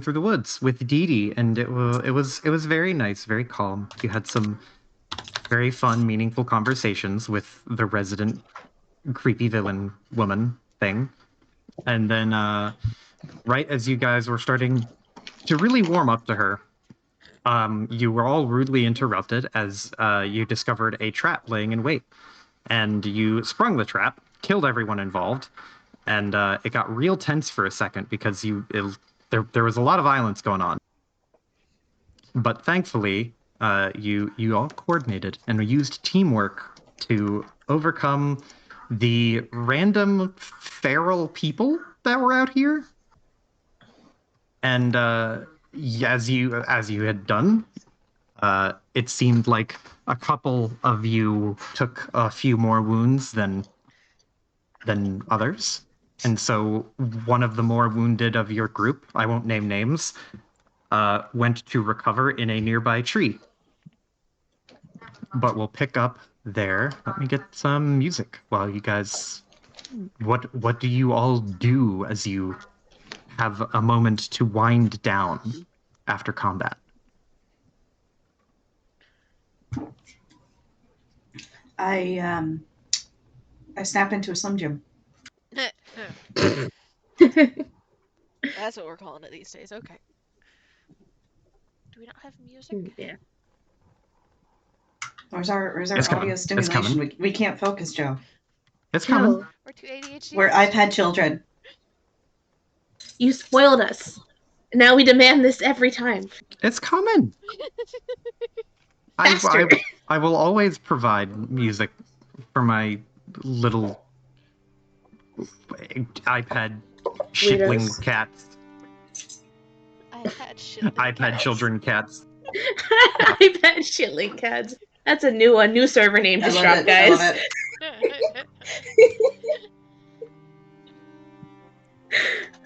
through the woods with Dee Dee, and it was very nice, very calm. You had some very fun, meaningful conversations with the resident creepy villain woman thing, and then right as you guys were starting to really warm up to her, you were all rudely interrupted as you discovered a trap laying in wait, and you sprung the trap, killed everyone involved, and it got real tense for a second because there was a lot of violence going on. But thankfully, you all coordinated and used teamwork to overcome the random feral people that were out here. And as you had done, it seemed like a couple of you took a few more wounds than others. And so one of the more wounded of your group, I won't name names, went to recover in a nearby tree. But we'll pick up there. Let me get some music while you guys. What do you all do as you have a moment to wind down after combat? I snap into a Slim Jim. That's what we're calling it these days. Okay. Do we not have music? Yeah. Where's our It's audio coming. It's stimulation? coming. We can't focus, Joe. It's coming. Joe, We're too ADHD. We're iPad children. you spoiled us. Now we demand this every time. It's coming. Faster. I will always provide music for my little iPad shitling Weirdos. cats. iPad children cats. iPad shitling cats. That's a new server name I just love dropped, it. I guys. love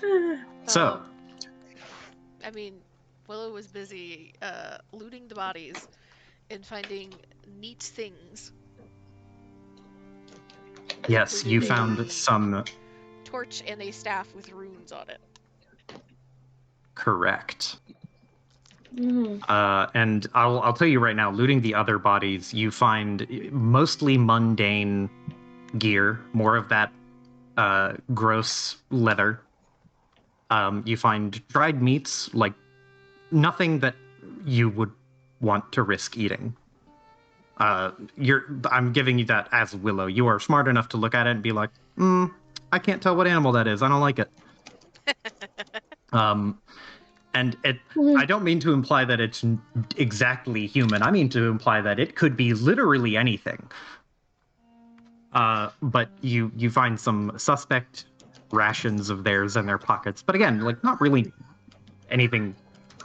it. So, I mean, Willow was busy looting the bodies and finding neat things. yes, you Including found a some. torch and a staff with runes on it. Correct. Mm. And I'll tell you right now, looting the other bodies, you find mostly mundane gear, more of that gross leather. You find dried meats, like nothing that you would want to risk eating. I'm giving you that as Willow. You are smart enough to look at it and be like, I can't tell what animal that is. I don't like it. And I don't mean to imply that it's exactly human. I mean to imply that it could be literally anything. But you find some suspect rations of theirs in their pockets. But again, like not really anything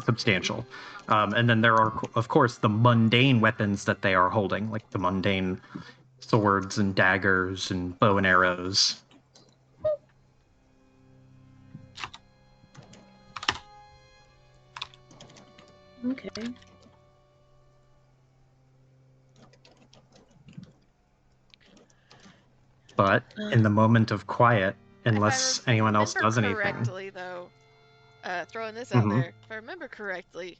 substantial. And then there are, of course, the mundane weapons that they are holding, like the mundane swords and daggers and bow and arrows. Okay. But in the moment of quiet, unless anyone else does anything. Correctly, though, throwing this out there, if I remember correctly,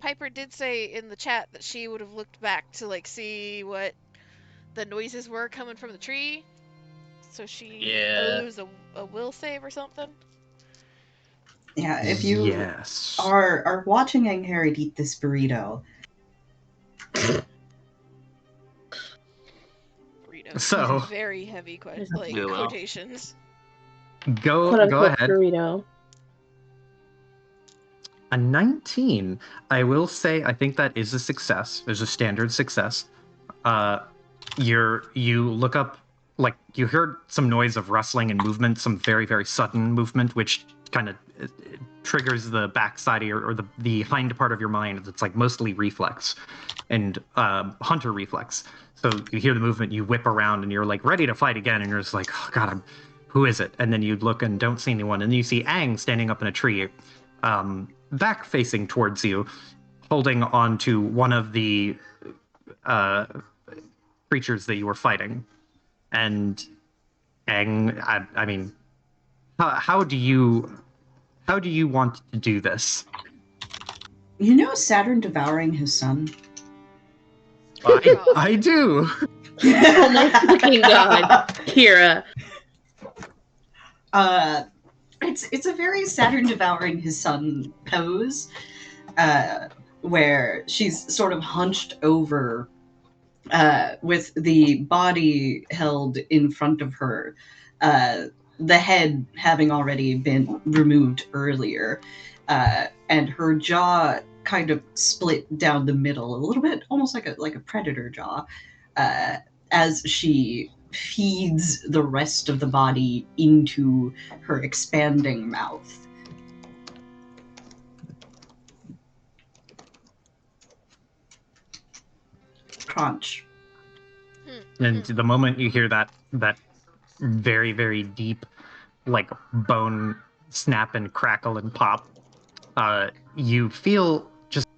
Piper did say in the chat that she would have looked back to like see what the noises were coming from the tree. So she owes a will save or something. Yeah, if you yes. are watching Young Harriet eat this burrito. Burrito. So very heavy quotations. Go ahead. Burrito. A 19. I will say I think that is a success. There's a standard success. You look up, like you heard some noise of rustling and movement, some very, very sudden movement, which kind of triggers the backside of or the hind part of your mind that's like mostly reflex and hunter reflex. So you hear the movement, you whip around and you're like ready to fight again, and you're just like, oh god, who is it? And then you look and don't see anyone, and then you see Aang standing up in a tree, back facing towards you, holding on to one of the creatures that you were fighting. And Aang, I mean, how do you How do you want to do this? You know Saturn devouring his son? I do. Oh my fucking god, Kira. It's a very Saturn devouring his son pose, where she's sort of hunched over, with the body held in front of her, the head having already been removed earlier, and her jaw kind of split down the middle, a little bit, almost like a predator jaw, as she feeds the rest of the body into her expanding mouth. Crunch. And the moment you hear that very, very deep, like, bone snap and crackle and pop, you feel just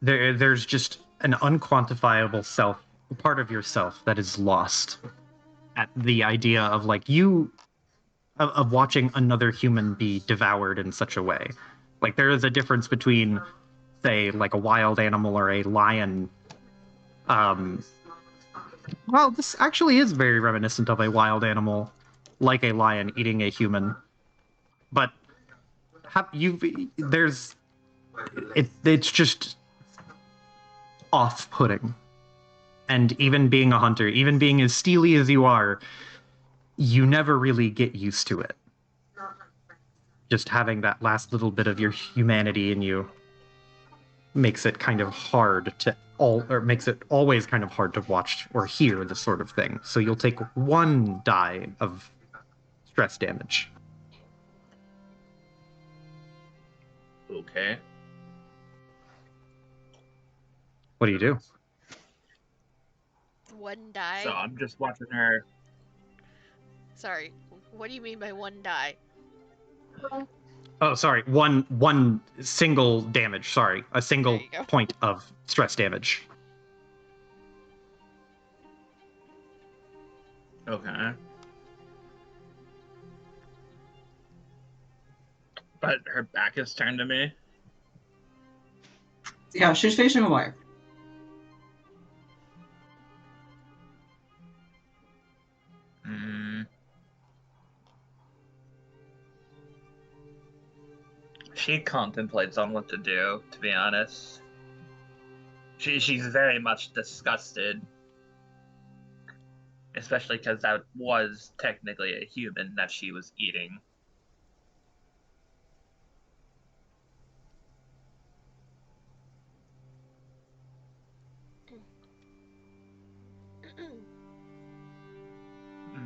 there's just an unquantifiable part of yourself that is lost at the idea of like of watching another human be devoured in such a way. Like, there is a difference between, say, like a wild animal or a lion. Well, this actually is very reminiscent of a wild animal, like a lion eating a human. But it's just off-putting. And even being a hunter, even being as steely as you are, you never really get used to it. Just having that last little bit of your humanity in you makes it kind of hard makes it always kind of hard to watch or hear this sort of thing. So you'll take 1 die of stress damage. Okay. What do you do? 1 die. So I'm just watching her. Sorry, what do you mean by 1 die? Oh, sorry. One single damage. Sorry, a single There you go. point of stress damage. Okay. But her back is turned to me. Yeah, she's facing away. She contemplates on what to do, to be honest. She's very much disgusted. Especially because that was technically a human that she was eating.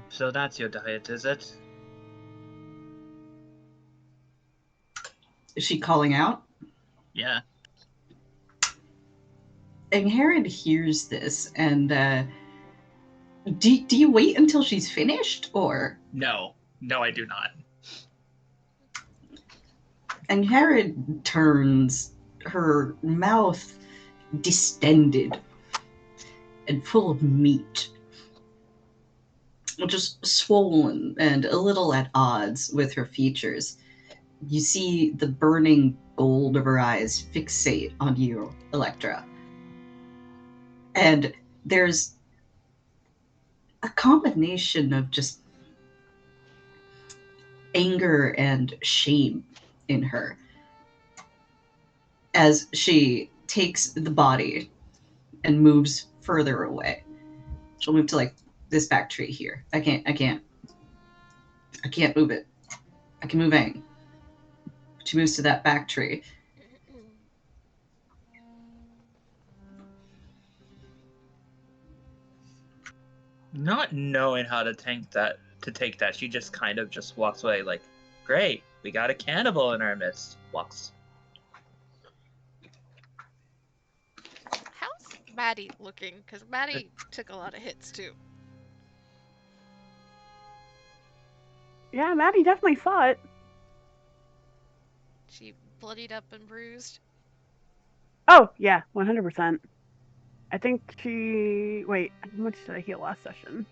So that's your diet, is it? Is she calling out? Yeah. And Herod hears this, and do you wait until she's finished, or? No, I do not. And Herod turns, her mouth distended and full of meat, just swollen and a little at odds with her features. You see the burning gold of her eyes fixate on you, Electra. And there's a combination of just anger and shame in her as she takes the body and moves further away. She'll move to like this back tree here. I can't move it. I can move Aang. She moves to that back tree. Not knowing how to take that, she just kind of just walks away like, great, we got a cannibal in our midst. Walks. How's Maddie looking? Because Maddie took a lot of hits too. Yeah, Maddie definitely saw it. She bloodied up and bruised. Oh, yeah, 100%. I think she... Wait, how much did I heal last session?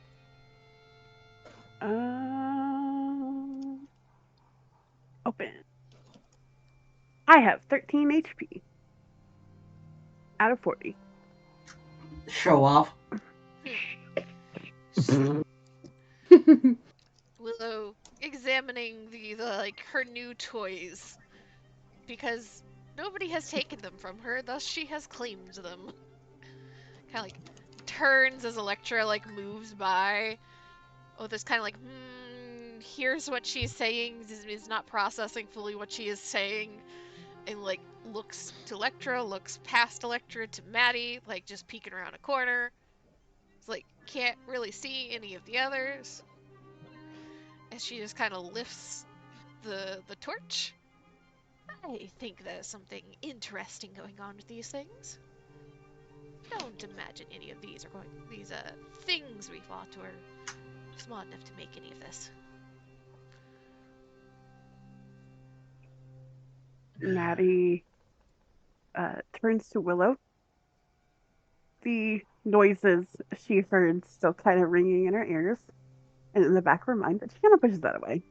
Open. I have 13 HP out of 40. Show off. Willow examining the like her new toys because nobody has taken them from her, thus she has claimed them. Kind of like turns as Electra like moves by. Oh, this kind of like, here's what she's saying, is not processing fully what she is saying, and like looks to Electra, looks past Electra to Maddie, like just peeking around a corner. It's like can't really see any of the others. As she just kind of lifts the torch. I think there's something interesting going on with these things. Don't imagine any of these things we fought were smart enough to make any of this. Maddie turns to Willow. The noises she heard still kind of ringing in her ears and in the back of her mind, but she kind of pushes that away.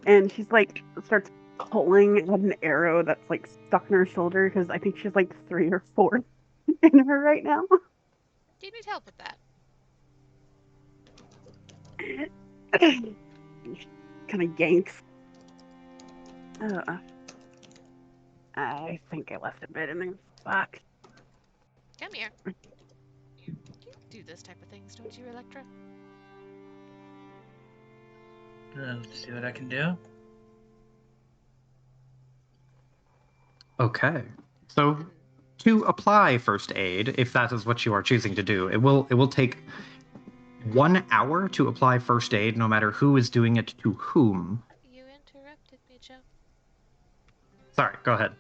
And she's like, starts pulling at an arrow that's like stuck in her shoulder because I think she's like 3 or 4 in her right now. Do you need help with that? Kind of yanks. I think I left a bit in there. Fuck. Come here. You do this type of things, don't you, Electra? Let's see what I can do. Okay. So to apply first aid, if that is what you are choosing to do, it will take 1 hour to apply first aid, no matter who is doing it to whom. You interrupted me, Joe. Sorry, go ahead.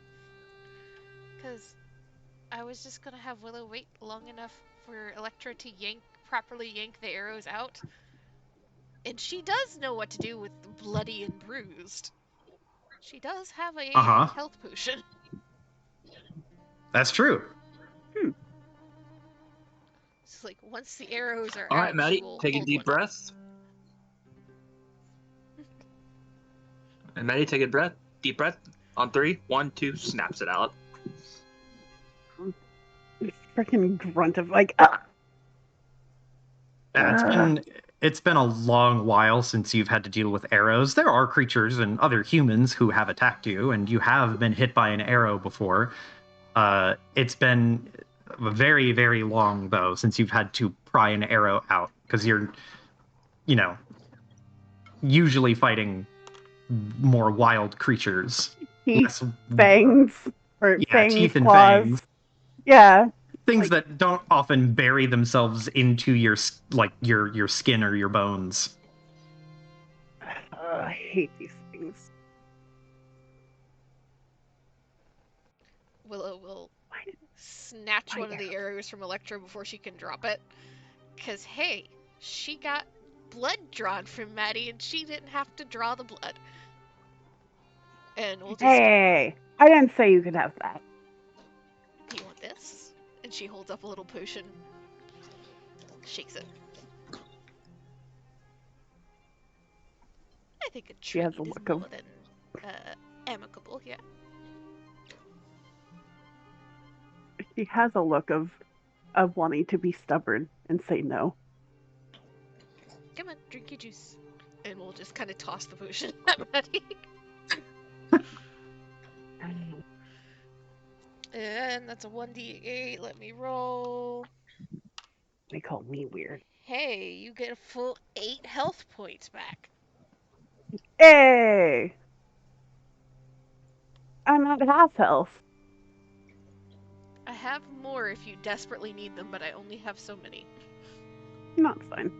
Because I was just gonna have Willow wait long enough for Electra to properly yank the arrows out. And she does know what to do with bloody and bruised. She does have a health potion. That's true. It's like once the arrows are All out, right, Maddie, she will take a hold deep one up. breath. And Maddie, take a breath. Deep breath. On 3, 1, 2, snaps it out. Freaking grunt of like, Yeah, it's been a long while since you've had to deal with arrows. There are creatures and other humans who have attacked you, and you have been hit by an arrow before. It's been very, very long, though, since you've had to pry an arrow out, because you're, usually fighting more wild creatures. teeth, fangs, or fangs, teeth and claws. fangs. Yeah. Things that don't often bury themselves into your skin or your bones. I hate these things. Willow will snatch one of the arrows from Electra before she can drop it. Because, hey, she got blood drawn from Maddie and she didn't have to draw the blood. And we'll just... Hey, I didn't say you could have that. Do you want this? And she holds up a little potion. Shakes it. I think a trade is more than amicable, yeah. She has a look of wanting to be stubborn and say no. Come on, drink your juice. And we'll just kind of toss the potion at Maddie. And that's a 1d8. Let me roll. They call me weird. Hey, you get a full 8 health points back. Hey! I'm at half health. I have more if you desperately need them, but I only have so many. No, it's fine.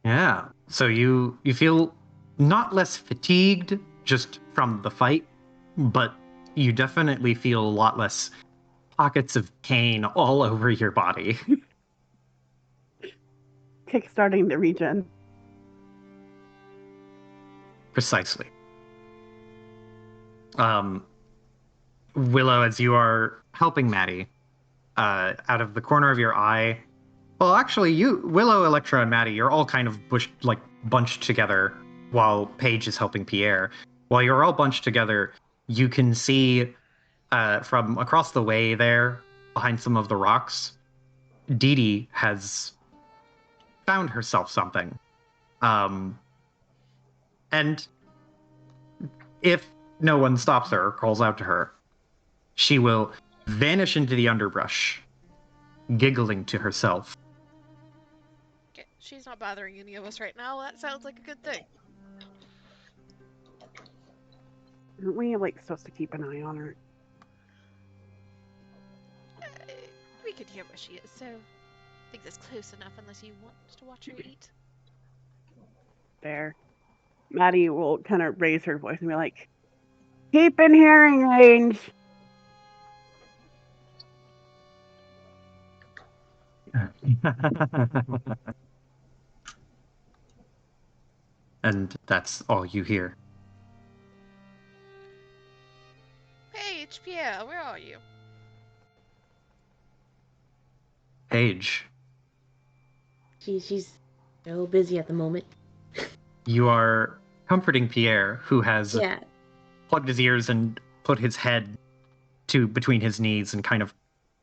Yeah. So you feel not less fatigued just from the fight, but you definitely feel a lot less pockets of pain all over your body. Kickstarting the regen. Precisely. Willow, as you are helping Maddie, out of the corner of your eye, Well, actually, Willow, Electra, and Maddie, you're all kind of bunched together while Paige is helping Pierre. While you're all bunched together, you can see from across the way there, behind some of the rocks, Dee Dee has found herself something. And if no one stops her or calls out to her, she will vanish into the underbrush, giggling to herself. Okay, she's not bothering any of us right now. That sounds like a good thing. Aren't we like supposed to keep an eye on her? We could hear where she is, so I think that's close enough unless you want to watch her eat. There. Maddie will kind of raise her voice and be like, keep in hearing range. And that's all you hear. Paige, Pierre, where are you? Paige, She's so busy at the moment. you are comforting Pierre, who has Yeah. plugged his ears and put his head between his knees and kind of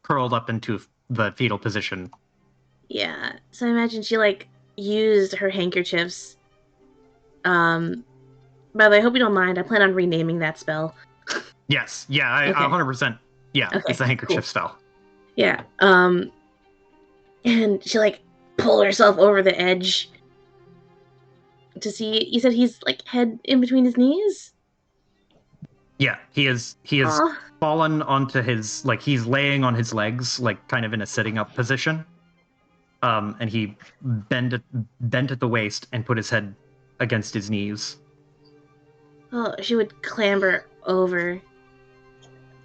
curled up into the fetal position. Yeah. So I imagine she like used her handkerchiefs. By the way, I hope you don't mind. I plan on renaming that spell. Yes, yeah, Okay. 100%. Yeah, Okay, it's a handkerchief cool. spell. Yeah. And she like pulled herself over the edge to see. You said he's like head in between his knees. Yeah, he is Aw. fallen onto his, like, he's laying on his legs, like kind of in a sitting up position. And he bent at the waist and put his head against his knees. Oh, she would clamber over.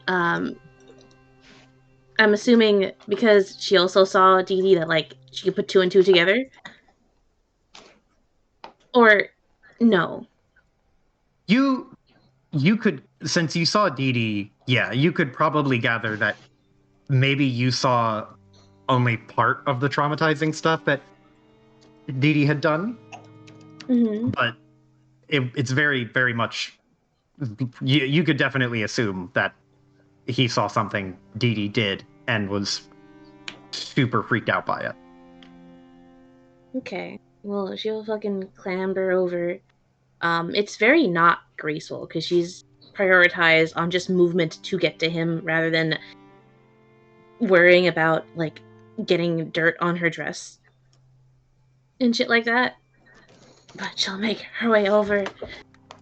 I'm assuming because she also saw Dee Dee that like she could put two and two together. Or no. You could, since you saw Dee Dee, yeah, you could probably gather that maybe you saw only part of the traumatizing stuff that Dee Dee had done. Mm-hmm. But it's very, very much, you could definitely assume that he saw something Dee Dee did and was super freaked out by it. Okay. Well, she'll fucking clamber over. It's very not graceful because she's prioritized on just movement to get to him rather than worrying about like getting dirt on her dress and shit like that. But she'll make her way over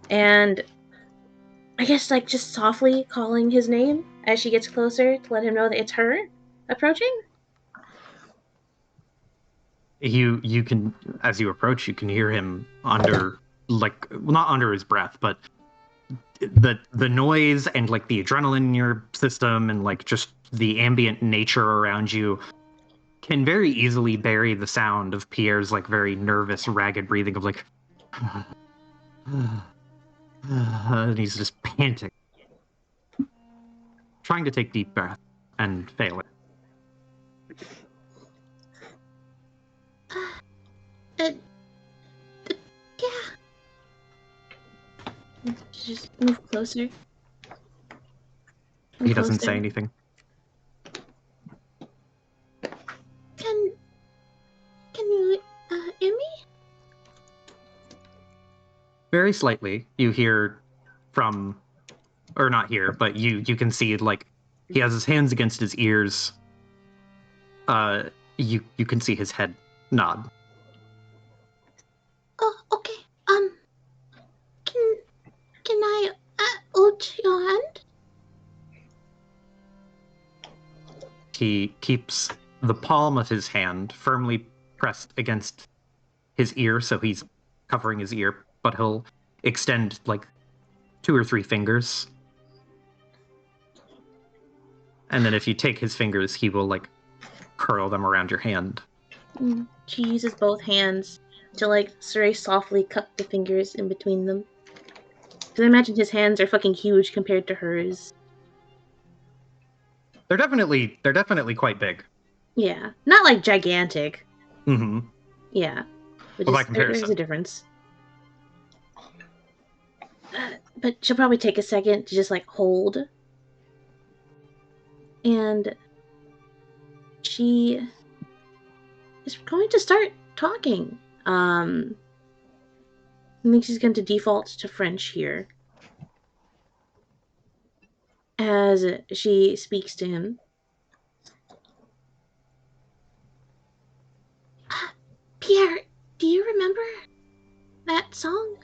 and I guess like just softly calling his name as she gets closer to let him know that it's her approaching. You can, as you approach, you can hear him under, like, well, not under his breath, but the noise and like the adrenaline in your system and like just the ambient nature around you can very easily bury the sound of Pierre's like very nervous, ragged breathing of like, and he's just panting, trying to take deep breath and failing. Yeah. Just move closer. He doesn't say anything. Can you hear me? Very slightly, you hear from, or not hear, but you can see like he has his hands against his ears. You can see his head nod. Oh, okay. Can I hold your hand? He keeps the palm of his hand firmly pressed against his ear, so he's covering his ear, but he'll extend like 2 or 3 fingers. And then if you take his fingers, he will like curl them around your hand. She uses both hands to like very softly cup the fingers in between them. Because I imagine his hands are fucking huge compared to hers. They're definitely quite big. Yeah, not like gigantic, Mm-hmm. Yeah. But Well, by just, there's comparison. a difference. But she'll probably take a second to just like hold. And she is going to start talking. I think she's going to default to French here. As she speaks to him. Pierre, do you remember that song?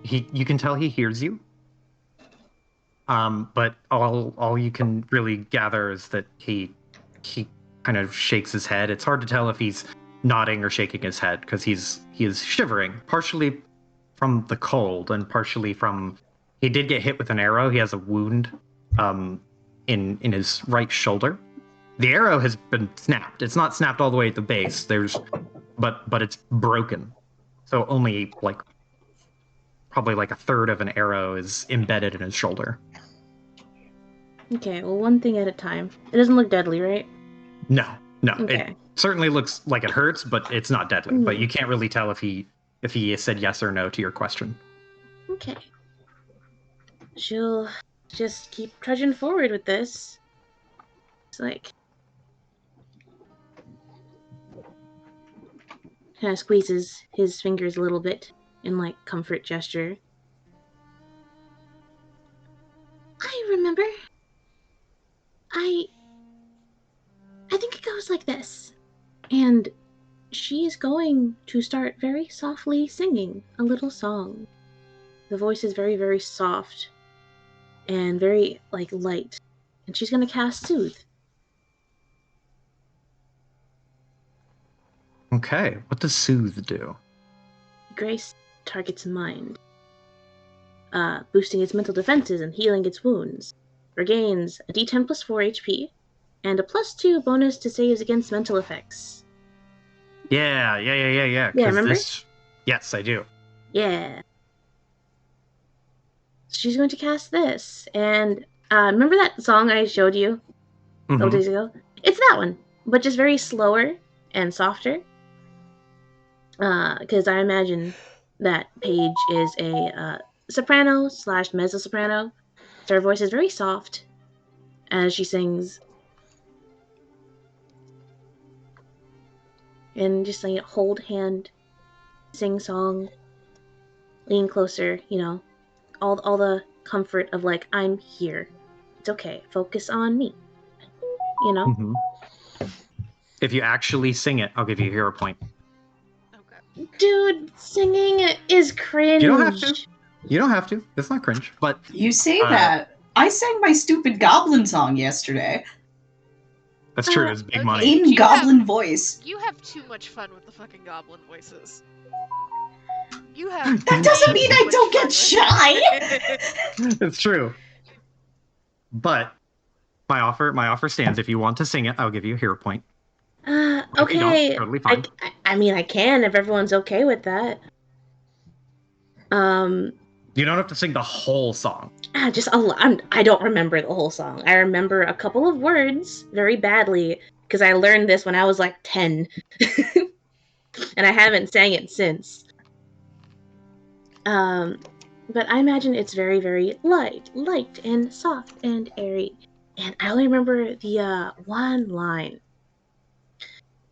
You can tell he hears you. But all you can really gather is that he kind of shakes his head. It's hard to tell if he's nodding or shaking his head because he is shivering, partially from the cold and partially from he did get hit with an arrow. He has a wound in his right shoulder. The arrow has been snapped. It's not snapped all the way at the base. But it's broken. So only like probably like a third of an arrow is embedded in his shoulder. Okay, well, one thing at a time. It doesn't look deadly, right? No. Okay. It certainly looks like it hurts, but it's not deadly. Mm. But you can't really tell if he said yes or no to your question. Okay. She'll just keep trudging forward with this. It's like... kind of squeezes his fingers a little bit in, like, comfort gesture. I remember. I think it goes like this. And she is going to start very softly singing a little song. The voice is very, very soft and very, like, light. And she's going to cast Soothe. Okay, what does Soothe do? Grace targets mind. Boosting its mental defenses and healing its wounds. Regains a d10 plus 4 HP, and a +2 bonus to saves against mental effects. Yeah. Yeah, remember? Yes, I do. Yeah. She's going to cast this, and remember that song I showed you a couple days ago? It's that one, but just very slower and softer. Because I imagine that Paige is a soprano / mezzo-soprano. So her voice is very soft as she sings. And just like hold hand, sing song, lean closer, you know. All the comfort of like, I'm here. It's okay. Focus on me. You know? Mm-hmm. If you actually sing it, I'll give you a hero point. Okay. Dude, singing is cringe. You don't have to. You don't have to. It's not cringe. But You say that. I sang my stupid goblin song yesterday that's true. It's big okay. money. in You goblin voice. You have too much fun with the fucking goblin voices. You have. That doesn't mean I too don't much get fun shy. It's true. But my offer stands. If you want to sing it, I'll give you a hero point. If you Okay. don't, totally fine. I mean, I can if everyone's okay with that. You don't have to sing the whole song. Just I don't remember the whole song. I remember a couple of words very badly because I learned this when I was like 10, and I haven't sang it since. But I imagine it's very, very light and soft and airy. And I only remember the one line.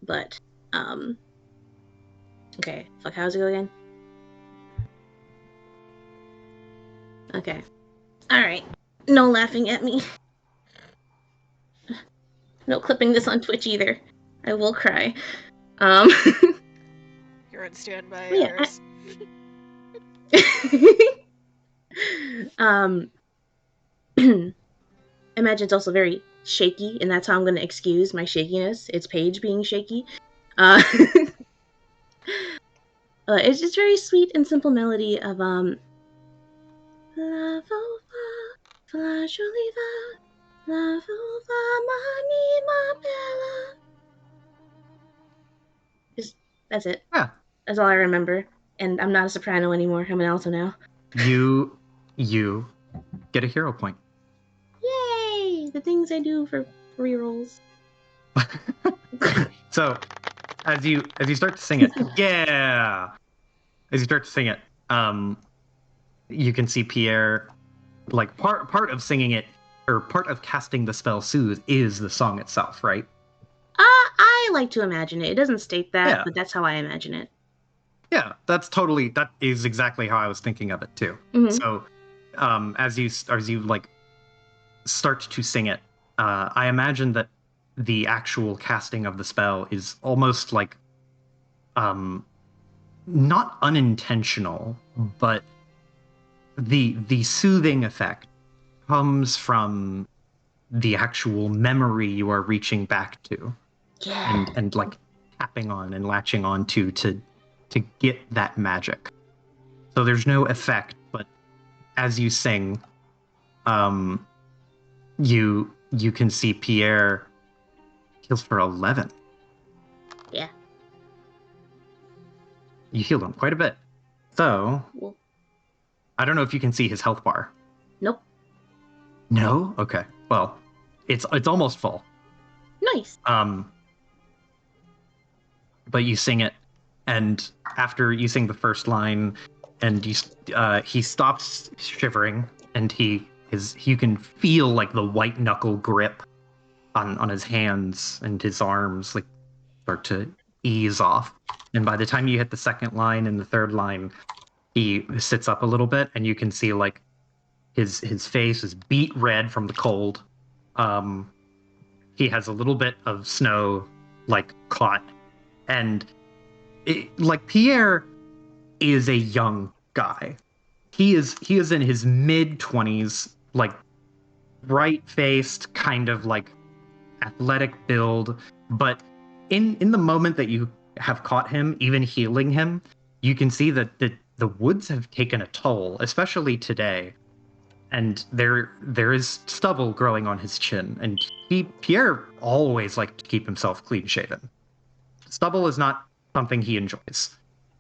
But okay, fuck, how's it go again? Okay. Alright. No laughing at me. No clipping this on Twitch either. I will cry. You're on standby, Yeah, Iris. Imagine it's also very shaky, and that's how I'm going to excuse my shakiness. It's Paige being shaky. It's just very sweet and simple melody of La Vova, la jolie va, la Vova, ma bella. That's it. Yeah. That's all I remember. And I'm not a soprano anymore. I'm an alto now. You get a hero point. Yay! The things I do for Rerolls. So, as you start to sing it, yeah. As you start to sing it, you can see Pierre, like part of singing it, or part of casting the spell Soothe is the song itself, right? I like to imagine it. It doesn't state that, Yeah. but that's how I imagine it. Yeah, that is exactly how I was thinking of it too. Mhm. So, as you like start to sing it, I imagine that the actual casting of the spell is almost like, not unintentional, but the soothing effect comes from the actual memory you are reaching back to, Yeah. and like tapping on and latching on to get that magic. So there's no effect, but as you sing, you can see Pierre heals for 11. Yeah. You healed him quite a bit. So Well, I don't know if you can see his health bar. nope. No? Okay. Well, it's almost full. Nice. But you sing it, and after you sing the first line, and he stops shivering, and you can feel like the white knuckle grip on his hands and his arms like start to ease off. And by the time you hit the second line and the third line, he sits up a little bit, and you can see like his face is beet red from the cold. He has a little bit of snow like caught, and like Pierre is a young guy. He is in his mid-20s, like bright-faced, kind of like athletic build, but in the moment that you have caught him, even healing him, you can see that the woods have taken a toll, especially today. And there is stubble growing on his chin, and Pierre always liked to keep himself clean shaven. Stubble is not something he enjoys,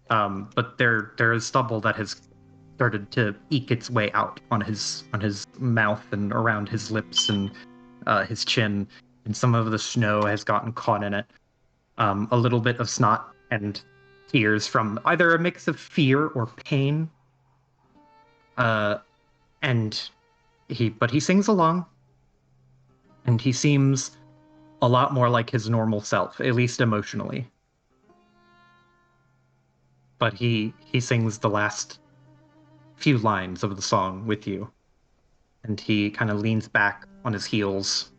but there is stubble that has started to eke its way out on his mouth and around his lips and his chin, and some of the snow has gotten caught in it. A little bit of snot and tears from either a mix of fear or pain. And he sings along, and he seems a lot more like his normal self, at least emotionally. But he sings the last few lines of the song with you, and he kind of leans back on his heels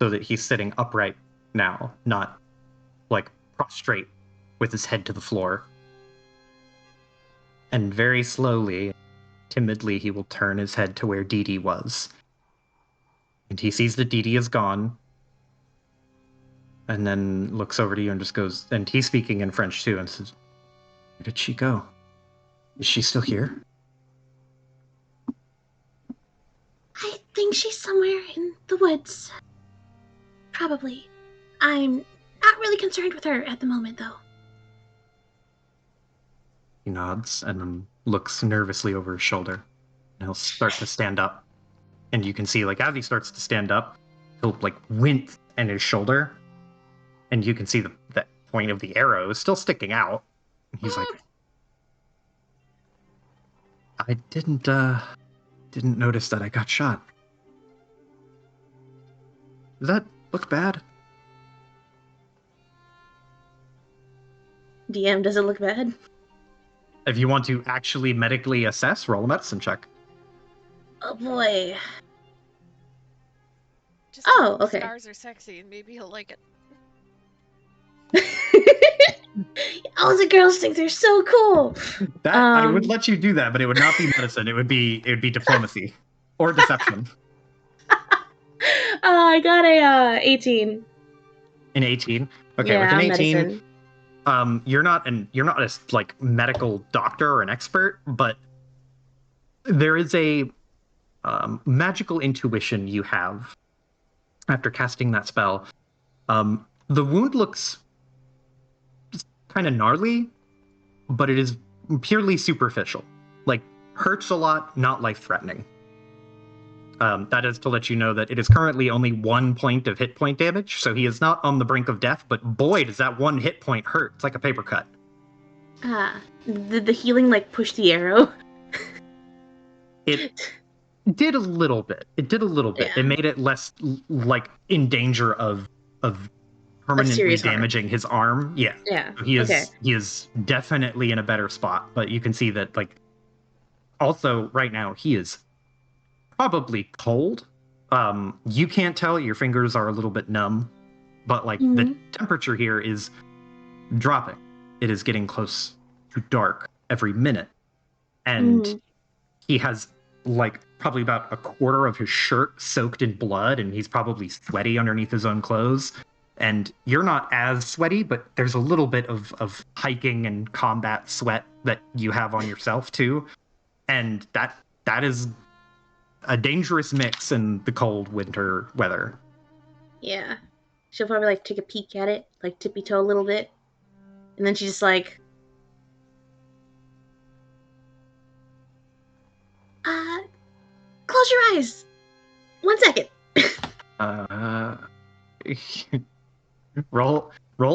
so that he's sitting upright now, not like prostrate with his head to the floor. And very slowly, timidly, he will turn his head to where Dee Dee was. And he sees that Dee Dee is gone, and then looks over to you and just goes, and he's speaking in French too, and says, "Where did she go? Is she still here?" I think she's somewhere in the woods. Probably. I'm not really concerned with her at the moment, though. He nods and then looks nervously over his shoulder. And he'll start to stand up. And you can see, like, as he starts to stand up, he'll, like, wince in his shoulder. And you can see that point of the arrow is still sticking out. And he's like, "I didn't notice that I got shot. Does that look bad?" DM, does it look bad? If you want to actually medically assess, roll a medicine check. Oh boy. Just Oh, okay. Scars are sexy, and maybe he'll like it. All the girls think they're so cool. That I would let you do that, but it would not be medicine. It would be diplomacy or deception. I got a 18. An 18. Okay, yeah, with an 18, medicine. you're not a like medical doctor or an expert, but there is a magical intuition you have after casting that spell. The wound looks kind of gnarly, but it is purely superficial. Like, hurts a lot, not life-threatening. That is to let you know that it is currently only 1 point of hit point damage, so he is not on the brink of death, but boy, does that 1 hit point hurt. It's like a paper cut. Did the healing, like, push the arrow? It did a little bit. Yeah. It made it less, like, in danger of permanently serious harm. damaging his arm. Yeah. Yeah. He is definitely in a better spot, but you can see that, like, also right now he is probably cold. You can't tell, your fingers are a little bit numb, but like the temperature here is dropping. It is getting close to dark every minute. And he has like probably about a quarter of his shirt soaked in blood, and he's probably sweaty underneath his own clothes. And you're not as sweaty, but there's a little bit of hiking and combat sweat that you have on yourself too. And that is a dangerous mix in the cold winter weather. Yeah. She'll probably, like, take a peek at it, like, tippy toe a little bit. And then she's just like, close your eyes. 1 second. Roll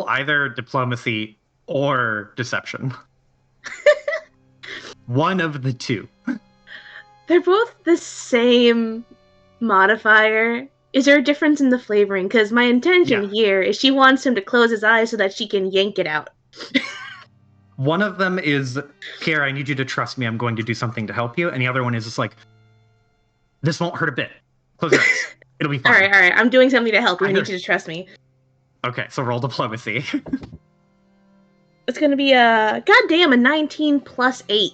either diplomacy or deception. One of the two. They're both the same modifier. Is there a difference in the flavoring? Because my intention here is she wants him to close his eyes so that she can yank it out. One of them is, Kiara, I need you to trust me. I'm going to do something to help you. And the other one is just like, this won't hurt a bit. Close your eyes. It'll be fine. All right. I'm doing something to help you. I need you to trust me. Okay, so roll diplomacy. It's going to be a 19 plus 8.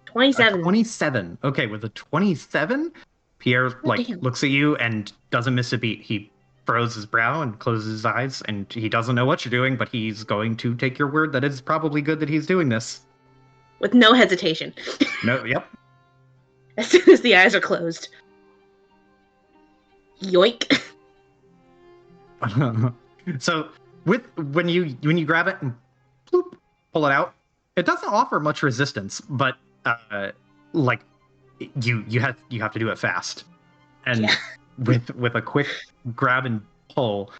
27. 27. Okay, with a 27, Pierre looks at you and doesn't miss a beat. He furrows his brow and closes his eyes, and he doesn't know what you're doing, but he's going to take your word that it's probably good that he's doing this. With no hesitation. No, yep. As soon as the eyes are closed. Yoink. So when you grab it and bloop, pull it out, it doesn't offer much resistance, but like you have to do it fast. And with a quick grab and pull,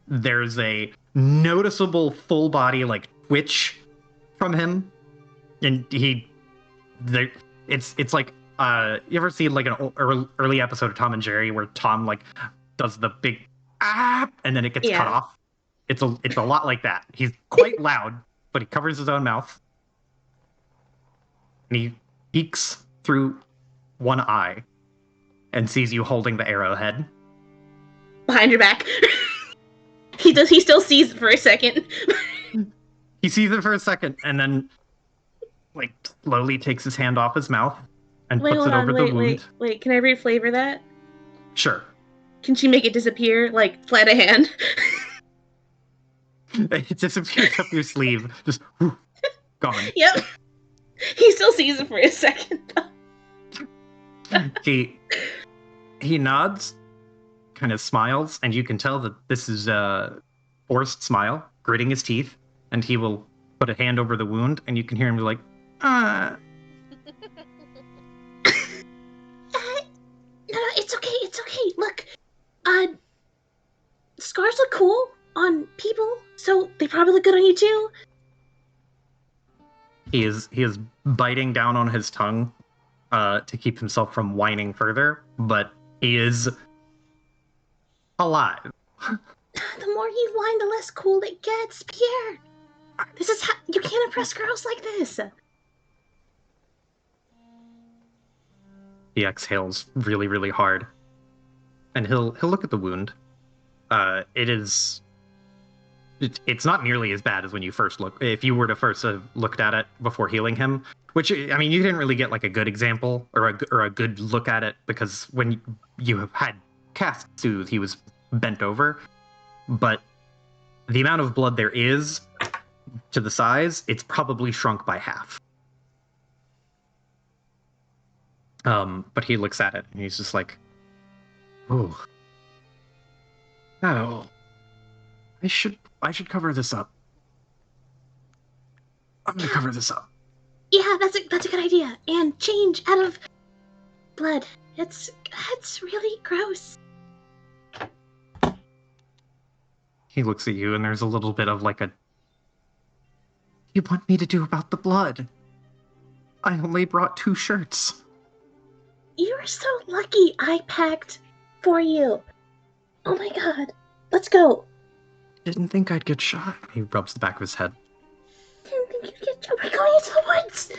there's a noticeable full body like twitch from him, and it's like you ever see like an early episode of Tom and Jerry where Tom like does the big and then it gets cut off? It's a lot like that. He's quite loud, but he covers his own mouth. And he peeks through one eye and sees you holding the arrowhead. Behind your back. He still sees it for a second. He sees it for a second and then like slowly takes his hand off his mouth and puts it over the wound. Wait, can I reflavor that? Sure. Can she make it disappear, like, flat of hand? It disappears up your sleeve. Just whoosh, gone. Yep. He still sees it for a second. He nods, kind of smiles, and you can tell that this is a forced smile, gritting his teeth, and he will put a hand over the wound, and you can hear him be like, No, it's okay. Look, scars look cool on people, so they probably look good on you too. He is biting down on his tongue to keep himself from whining further, but he is alive. The more you whine, the less cool it gets, Pierre. This is how you can't impress girls like this. He exhales really, really hard, and he'll look at the wound. It's not nearly as bad as when you first look. If you were to first have looked at it before healing him, which I mean, you didn't really get like a good example or a good look at it because when you had cast Soothe, he was bent over. But the amount of blood there is to the size, it's probably shrunk by half. But he looks at it and he's just like, "Oh, I should cover this up. I'm gonna cover this up." Yeah, that's a good idea. And change out of blood It's really gross. He looks at you, and there's a little bit of like a... You want me to do about the blood? I only brought 2 shirts. You're so lucky I packed for you. Oh my god. Let's go. Didn't think I'd get shot. He rubs the back of his head. Didn't think you'd get shot. We're going into the woods.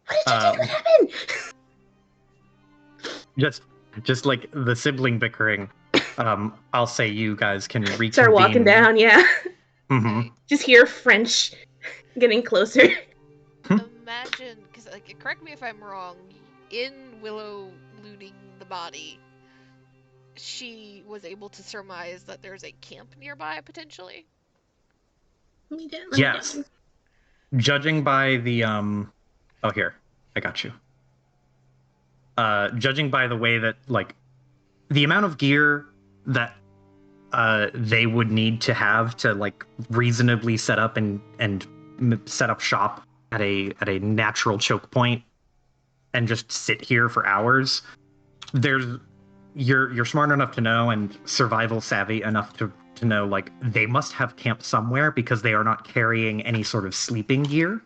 What did you think would happen? Just like the sibling bickering. I'll say you guys can reconvene. Start walking down, yeah. Mm-hmm. Just hear French getting closer. Imagine, because like, correct me if I'm wrong, in Willow looting the body, she was able to surmise that there's a camp nearby, potentially? Yes. Judging by the, Oh, here. I got you. Judging by the way that, like, the amount of gear that they would need to have to, like, reasonably set up and set up shop at a natural choke point and just sit here for hours, you're smart enough to know and survival savvy enough to know, like, they must have camped somewhere because they are not carrying any sort of sleeping gear.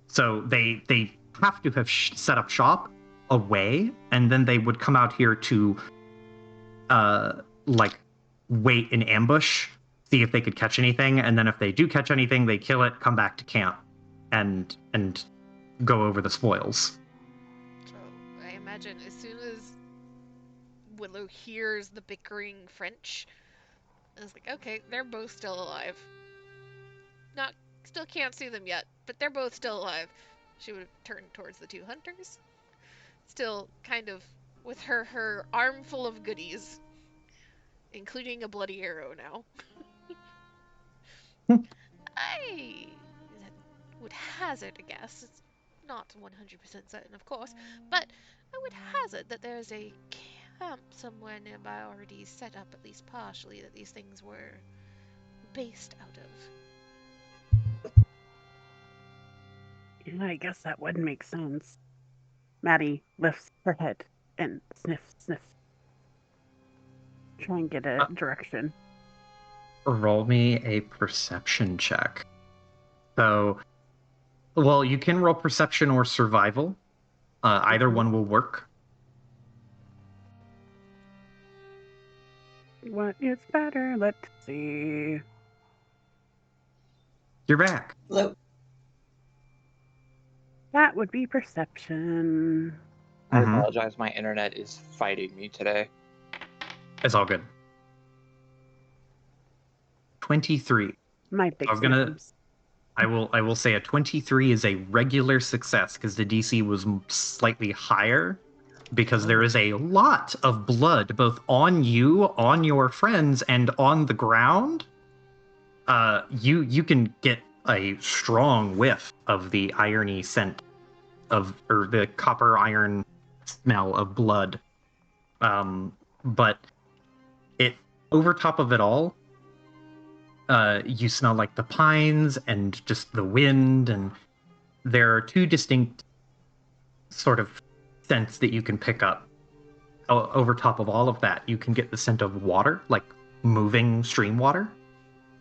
So they have to have set up shop away, and then they would come out here to like wait in ambush, see if they could catch anything, and then if they do catch anything, they kill it, come back to camp, and go over the spoils. So I imagine as soon as Willow hears the bickering French, it's like, okay, they're both still alive. Still can't see them yet, but they're both still alive. She would have turned towards the 2 hunters, still kind of with her armful of goodies, including a bloody arrow now. I would hazard a guess, it's not 100% certain of course, but I would hazard that there's a camp somewhere nearby already set up, at least partially, that these things were based out of. Yeah, I guess that would make sense. Maddie lifts her head and sniffs. Try and get a direction. Roll me a perception check. So, well, you can roll perception or survival. Either one will work. What is better? Let's see. You're back. Hello. That would be perception. I apologize, my internet is fighting me today. It's all good. 23. My big I will say a 23 is a regular success because the DC was slightly higher because there is a lot of blood both on you, on your friends, and on the ground. You can get a strong whiff of the irony scent or the copper iron smell of blood. But it, over top of it all, you smell like the pines and just the wind, and there are 2 distinct sort of scents that you can pick up. Over top of all of that, you can get the scent of water, like moving stream water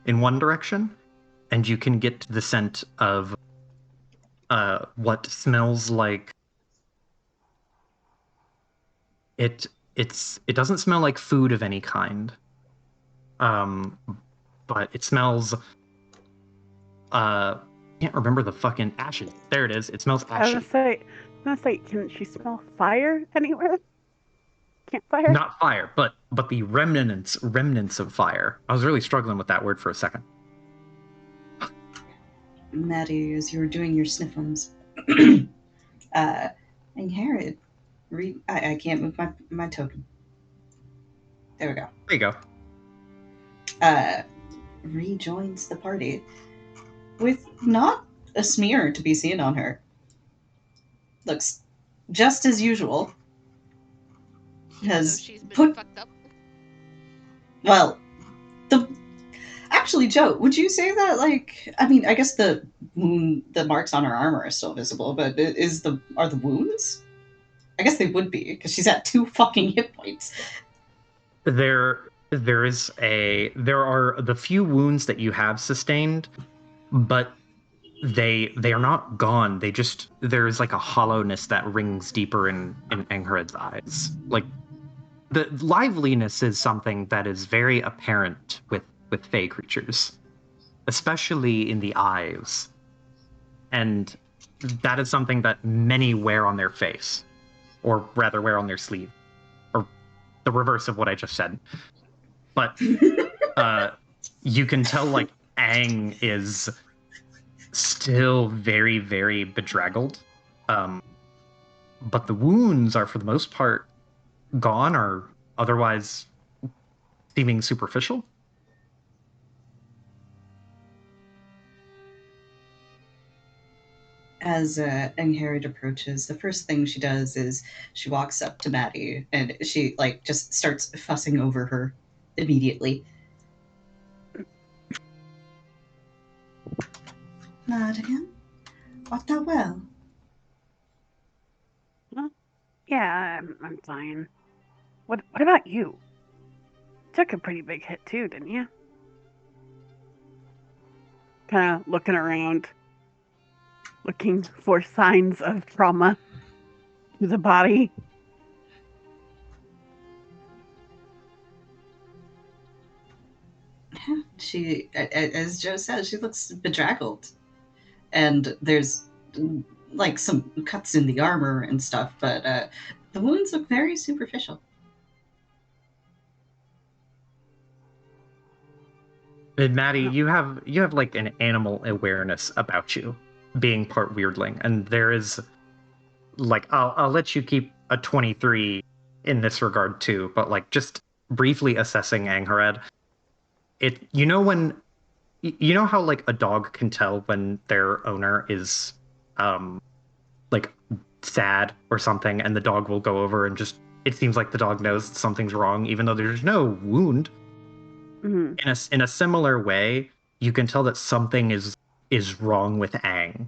in one direction, and you can get the scent of what smells like it doesn't smell like food of any kind, but it smells can't remember the fucking ashes. There it is. It smells ashy. I was gonna say, can she smell fire anywhere? Campfire? Not fire, but the remnants of fire. I was really struggling with that word for a second. Maddie, as you were doing your sniffums, and Herod, I can't move my token. There we go. There you go. Rejoins the party with not a smear to be seen on her. Looks just as usual. Has So she's been put fucked up. well, actually, Joe, would you say that, like, I mean, I guess the the marks on her armor are still visible, but are the wounds? I guess they would be, because she's at 2 fucking hit points. There are the few wounds that you have sustained, but they are not gone. There's like a hollowness that rings deeper in Anghar's eyes. Like the liveliness is something that is very apparent with fey creatures, especially in the eyes. And that is something that many wear on their face, or rather wear on their sleeve, or the reverse of what I just said. But you can tell like Aang is still very, very bedraggled. But the wounds are for the most part gone or otherwise seeming superficial. As Angharad approaches, the first thing she does is she walks up to Maddie and she like just starts fussing over her immediately. Madigan, art thou well? Yeah, I'm fine. What about you? Took a pretty big hit too, didn't you? Kind of looking around, looking for signs of trauma to the body. She, as Joe says, she looks bedraggled, and there's like some cuts in the armor and stuff, but the wounds look very superficial. And Maddie, you have like an animal awareness about you, being part weirdling, and there is like I'll let you keep a 23 in this regard too, but like just briefly assessing Angharad, you know how like a dog can tell when their owner is like sad or something, and the dog will go over and just it seems like the dog knows something's wrong even though there's no wound. Mm-hmm. In a similar way, you can tell that something is wrong with Aang.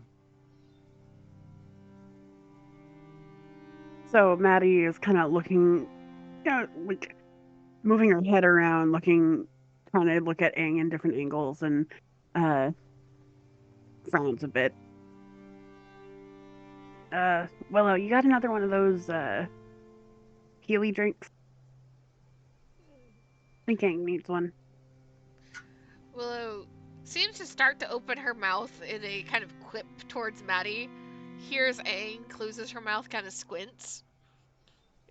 So Maddie is kind of looking, like moving her head around, trying to look at Aang in different angles, and frowns a bit. Willow, you got another one of those Healy drinks? I think Aang needs one. Willow seems to start to open her mouth in a kind of quip towards Maddie. Hears Aang, closes her mouth, kind of squints.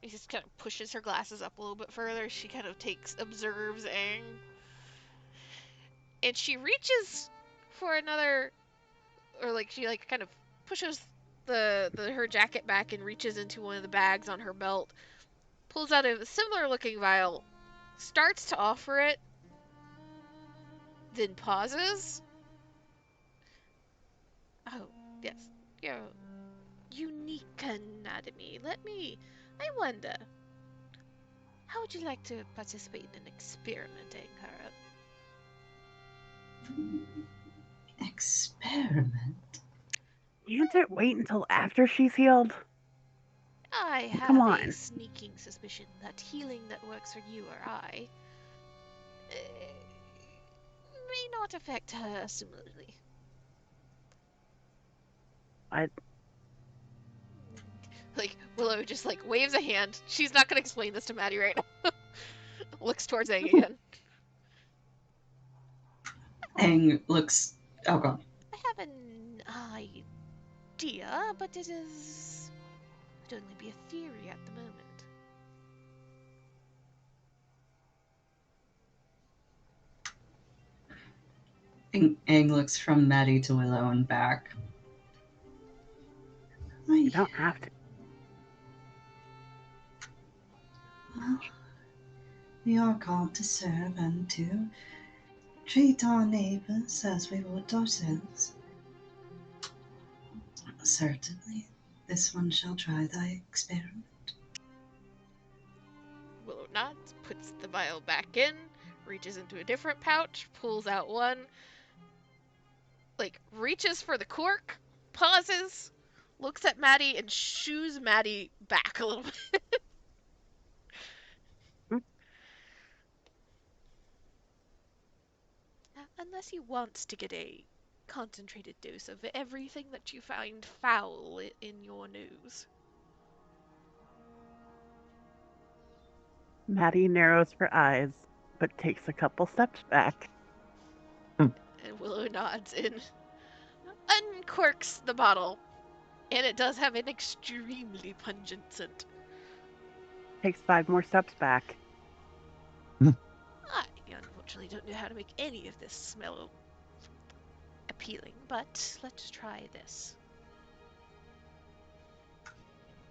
He just kind of pushes her glasses up a little bit further. She kind of observes Aang. And she reaches for another, or like she like kind of pushes her jacket back and reaches into one of the bags on her belt, pulls out a similar looking vial, starts to offer it, then pauses. Oh, yes, your unique anatomy. I wonder, how would you like to participate in an experiment, Ankara? Experiment? Can't it wait until after she's healed? I Come have a on. sneaking suspicion that healing that works for you or I may not affect her similarly. Like, Willow just like waves a hand. She's not gonna explain this to Maddie right now. Looks towards Aang again. Aang looks. Oh god. I have an idea, but it would only be a theory at the moment. Aang looks from Maddie to Willow and back. You don't have to. Well, we are called to serve and to treat our neighbors as we would ourselves. Certainly, this one shall try thy experiment. Willow nods, puts the vial back in, reaches into a different pouch, pulls out one, like, reaches for the cork, pauses, looks at Maddie, and shoos Maddie back a little bit. Unless you want to get a concentrated dose of everything that you find foul in your nose. Maddie narrows her eyes, but takes a couple steps back. And Willow nods and uncorks the bottle. And it does have an extremely pungent scent. Takes 5 more steps back. I unfortunately don't know how to make any of this smell appealing, but let's try this.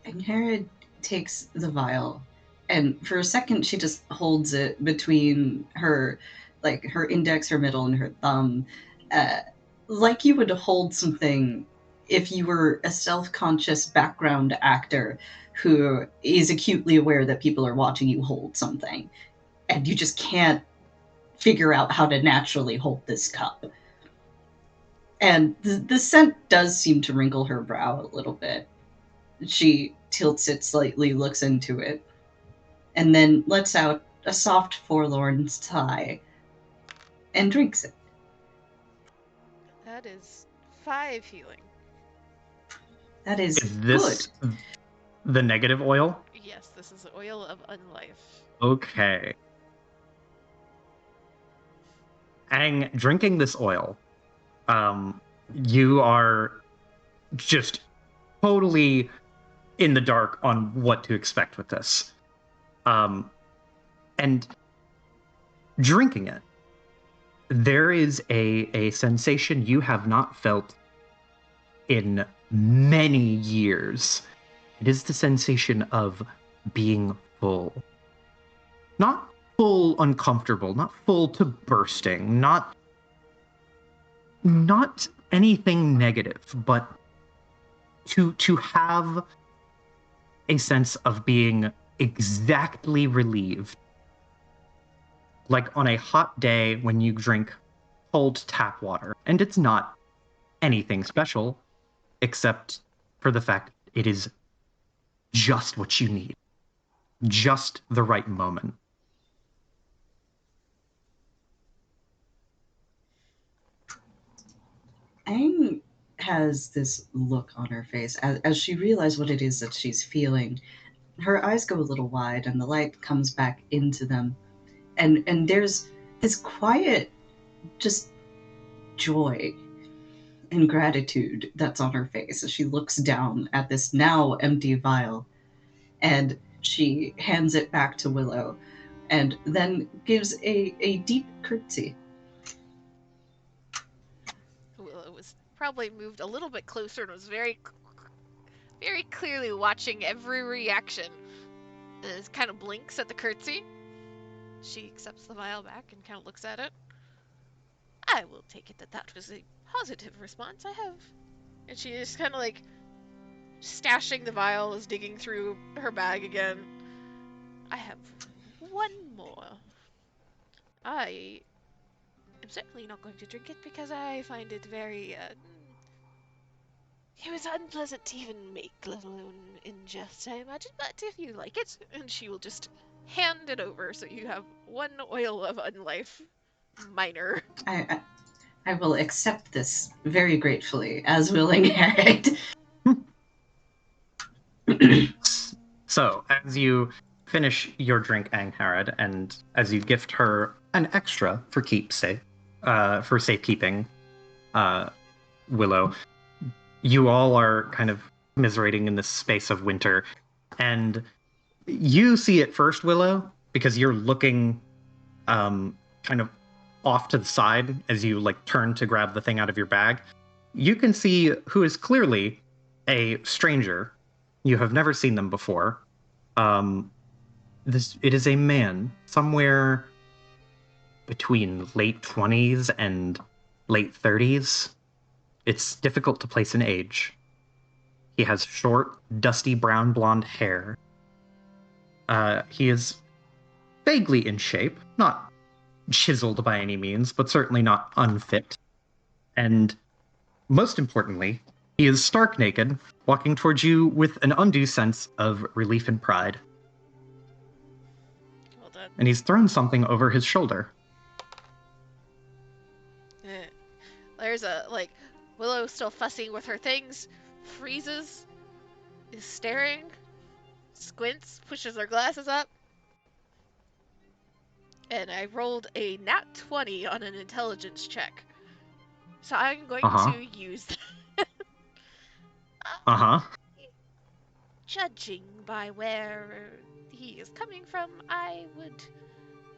And Herod takes the vial, and for a second she just holds it between her, like her index, her middle, and her thumb, like you would hold something if you were a self-conscious background actor who is acutely aware that people are watching you hold something, and you just can't figure out how to naturally hold this cup. And the scent does seem to wrinkle her brow a little bit. She tilts it slightly, looks into it, and then lets out a soft, forlorn sigh and drinks it. That is 5 healing. That is this good. the negative oil? Yes, this is the oil of unlife. Okay. Ang, drinking this oil, you are just totally in the dark on what to expect with this. And drinking it, there is a sensation you have not felt in many years. It is the sensation of being full. Not full uncomfortable, not full to bursting, not anything negative, but to have a sense of being exactly relieved. Like on a hot day when you drink cold tap water, and it's not anything special, except for the fact it is just what you need. Just the right moment. Aang has this look on her face as she realizes what it is that she's feeling. Her eyes go a little wide and the light comes back into them. And there's this quiet, just joy and gratitude that's on her face as she looks down at this now empty vial. And she hands it back to Willow and then gives a deep curtsy. Willow was probably moved a little bit closer and was very clearly watching every reaction. And kind of blinks at the curtsy. She accepts the vial back and kind of looks at it. I will take it that was a positive response. I have. And she is kind of like stashing the vial, is digging through her bag again. I have one more. I am certainly not going to drink it because I find it very, it was unpleasant to even make, let alone ingest, I imagine. But if you like it, and she will just hand it over so you have one oil of unlife. Minor. I will accept this very gratefully, as willing Herod. So, as you finish your drink, Angharad, and as you gift her an extra for keepsake, for safekeeping, Willow, you all are kind of commiserating in this space of winter, and you see it first, Willow, because you're looking kind of off to the side as you like turn to grab the thing out of your bag. You can see who is clearly a stranger. You have never seen them before. It is a man somewhere between late 20s and late 30s. It's difficult to place an age. He has short, dusty brown blonde hair. He is vaguely in shape, not chiseled by any means, but certainly not unfit. And most importantly, he is stark naked, walking towards you with an undue sense of relief and pride. Well done. And he's thrown something over his shoulder. There's a, like, Willow still fussing with her things, freezes, is staring, squints, pushes her glasses up. And I rolled a nat 20 on an intelligence check. So I'm going to use that. Judging by where he is coming from, I would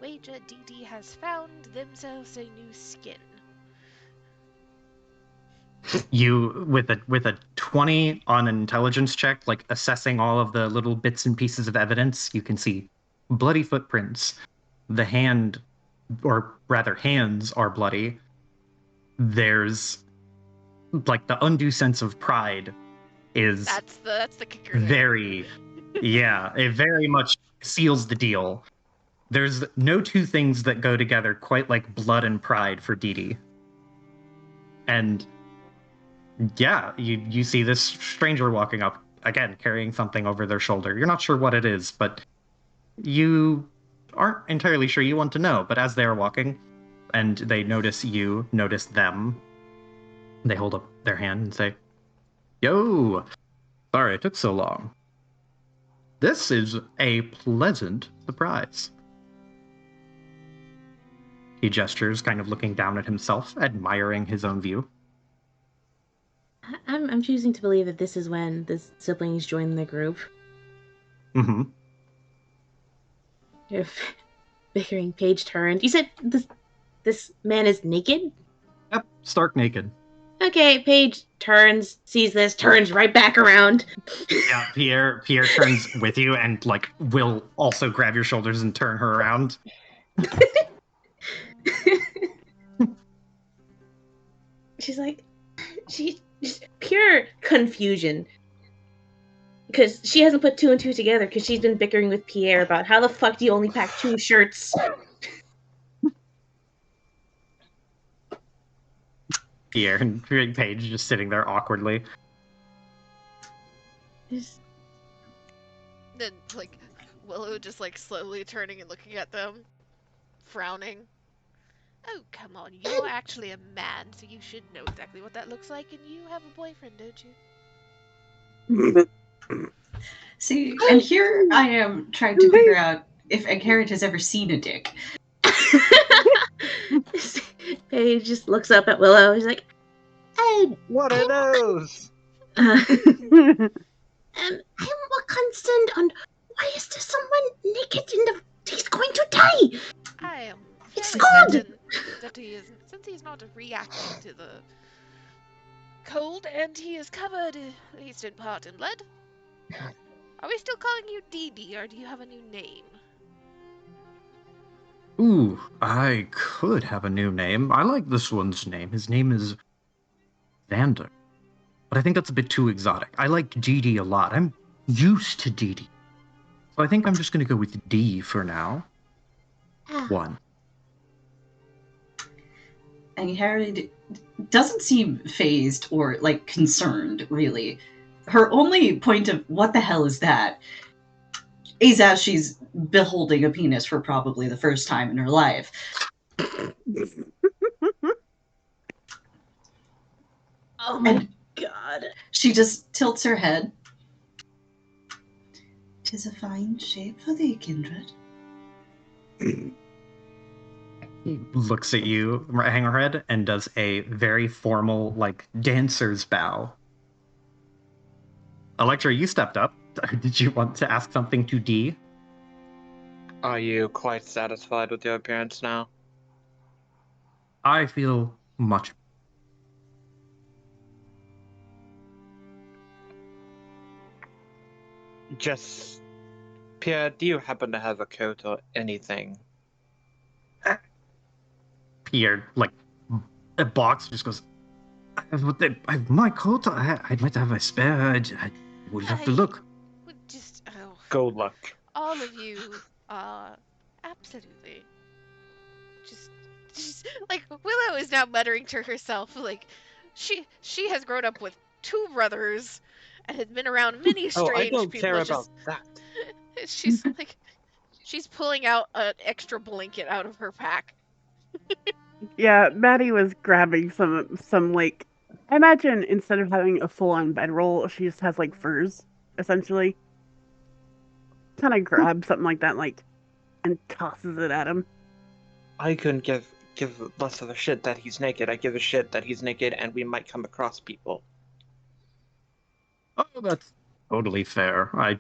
wager Dee has found themselves a new skin. You, with a 20 on an intelligence check, like assessing all of the little bits and pieces of evidence, you can see bloody footprints. The hand, or rather hands, are bloody. There's, like, the undue sense of pride is that's the kicker. Very, yeah, it very much seals the deal. There's no two things that go together quite like blood and pride for Dee. And yeah, you see this stranger walking up, again, carrying something over their shoulder. You're not sure what it is, but you aren't entirely sure you want to know. But as they are walking, and they notice you, notice them, they hold up their hand and say, "Yo, sorry it took so long. This is a pleasant surprise." He gestures, kind of looking down at himself, admiring his own view. I'm choosing to believe that this is when the siblings join the group. Mm-hmm. If bickering Paige turned. You said this man is naked? Yep, stark naked. Okay, Paige turns, sees this, turns right back around. Yeah, Pierre turns with you and, like, will also grab your shoulders and turn her around. She's like, she's pure confusion. Because she hasn't put two and two together because she's been bickering with Pierre about how the fuck do you only pack 2 shirts? Pierre and Paige just sitting there awkwardly. Then, like, Willow just, like, slowly turning and looking at them, frowning. Oh, come on, you're actually a man, so you should know exactly what that looks like, and you have a boyfriend, don't you? See, and here I am trying to figure out if Garrett has ever seen a dick. Paige just looks up at Willow. He's like, "What are those?" I'm more concerned on why is there someone naked in the... He's going to die! I am It's fairly cold! certain that he is, since he's not reacting to the cold, and he is covered, at least in part, in blood. Are we still calling you Dee, or do you have a new name? Ooh, I could have a new name. I like this one's name. His name is Vander. But I think that's a bit too exotic. I like Dee a lot. I'm used to Dee. So I think I'm just going to go with D for now. 1. And Harry doesn't seem phased or, like, concerned, really. Her only point of, what the hell is that, is as she's beholding a penis for probably the first time in her life. Oh my god. She just tilts her head. "'Tis a fine shape for thee, kindred." Looks at you, hang her head, and does a very formal, like, dancer's bow. Electra, you stepped up. Did you want to ask something to D? Are you quite satisfied with your appearance now? I feel much. Just, Pierre, do you happen to have a coat or anything? Pierre, like, a box just goes, my coat, I might have a spare. I would have to look. Would just, Good luck. all of you are absolutely just like, Willow is now muttering to herself, like, she has grown up with 2 brothers and has been around many Oh, I strange don't people. care It's about just that. she's like she's pulling out an extra blanket out of her pack. Yeah, Maddie was grabbing some like I imagine instead of having a full on bedroll, she just has like furs, essentially. Kind of grabs something like that, like, and tosses it at him. I couldn't give less of a shit that he's naked. I give a shit that he's naked and we might come across people. Oh, that's totally fair. I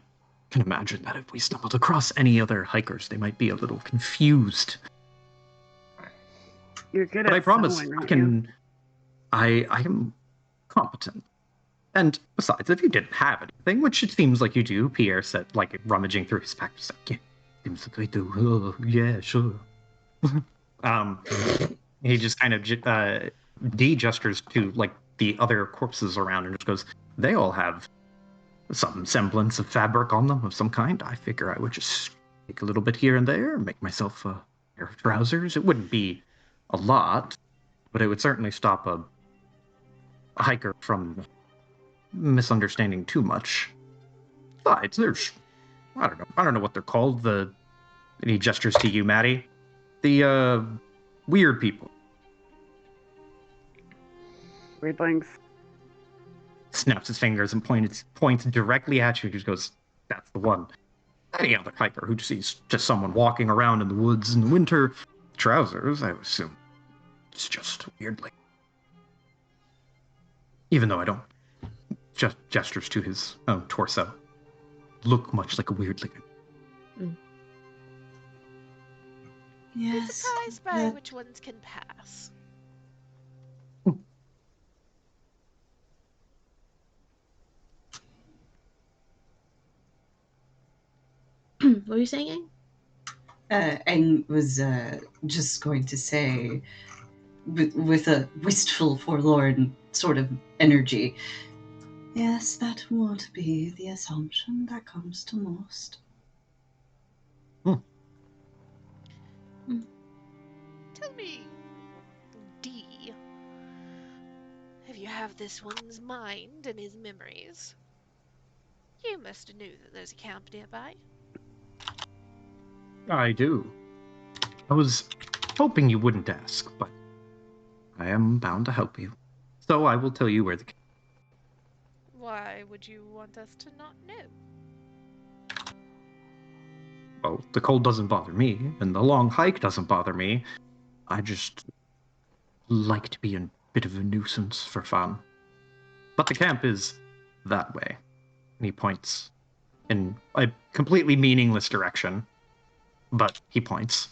can imagine that if we stumbled across any other hikers, they might be a little confused. You're good But I at promise sewing, I aren't you? can. I am competent. And besides, if you didn't have anything, which it seems like you do, Pierre said, like rummaging through his pack, just like, yeah, seems like I do. Oh, yeah, sure. um, he just kind of gestures to like the other corpses around and just goes, they all have some semblance of fabric on them of some kind. I figure I would just take a little bit here and there, make myself a pair of trousers. It wouldn't be a lot, but it would certainly stop a hiker from misunderstanding too much. Besides, there's I don't know what they're called. And he gestures to you, Maddie. The weird people. Weird things. Snaps his fingers and points directly at you. He just goes, "That's the one." Any other hiker who sees just someone walking around in the woods in the winter, trousers, I would assume it's just weirdly. Even though I don't, just gestures to his own torso. Look much like a weirdling. Be Yes. surprised by which ones can pass. What were you saying? And was just going to say, with a wistful, forlorn sort of energy, yes, that would be the assumption that comes to most. Tell me, D, if you have this one's mind and his memories, you must have knew that there's a camp nearby. I do. I was hoping you wouldn't ask, but I am bound to help you. So I will tell you where the... Why would you want us to not know? Well, the cold doesn't bother me, and the long hike doesn't bother me. I just like to be a bit of a nuisance for fun. But the camp is that way. And he points in a completely meaningless direction, but he points.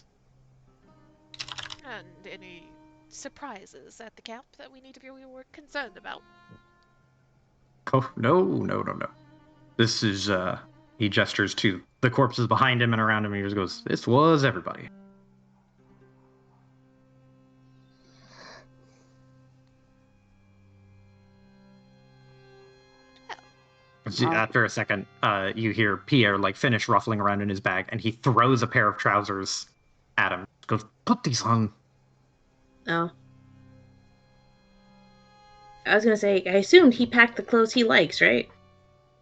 And any surprises at the camp that we need to be concerned about? Oh, no. This is, he gestures to the corpses behind him and around him, and he just goes, this was everybody. After a second, you hear Pierre like finish ruffling around in his bag, and he throws a pair of trousers at him. Goes, put these on. Oh. I was gonna say, I assumed he packed the clothes he likes, right?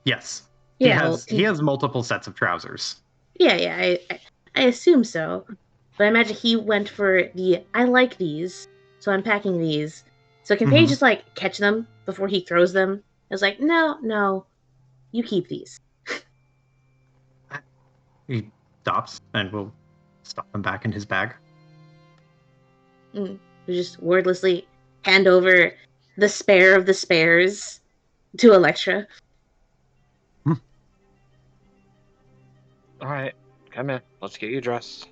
Yes. Yeah, He has multiple sets of trousers. Yeah, I assume so. But I imagine he went for I like these, so I'm packing these. So can Paige just like catch them before he throws them? I was like, no, you keep these. He stops and will stuff them back in his bag. We just wordlessly hand over the spare of the spares to Electra. All right, come in. Let's get you dressed.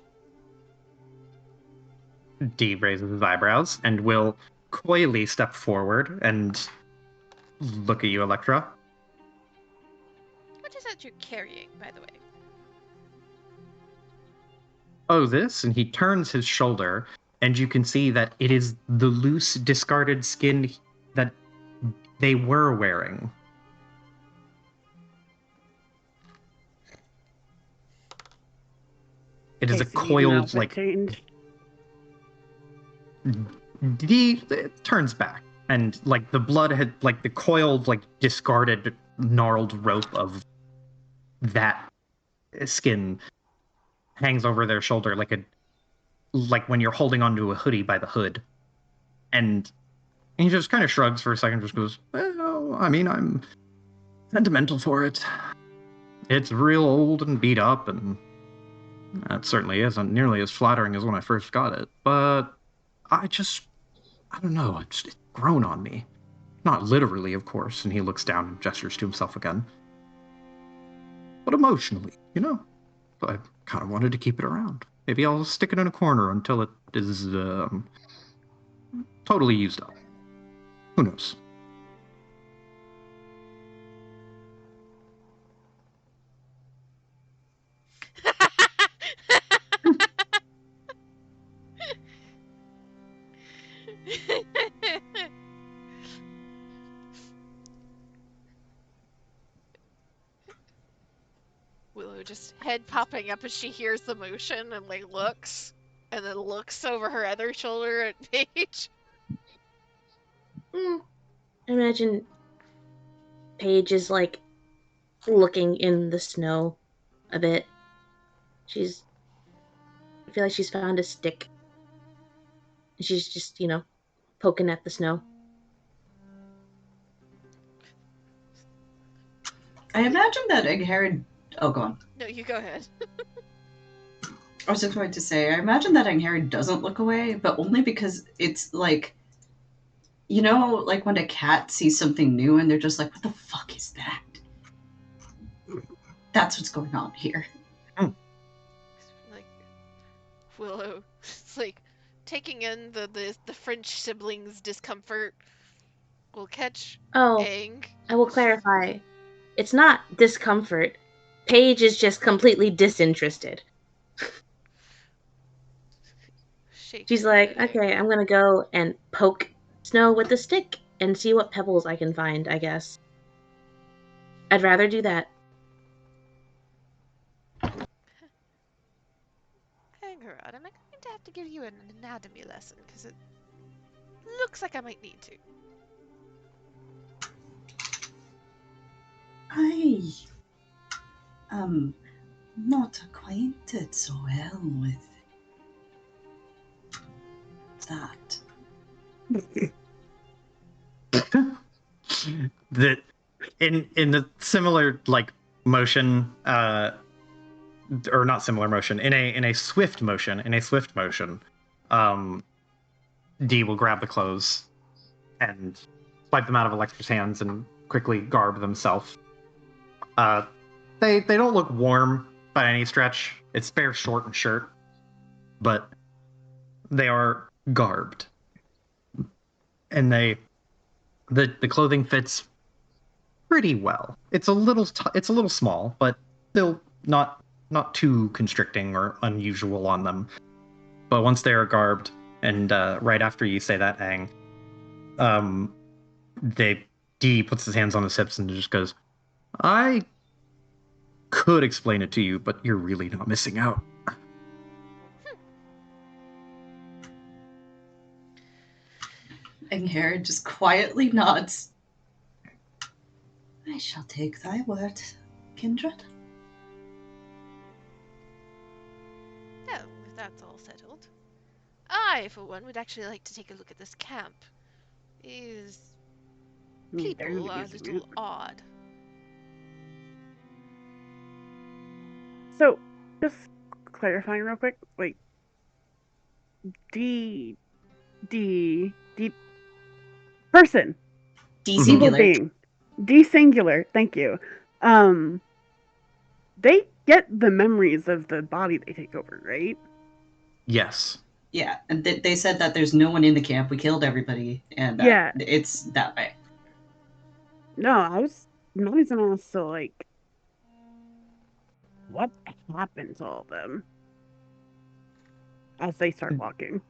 D raises his eyebrows and will coyly step forward and look at you, Electra. What is that you're carrying, by the way? Oh, this? And he turns his shoulder, and you can see that it is the loose, discarded skin that they were wearing. It is a coiled, like... Change. D turns back and like the blood had like the coiled, like discarded, gnarled rope of that skin hangs over their shoulder like when you're holding onto a hoodie by the hood. And he just kind of shrugs for a second, just goes, "Well, I mean, I'm sentimental for it. It's real old and beat up, and that certainly isn't nearly as flattering as when I first got it. But I don't know, it's grown on me. Not literally, of course," and he looks down and gestures to himself again. "But emotionally, you know? So I kind of wanted to keep it around. Maybe I'll stick it in a corner until it is totally used up. Who knows?" Willow just head popping up as she hears the motion and like looks, and then looks over her other shoulder at Paige. I imagine Paige is like looking in the snow a bit. I feel like she's found a stick. She's just, poking at the snow. I imagine that Angharad. Oh, go on. No, you go ahead. I was just going to say, I imagine that Angharad doesn't look away, but only because it's like, like when a cat sees something new and they're just like, what the fuck is that? That's what's going on here. Like Willow, it's like taking in the French siblings' discomfort. Will catch Aang. I will clarify. It's not discomfort. Paige is just completely disinterested. She's like, okay, I'm gonna go and poke snow with the stick and see what pebbles I can find, I guess. I'd rather do that. Angharad, am I going to have to give you an anatomy lesson? Because it looks like I might need to. I am not acquainted so well with that. That in the similar like motion, or not similar motion, in a swift motion, D will grab the clothes and swipe them out of Alexa's hands and quickly garb themselves. They don't look warm by any stretch. It's bare short and shirt, but they are garbed, and the clothing fits pretty well. It's a little small, but still not too constricting or unusual on them. But once they are garbed, and right after you say that, Aang, D puts his hands on his hips and just goes, "I could explain it to you, but you're really not missing out." Angharad just quietly nods. I shall take thy word, kindred. Oh, if that's all settled. I, for one, would actually like to take a look at this camp. These people are a little odd. So, just clarifying real quick, like, D person. D singular. Being. D singular, thank you. They get the memories of the body they take over, right? Yes. Yeah, and they said that there's no one in the camp. We killed everybody, and it's that way. No, I was not even also like, what happened to all of them as they start walking?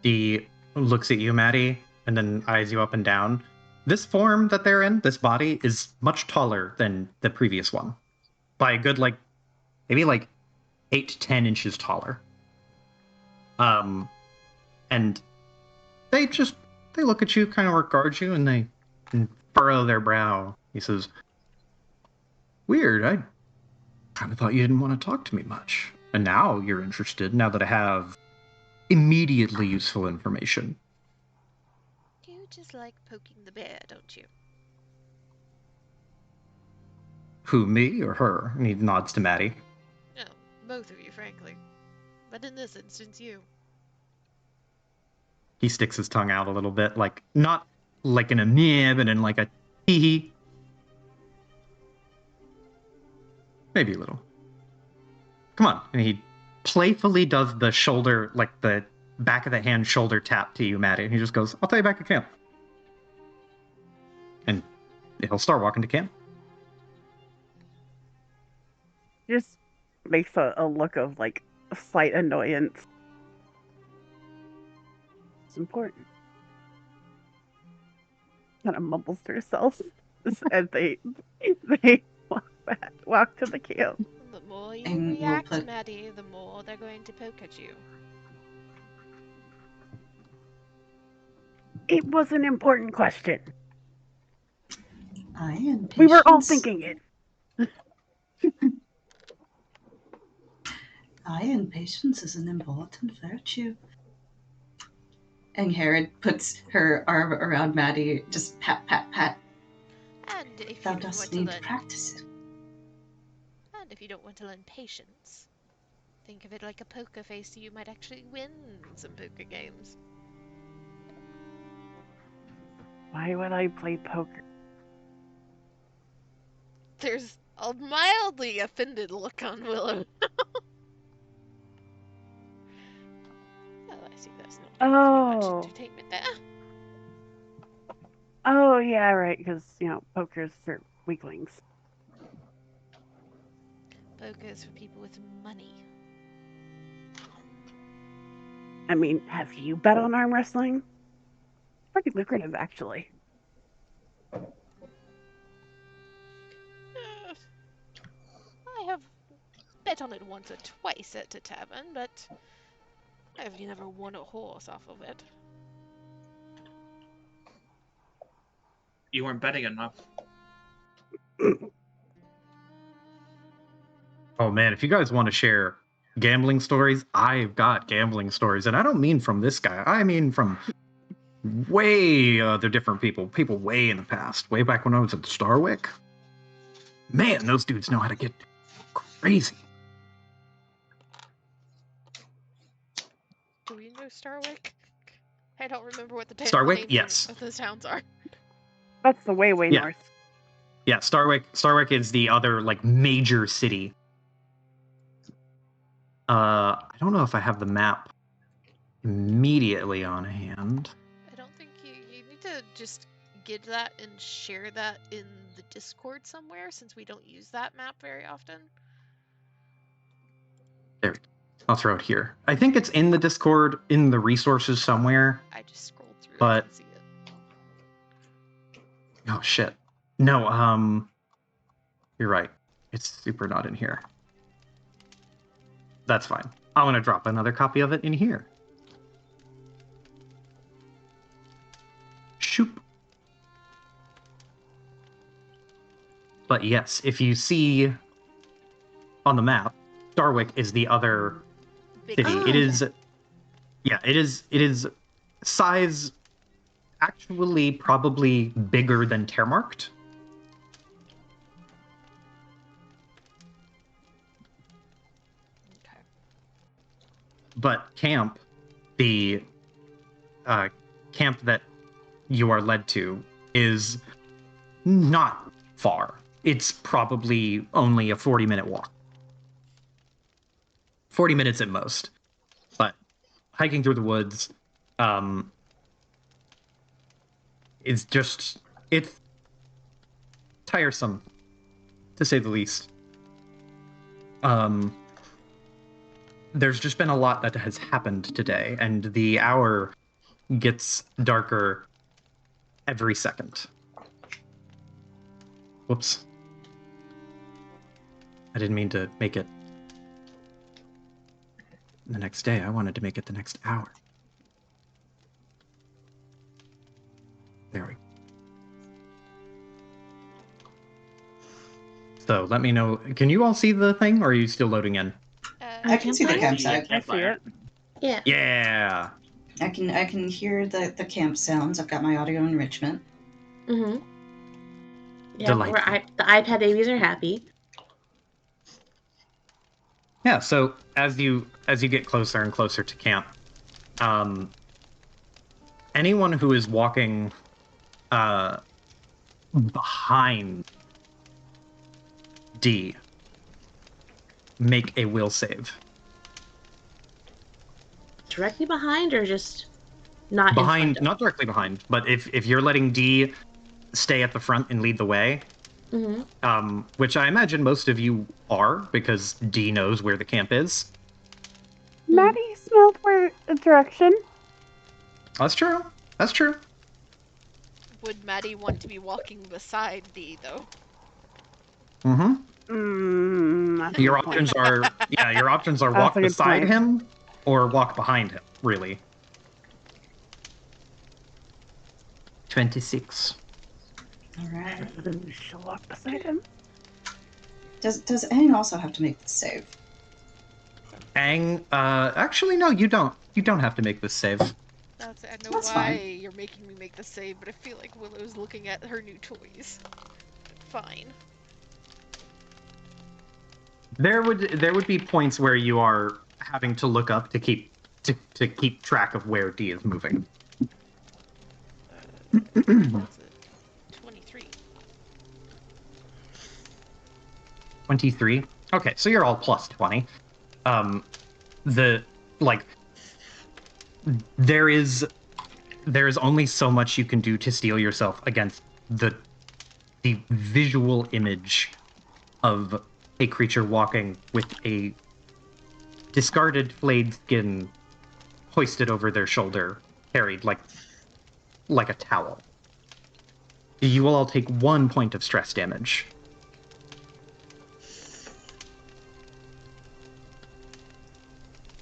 D looks at you, Maddie, and then eyes you up and down. This form that they're in, this body, is much taller than the previous one. By a good, maybe 8 to 10 inches taller. And they just they look at you, kind of regard you, and they furrow their brow. He says, "Weird. I kind of thought you didn't want to talk to me much, and now you're interested. Now that I have immediately useful information." You just like poking the bear, don't you? Who, me or her? And he nods to Maddie. No, both of you, frankly. But in this instance, you. He sticks his tongue out a little bit, like not like in a meh, but in like a hee hee. Maybe a little. Come on. And he playfully does the shoulder, like the back of the hand shoulder tap to you, Maddie. And he just goes, "I'll tell you back at camp." And he'll start walking to camp. Just makes a look of like a slight annoyance. It's important. Kind of mumbles to herself as they walk to the camp. The more you And we'll react, put- Maddie, the more they're going to poke at you. It was an important question. And We were all patience. thinking it. And patience is an important virtue. And Herod puts her arm around Maddie, just pat, pat, pat. And if Thou you don't dost want to need learn, practice it. and if you don't want to learn patience, think of it like a poker face. You might actually win some poker games. Why would I play poker? There's a mildly offended look on Willow. Oh, I see. That's not too much Oh. entertainment there. Oh, yeah, right, because, poker's for weaklings. Poker's for people with money. I mean, have you bet on arm wrestling? Pretty lucrative, actually. I have bet on it once or twice at a tavern, but I've never won a horse off of it. You weren't betting enough. Oh man, if you guys want to share gambling stories, I've got gambling stories. And I don't mean from this guy. I mean from way other different people. People way in the past. Way back when I was at Starwick. Man, those dudes know how to get crazy. Do we know Starwick? I don't remember what the Starwick? names Yes. of the towns are. That's the way Yeah. north. Yeah, Starwick is the other like major city. I don't know if I have the map immediately on hand. I don't think you need to just get that and share that in the Discord somewhere, since we don't use that map very often. There, I'll throw it here. I think it's in the Discord, in the resources somewhere. I just scrolled through it But- and see it. Oh shit. No, you're right. It's super not in here. That's fine. I'm gonna drop another copy of it in here. Shoop. But yes, if you see on the map, Starwick is the other Big city. Oh, It is, yeah, it is size actually probably bigger than Termarkt. Okay. But camp, the camp that you are led to, is not far. It's probably only a 40-minute walk. 40 minutes at most. But hiking through the woods, it's tiresome, to say the least. There's just been a lot that has happened today, and the hour gets darker every second. Whoops. I didn't mean to make it the next day. I wanted to make it the next hour. So let me know. Can you all see the thing, or are you still loading in? I can see the Campfire? campsite. I see it. Yeah. Yeah. I can hear the camp sounds. I've got my audio enrichment. Mm-hmm. Yeah, Delightful. the iPad babies are happy. Yeah. So as you get closer and closer to camp, anyone who is walking behind D, make a will save. Directly behind or just not Behind, in front not directly behind, but if you're letting D stay at the front and lead the way, of? Mm-hmm. which I imagine most of you are because D knows where the camp is. Maddie smelled where direction. That's true. That's true. Would Maddie want to be walking beside D, though? Mm-hmm. That's a Your good point. options are your options are That's walk a good beside point. him or walk behind him, really. 26. All right. She'll walk beside him. Does Aang also have to make the save? Aang, actually no, you don't. You don't have to make this save. I know That's why fine. you're making me make the save, but I feel like Willow's looking at her new toys. Fine. There would be points where you are having to look up to keep track of where D is moving. What's it? 23. 23. Okay, so you're all plus 20. There is only so much you can do to steel yourself against the visual image of a creature walking with a discarded flayed skin hoisted over their shoulder, carried like a towel. You will all take 1 point of stress damage.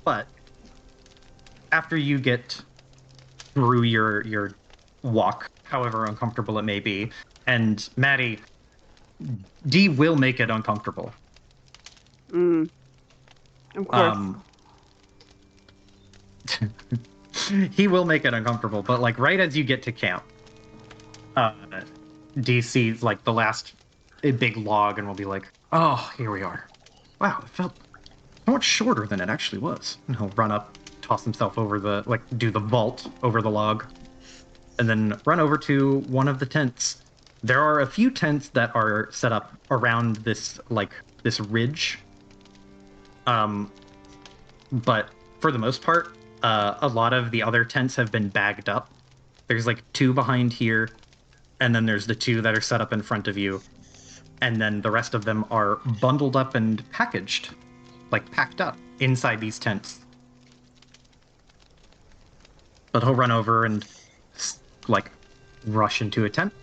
But after you get through your walk, however uncomfortable it may be, and Maddie, D will make it uncomfortable. Of course. He will make it uncomfortable, but like right as you get to camp, D sees like the last big log and will be like, "Oh, here we are. Wow, it felt so much shorter than it actually was." And he'll run up, toss himself over do the vault over the log, and then run over to one of the tents. There are a few tents that are set up around this ridge. But for the most part, a lot of the other tents have been bagged up. There's like 2 behind here, and then there's the 2 that are set up in front of you, and then the rest of them are bundled up and packaged, like packed up inside these tents. But he'll run over and like rush into a tent,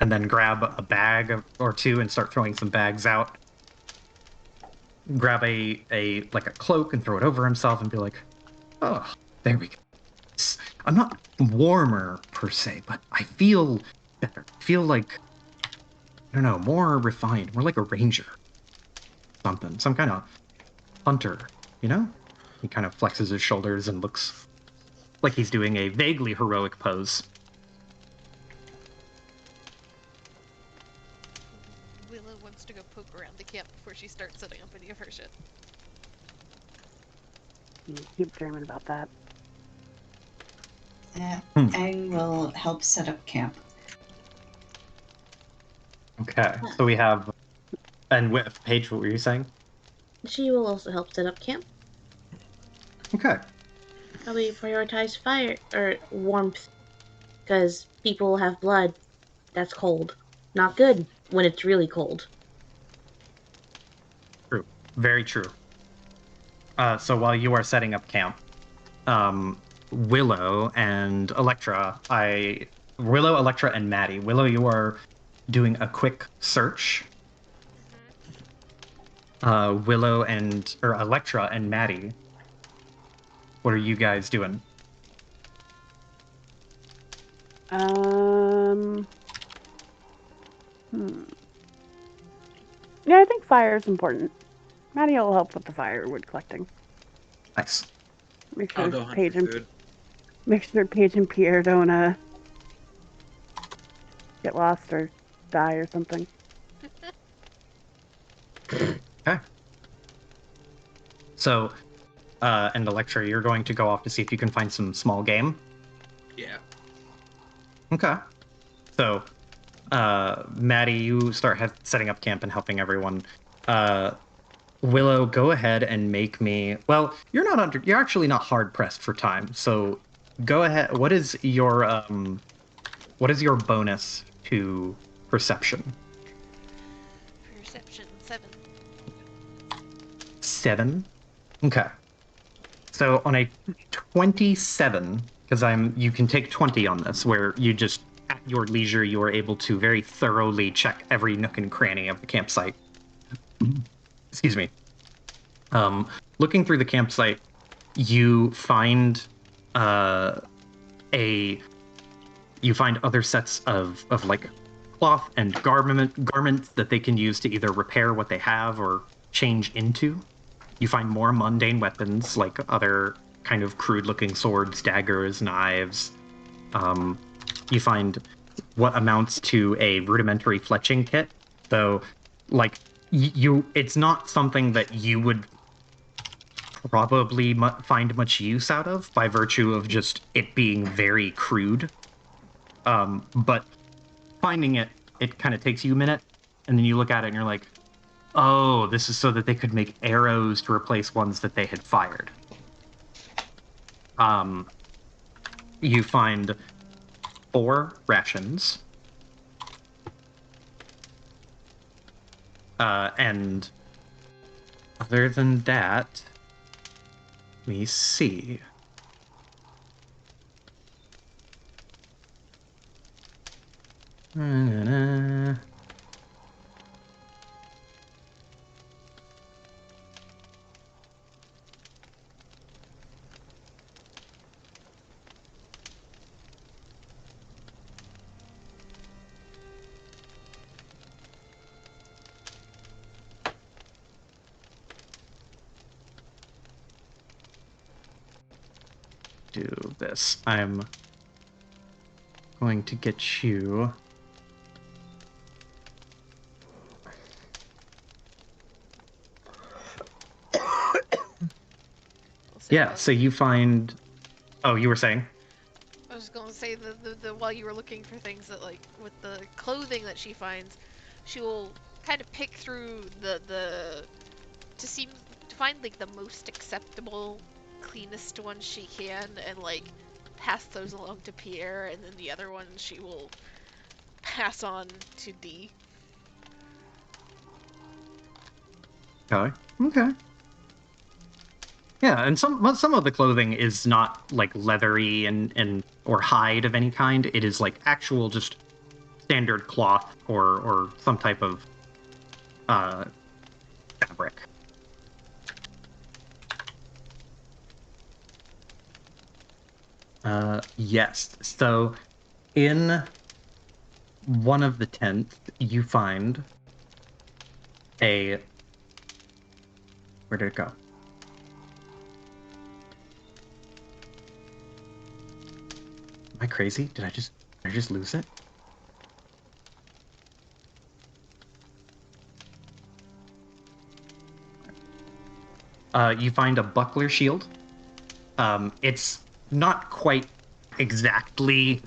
and then grab a bag or 2 and start throwing some bags out. Grab a cloak and throw it over himself and be like, "Oh, there we go. I'm not warmer per se, but I feel better. I feel like, I don't know, more refined, more like a ranger. Something, some kind of hunter, you know?" He kind of flexes his shoulders and looks like he's doing a vaguely heroic pose. Willow wants to go poke around the camp before she starts setting up any of her shit. Keep dreaming about that. Aang will help set up camp. Okay, so we have, and with Paige, what were you saying? She will also help set up camp. Okay. Probably prioritize fire or warmth, because people have blood. That's cold. Not good when it's really cold. True. Very true. So while you are setting up camp, Willow, Electra, and Maddie. Willow, you are doing a quick search. Electra and Maddie, what are you guys doing? Yeah, I think fire is important. Maddie will help with the firewood collecting. Nice. Make I'll sure go hunt Paige for and food. Paige and Pierre don't get lost or die or something. Okay. So, and Electra, you're going to go off to see if you can find some small game. Yeah. Okay. So, Maddie, you start setting up camp and helping everyone. Willow, go ahead and make me. Well, you're actually not hard pressed for time. So, go ahead. What is your bonus to perception? Perception 7. 7. Okay. So on a 27, because you can take 20 on this, where you just at your leisure you are able to very thoroughly check every nook and cranny of the campsite. Excuse me. Looking through the campsite, you find you find other sets of like cloth and garments that they can use to either repair what they have or change into. You find more mundane weapons like other kind of crude looking swords, daggers, knives. You find what amounts to a rudimentary fletching kit. So, like, it's not something that you would probably find much use out of by virtue of just it being very crude. But finding it kind of takes you a minute, and then you look at it and you're like, oh, this is so that they could make arrows to replace ones that they had fired. You find 4 rations. And other than that, let me see. Do this. I'm going to get you. Yeah, so you find. Oh, you were saying? I was going to say the while you were looking for things that, like, with the clothing that she finds, she will kind of pick through to find like the most acceptable, cleanest ones she can, and like pass those along to Pierre, and then the other ones she will pass on to D. Okay. Okay. Yeah, and some of the clothing is not like leathery and or hide of any kind. It is like actual just standard cloth or some type of fabric. Yes. So in one of the tents, you find a. Where did it go? Am I crazy? Did I just lose it? You find a buckler shield. It's not quite exactly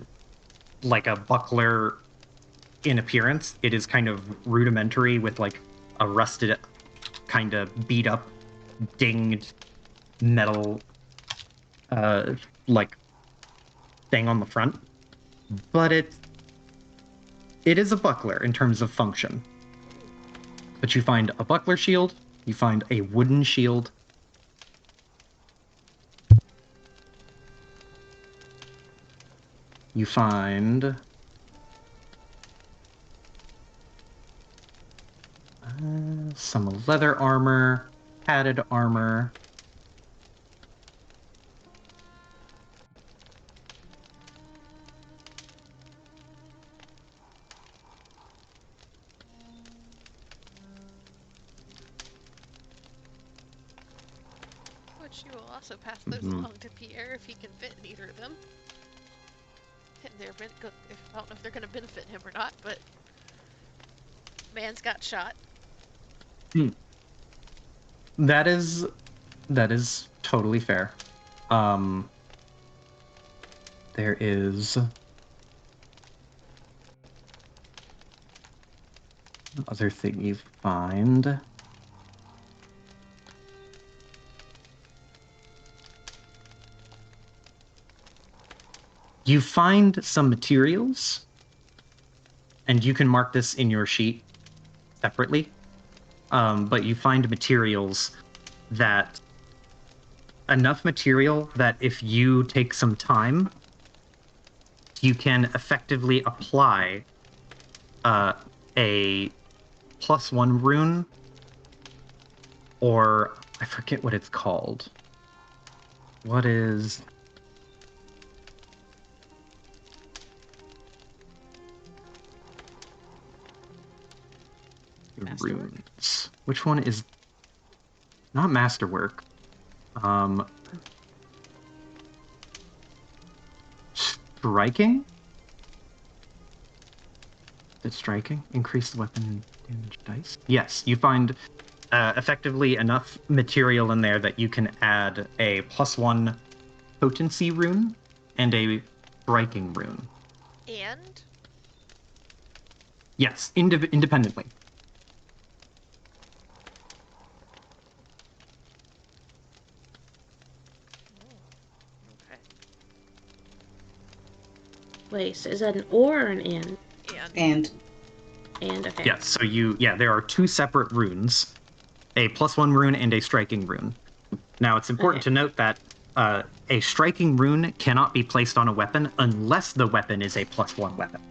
like a buckler in appearance. It is kind of rudimentary with like a rusted, kind of beat up, dinged metal like thing on the front. But it is a buckler in terms of function. But you find a buckler shield, you find a wooden shield. You find some leather armor, padded armor. She will also pass those Mhm. along to Pierre if he can fit in either of them. And I don't know if they're going to benefit him or not, but man's got shot. That is totally fair. There is another thing you find. You find some materials, and you can mark this in your sheet separately. But you find materials that enough material that if you take some time, you can effectively apply a +1 rune, or I forget what it's called. What is... Masterwork? runes. Which one is not masterwork? Striking? Is it striking? Increase the weapon damage dice? Yes, you find effectively enough material in there that you can add a +1 potency rune and a striking rune. And? Yes, independently. Okay. Wait, so is that an or or an and? And And, okay. Yes, so there are two separate runes, a +1 rune and a striking rune. Now, it's important to note that a striking rune cannot be placed on a weapon unless the weapon is a +1 weapon.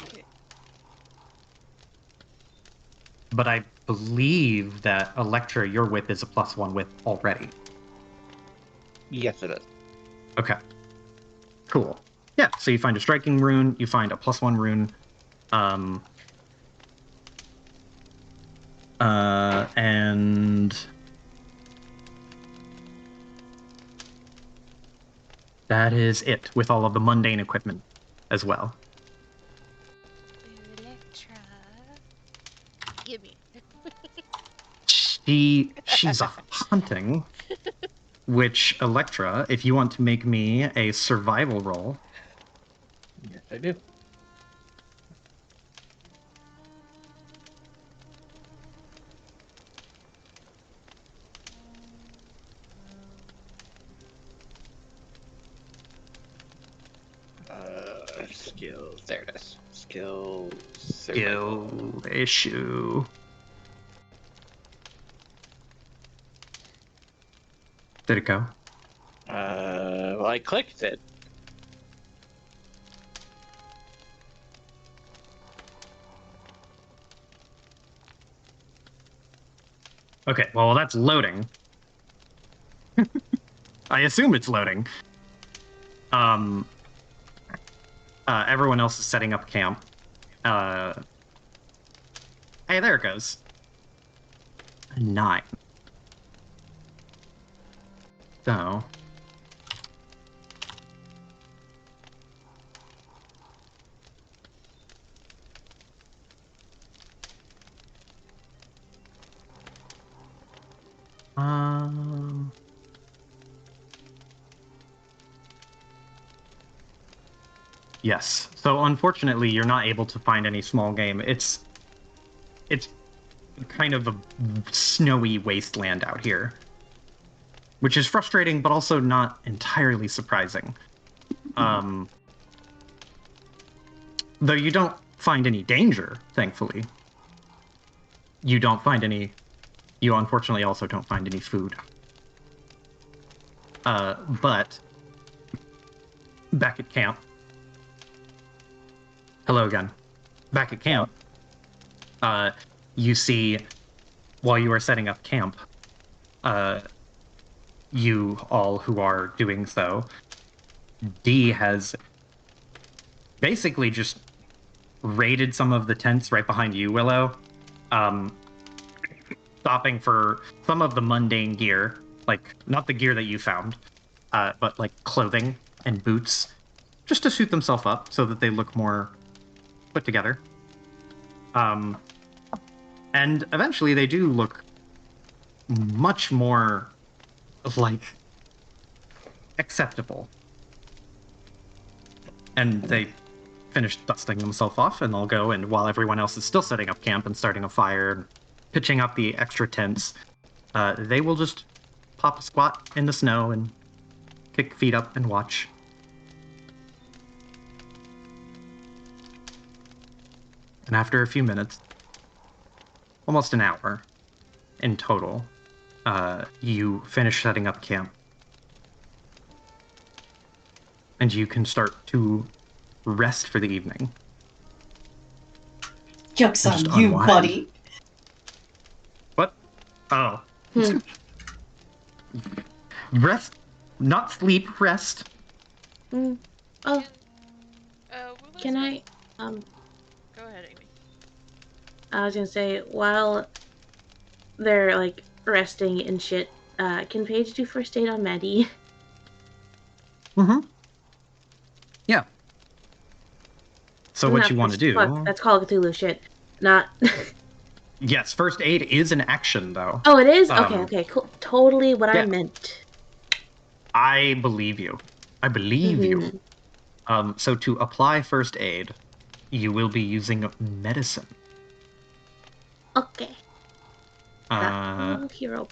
Okay. But I believe that Electra, your whip is a +1 whip already. Yes, it is. Okay. Cool. Yeah, so you find a striking rune, you find a +1 rune, and that is it, with all of the mundane equipment as well. Electra. Gimme. She's off hunting, which, Electra, if you want to make me a survival roll. Yes, I do. Skills. There it is. Skills. Skill issue. Did it go? Well, I clicked it. Okay, well, that's loading. I assume it's loading. Everyone else is setting up camp. Hey, there it goes. 9. So... Yes. So unfortunately, you're not able to find any small game. It's kind of a snowy wasteland out here, which is frustrating, but also not entirely surprising. Though you don't find any danger, thankfully. You unfortunately also don't find any food. But back at camp. Hello again. Back at camp, you see, while you are setting up camp, you all who are doing so, D has basically just raided some of the tents right behind you, Willow. stopping for some of the mundane gear, like not the gear that you found, but like clothing and boots, just to suit themselves up so that they look more put together. And eventually they do look much more like acceptable. And they finish dusting themselves off, and they'll go, and while everyone else is still setting up camp and starting a fire and pitching up the extra tents, they will just pop a squat in the snow and kick feet up and watch. And after a few minutes, almost an hour in total, you finish setting up camp. And you can start to rest for the evening. Joke's on Just you, unwind. buddy. What? Oh. Rest. Not sleep, rest. Oh, Willow's can I? Go ahead, Amy. I was gonna say, while they're like resting and shit, can Paige do first aid on Maddie? Mm-hmm. Yeah. So what Not you want to first- do? Fuck, that's Call of Cthulhu shit. Not. Yes, first aid is an action, though. Oh, it is? Okay, cool. Totally what I yeah. meant. I believe you. I believe you. So to apply first aid, you will be using medicine. Okay. Hero point.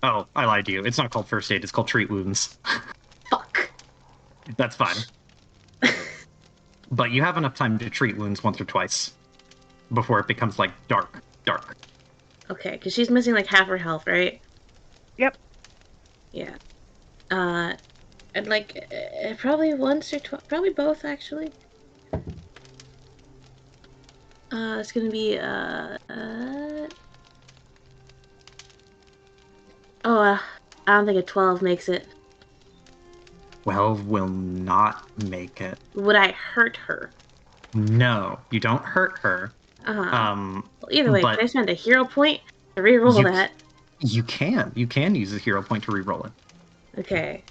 Oh, I lied to you. It's not called first aid. It's called treat wounds. Fuck. That's fine. But you have enough time to treat wounds once or twice before it becomes like dark. Okay, because she's missing like half her health, right? Yep. Yeah. And like probably once or twice, probably both actually. It's gonna be I don't think a 12 makes it. 12 will not make it. Would I hurt her? No, you don't hurt her. Well, either way, but can I spend a hero point to reroll that? You can use a hero point to reroll it. Okay.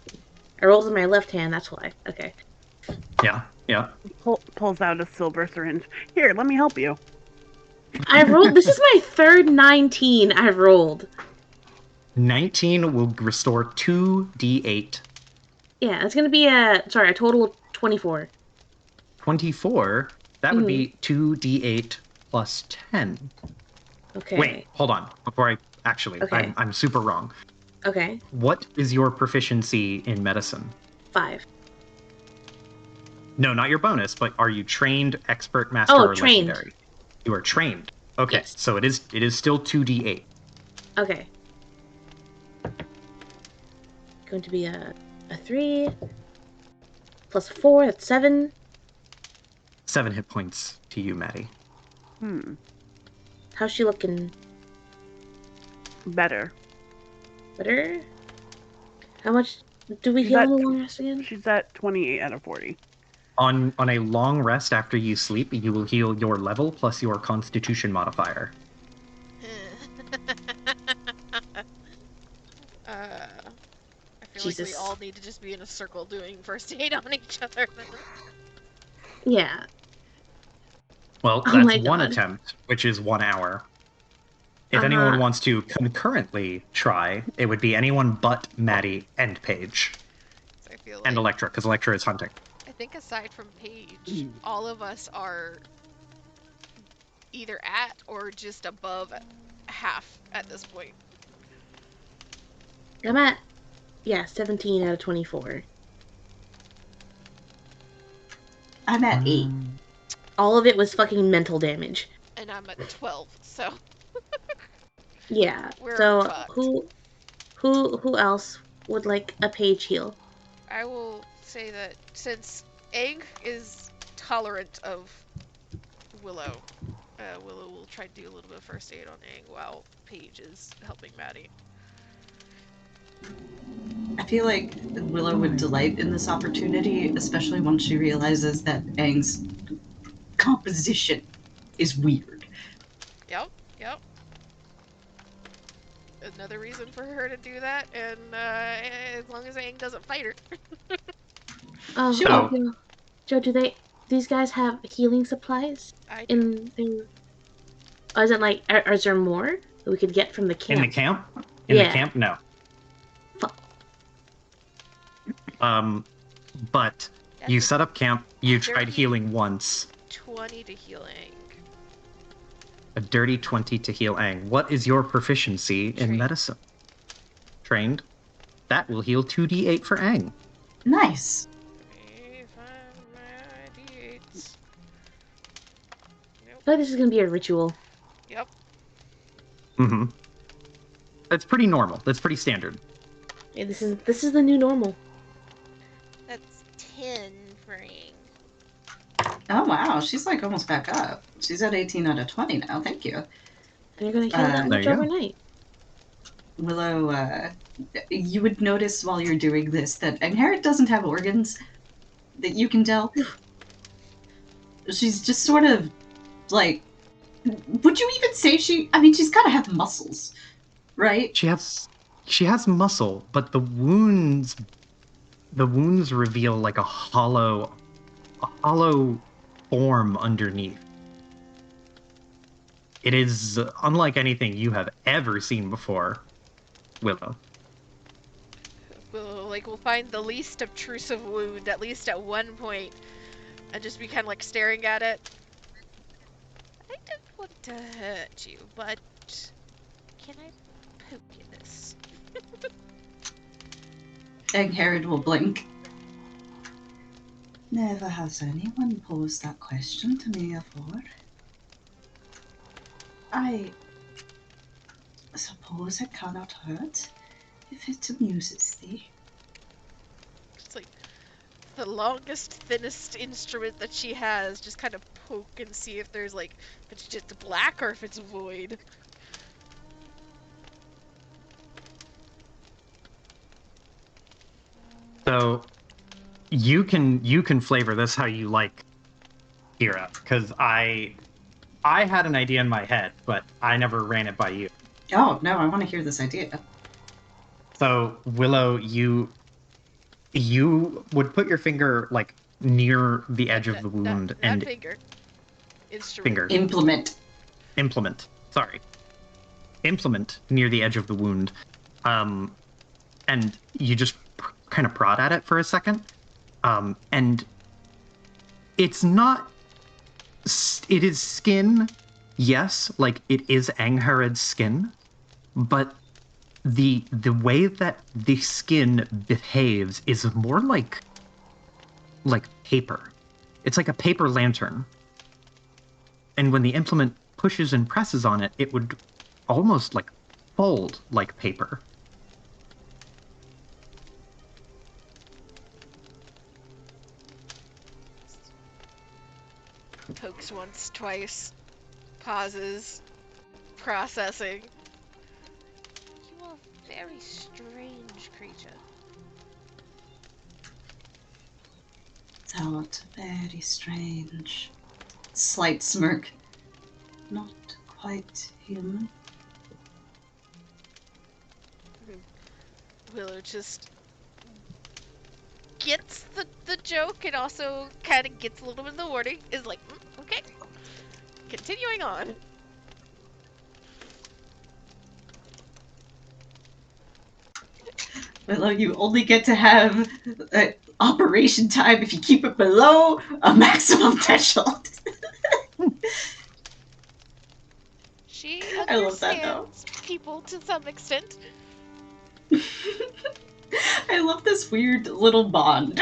I rolled with my left hand, that's why. Okay. Yeah. Pulls out a silver syringe. Here, let me help you. I rolled. This is my third 19 I've rolled. 19 will restore 2d8. Yeah, it's gonna be a total of 24. 24. That would be 2d8 plus 10. Okay. Wait, hold on. Before I actually, Okay. I'm super wrong. Okay. What is your proficiency in medicine? 5. No, not your bonus, but are you trained, expert, master, or trained. legendary? You are trained. Okay, Yes. so it is still 2d8. Okay. Going to be a 3 plus 4. That's 7. 7 hit points to you, Maddie. How's she looking? Better. Better? How much do we She's heal at- in the long rest again? She's at 28 out of 40. On a long rest after you sleep, you will heal your level plus your constitution modifier. I feel like we all need to just be in a circle doing first aid on each other. Yeah. Well, Oh that's my one God. attempt, which is 1 hour. If anyone wants to concurrently try, it would be anyone but Maddie and Paige. So I feel And like, Electra, because Electra is hunting. I think aside from Paige, all of us are either at or just above half at this point. I'm at 17 out of 24. I'm at 8. All of it was fucking mental damage. And I'm at 12, so Yeah. We're so fucked. who else would like a page heal? I will say that since Egg is tolerant of Willow, Willow will try to do a little bit of first aid on Egg while Paige is helping Maddie. I feel like Willow would delight in this opportunity, especially once she realizes that Aang's composition is weird. Yep. another reason for her to do that, and as long as Aang doesn't fight her. Oh, She won't. Joe, these guys have healing supplies I do. in their... Oh, is it like, is there more that we could get from the camp? In the camp? In the Yeah. camp? No. Fuck. But That's you a set up camp, you tried dirty- healing once. 20 to healing. A dirty 20 to heal Aang. What is your proficiency in Trained. medicine? Trained. That will heal 2d8 for Aang. Nice. 3, 5, 9, 8. I feel like this is gonna be a ritual. Yep. Mm-hmm. That's pretty normal. That's pretty standard. Yeah, this is the new normal. That's 10 for Aang. Oh wow, she's like almost back up. She's at 18 out of 20 now. Thank you. And you're gonna heal that there much you go. overnight. Willow, you would notice while you're doing this that Angharad doesn't have organs that you can tell. She's just sort of like, would you even say I mean, she's gotta have muscles, right? She has muscle, but the wounds reveal like a hollow form underneath. It is unlike anything you have ever seen before, Willow. We'll find the least obtrusive wound, at least at one point, and just be kind of like staring at it. I don't want to hurt you, but can I poke you this? Angharad will blink. Never has anyone posed that question to me before. I suppose it cannot hurt if it amuses thee. It's like the longest, thinnest instrument that she has. Just kind of poke and see if there's like, if it's just black or if it's void. So you can flavor this how you like, Kira, because I had an idea in my head, but I never ran it by you. Oh, no, I want to hear this idea. So Willow, you would put your finger like near the edge of the wound Not finger. Instrument. finger Implement. Implement near the edge of the wound, and you just kind of prod at it for a second, and it is skin, yes, like it is Angharad's skin, but the way that the skin behaves is more like paper. It's like a paper lantern. And when the implement pushes and presses on it, it would almost like fold like paper. Pokes once, twice, pauses, processing. You are a very strange creature. Thou art very strange. Slight smirk. Not quite human. Willow just gets the joke and also kind of gets a little bit of the warning. Is like, okay, continuing on. Willow, you only get to have operation time if you keep it below a maximum threshold. She I love that, though. understands people to some extent. I love this weird little bond.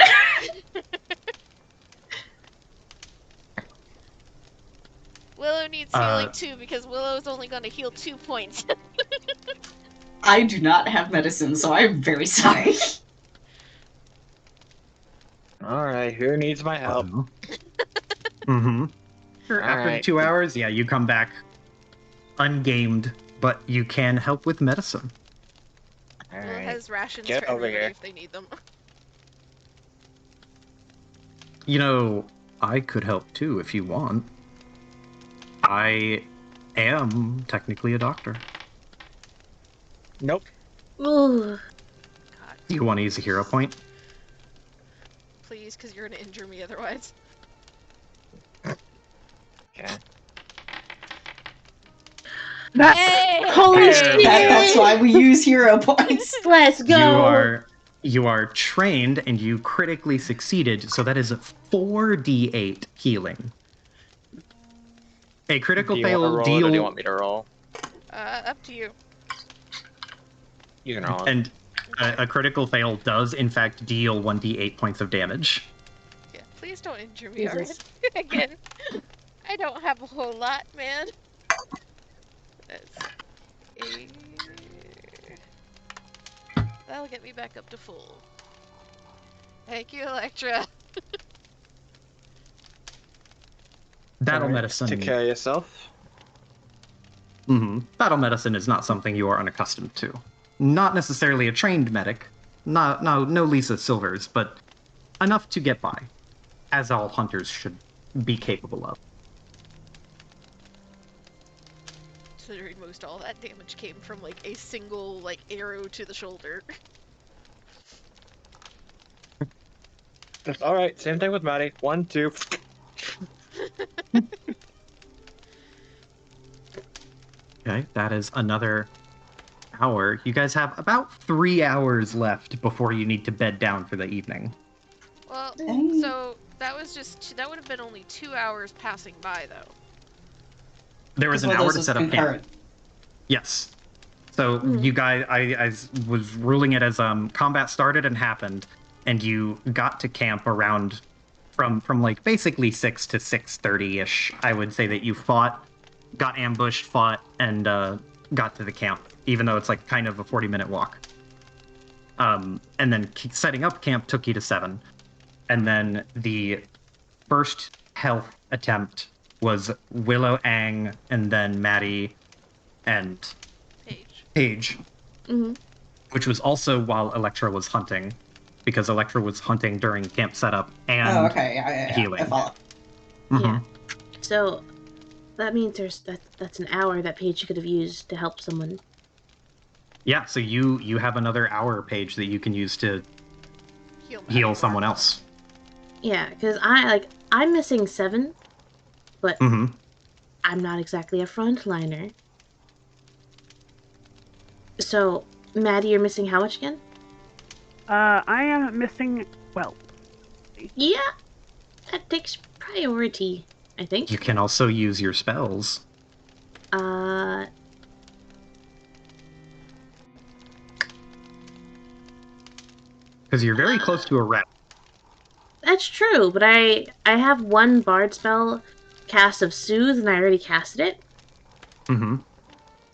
Willow needs healing too because Willow's only going to heal 2 points. I do not have medicine, so I'm very sorry. Alright, who needs my help? Mm-hmm. Sure, after Alright. 2 hours, yeah, you come back ungamed, but you can help with medicine. Willow Alright. has rations Get for over everybody here. if they need them. You know, I could help too if you want. I am technically a doctor. Nope. Ooh. God, Do you want to use a hero point? please, because you're gonna injure me otherwise. Okay. Hey! Holy Hey! shit! That's why we use hero points. Let's go. You are trained and you critically succeeded, so that is 4d8 healing. A critical Do you want to fail roll it or do you deal want me to roll? Up to you. You can roll it. and a critical fail does in fact deal 1d8 points of damage. Yeah, please don't injure me Jesus. already. Again. I don't have a whole lot, man. That's a... That'll get me back up to full. Thank you, Electra. Battle Alright, medicine. take care of yourself. Battle medicine is not something you are unaccustomed to. Not necessarily a trained medic, no Lisa Silvers, but enough to get by, as all hunters should be capable of. Considering most all that damage came from like a single like arrow to the shoulder. Alright, same thing with Maddie. 1, 2. Okay, that is another hour. You guys have about 3 hours left before you need to bed down for the evening. Well, Dang. so that was just that would have been only 2 hours passing by though. There was an Well, hour those to was set up camp. concurrent. Yes. So you guys, I was ruling it as combat started and happened, and you got to camp around from like basically 6 to 6:30 ish. I would say that you fought, got ambushed, fought, and got to the camp, even though it's like kind of a 40-minute walk. And then setting up camp took you to 7, and then the first health attempt was Willow, Ang, and then Maddie, and Paige, which was also while Electra was hunting, because Electra was hunting during camp setup and healing. I follow. Yeah. So that means that's an hour that Paige could have used to help someone. Yeah, so you have another hour, Paige, that you can use to heal someone else. Yeah, because I'm missing 7, but I'm not exactly a frontliner. So, Maddie, you're missing how much again? I am missing 12. Yeah, that takes priority, I think. You can also use your spells. Uh, Because you're very close to a rep. That's true, but I have one bard spell cast of Soothe, and I already casted it.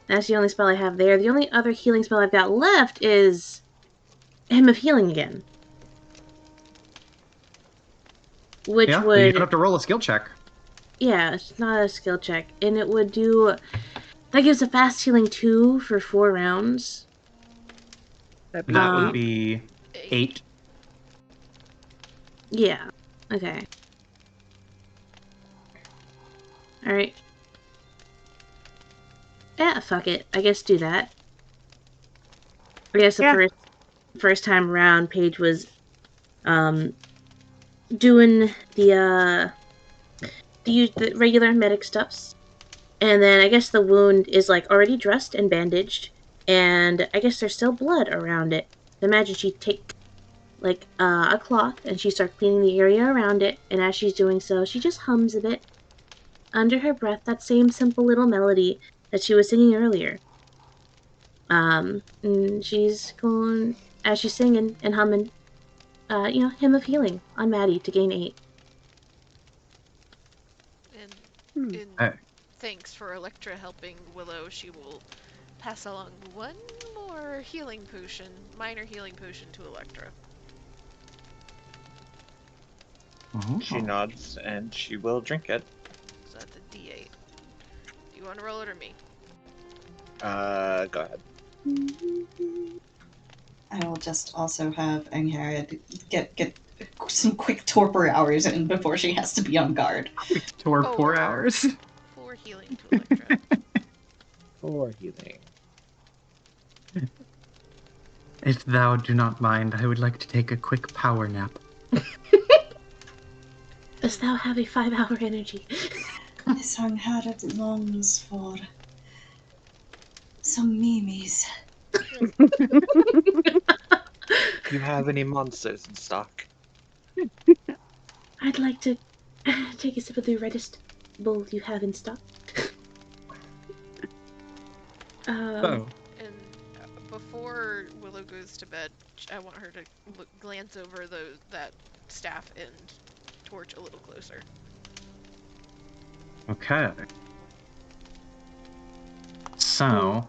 That's the only spell I have there. The only other healing spell I've got left is Hymn of Healing again. Which would... You don't have to roll a skill check. Yeah, it's not a skill check. And it would do... That gives a fast healing 2 for 4 rounds. That would be 8. Yeah. Okay. Alright. Yeah, fuck it. I guess do that. I guess the first time around, Paige was doing the regular medic stuffs. And then I guess the wound is like already dressed and bandaged, and I guess there's still blood around it. Imagine she'd take like a cloth and she starts cleaning the area around it, and as she's doing so, she just hums a bit under her breath that same simple little melody that she was singing earlier. And she's going, as she's singing and humming, Hymn of Healing on Maddie to gain 8. And thanks for Electra helping Willow, she will pass along one more healing potion, minor healing potion to Electra. She nods and she will drink it. So that's a D8. Do you want to roll it or me? Go ahead. I will just also have Angharad get some quick torpor hours in before she has to be on guard. Quick torpor hours? 4 healing to Electra. 4 healing. If thou do not mind, I would like to take a quick power nap. Dost thou have a 5-hour energy? My son had it longs for some mimis. You have any monsters in stock? I'd like to take a sip of the reddest bowl you have in stock. Oh. And before Willow goes to bed, I want her to glance over that staff and torch a little closer. Okay. So,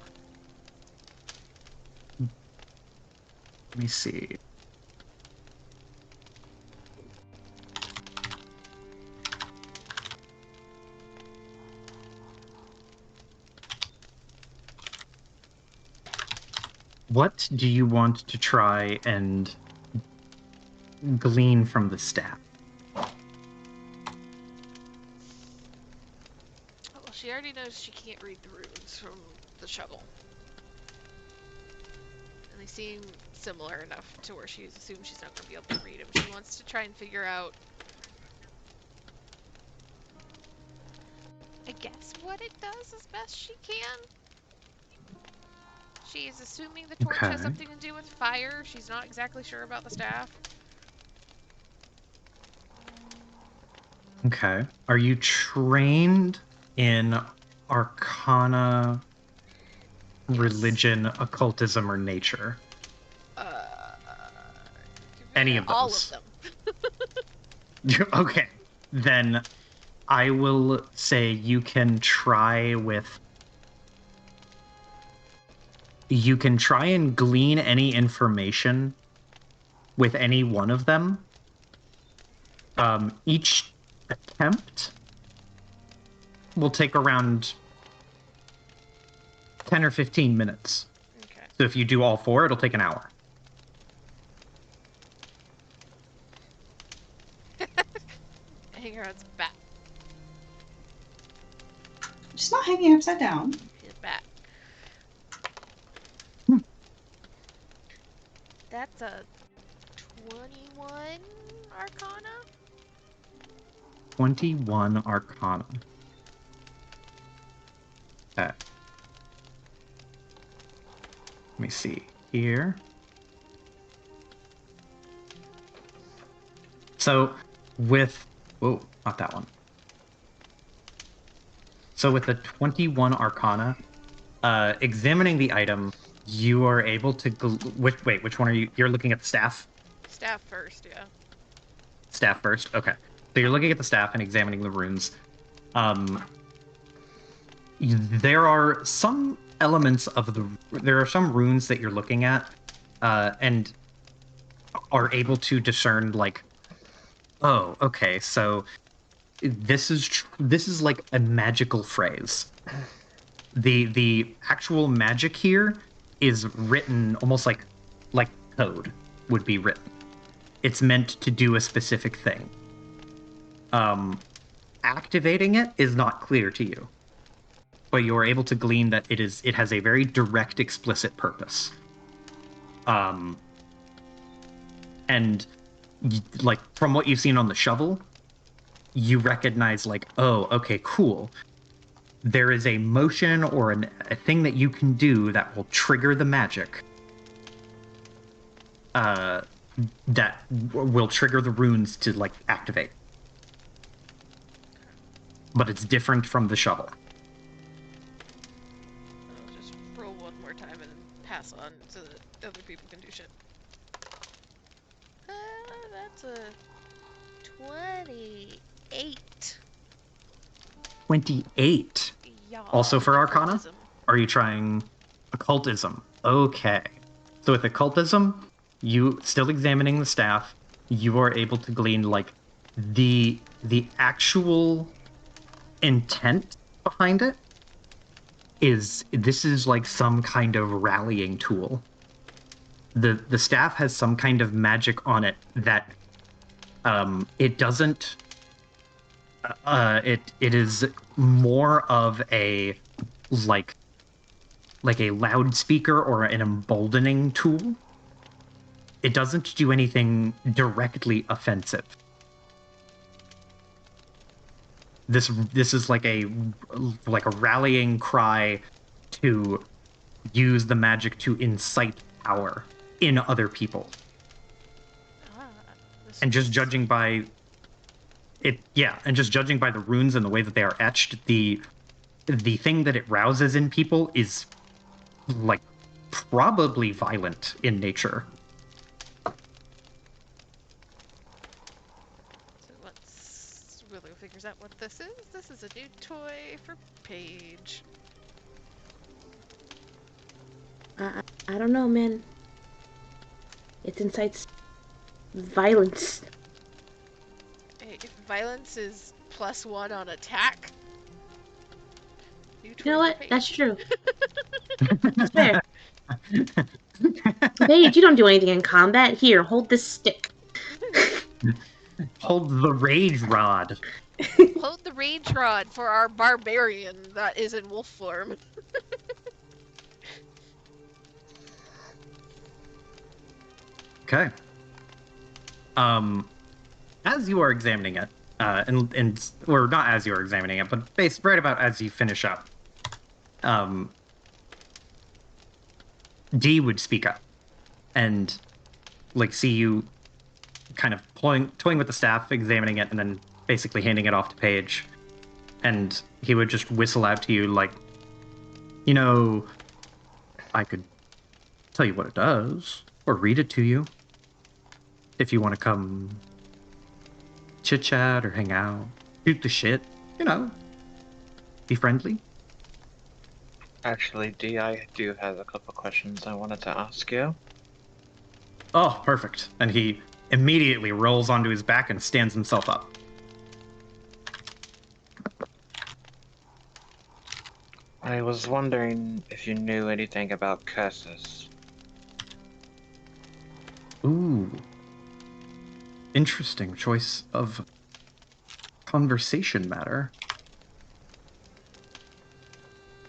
let me see. What do you want to try and glean from the staff? Well, she already knows she can't read the runes from the shovel. And they seem similar enough to where she's assumed she's not going to be able to read them. She wants to try and figure out, I guess, what it does as best she can. She is assuming the torch has something to do with fire. She's not exactly sure about the staff. Okay. Are you trained in Arcana, religion, occultism, or nature? Any of those? All of them. Okay. Then I will say you can try and glean any information with any one of them. Each attempt will take around 10 or 15 minutes. Okay. So if you do all 4, it'll take an hour. Hang her head's back. She's not hanging upside down. She's back. That's a 21 Arcana? 21 Arcana. Okay. Let me see here. So with... Whoa, not that one. So with the 21 Arcana, examining the item, you are able to... which one are you... You're looking at the staff? Staff first, yeah. Staff first? Okay. So you're looking at the staff and examining the runes. There are some elements of the... There are some runes that you're looking at and are able to discern, like, oh, okay, so this is like a magical phrase. The actual magic here is written almost like code would be written. It's meant to do a specific thing. Activating it is not clear to you, but you're able to glean that it has a very direct, explicit purpose. And like from what you've seen on the shovel, you recognize like, oh, okay, cool. There is a motion or a thing that you can do that will trigger the magic. That will trigger the runes to like activate. But it's different from the shovel. I'll just roll one more time and then pass on so that other people can do shit. That's a 28. 28. Yeah. Also for Arcana? Occultism. Are you trying occultism? Okay. So with occultism, you still examining the staff, you are able to glean like the actual intent behind it is this is like some kind of rallying tool. The staff has some kind of magic on it that it doesn't it is more of a like a loudspeaker or an emboldening tool it doesn't do anything directly offensive. This is like a rallying cry to use the magic to incite power in other people. And just judging by it, and just judging by the runes and the way that they are etched, the thing that it rouses in people is like probably violent in nature. So once Willow figures out what this is a new toy for Paige. I don't know, man. It incites violence. Hey, if violence is +1 on attack, you know what? That's true. That's fair. Paige, you don't do anything in combat. Here, hold this stick. Hold the rage rod. Hold the rage rod for our barbarian that is in wolf form. Okay. As you are examining it, or not as you are examining it, but right about as you finish up, Dee would speak up and like see you kind of toying with the staff, examining it, and then basically handing it off to Paige. And he would just whistle out to you like, you know, I could tell you what it does, or read it to you, if you want to come chit-chat or hang out, shoot the shit, you know, be friendly. Actually, Dee, I do have a couple questions I wanted to ask you. Oh, perfect. And he immediately rolls onto his back and stands himself up. I was wondering if you knew anything about curses. Ooh. Interesting choice of conversation matter.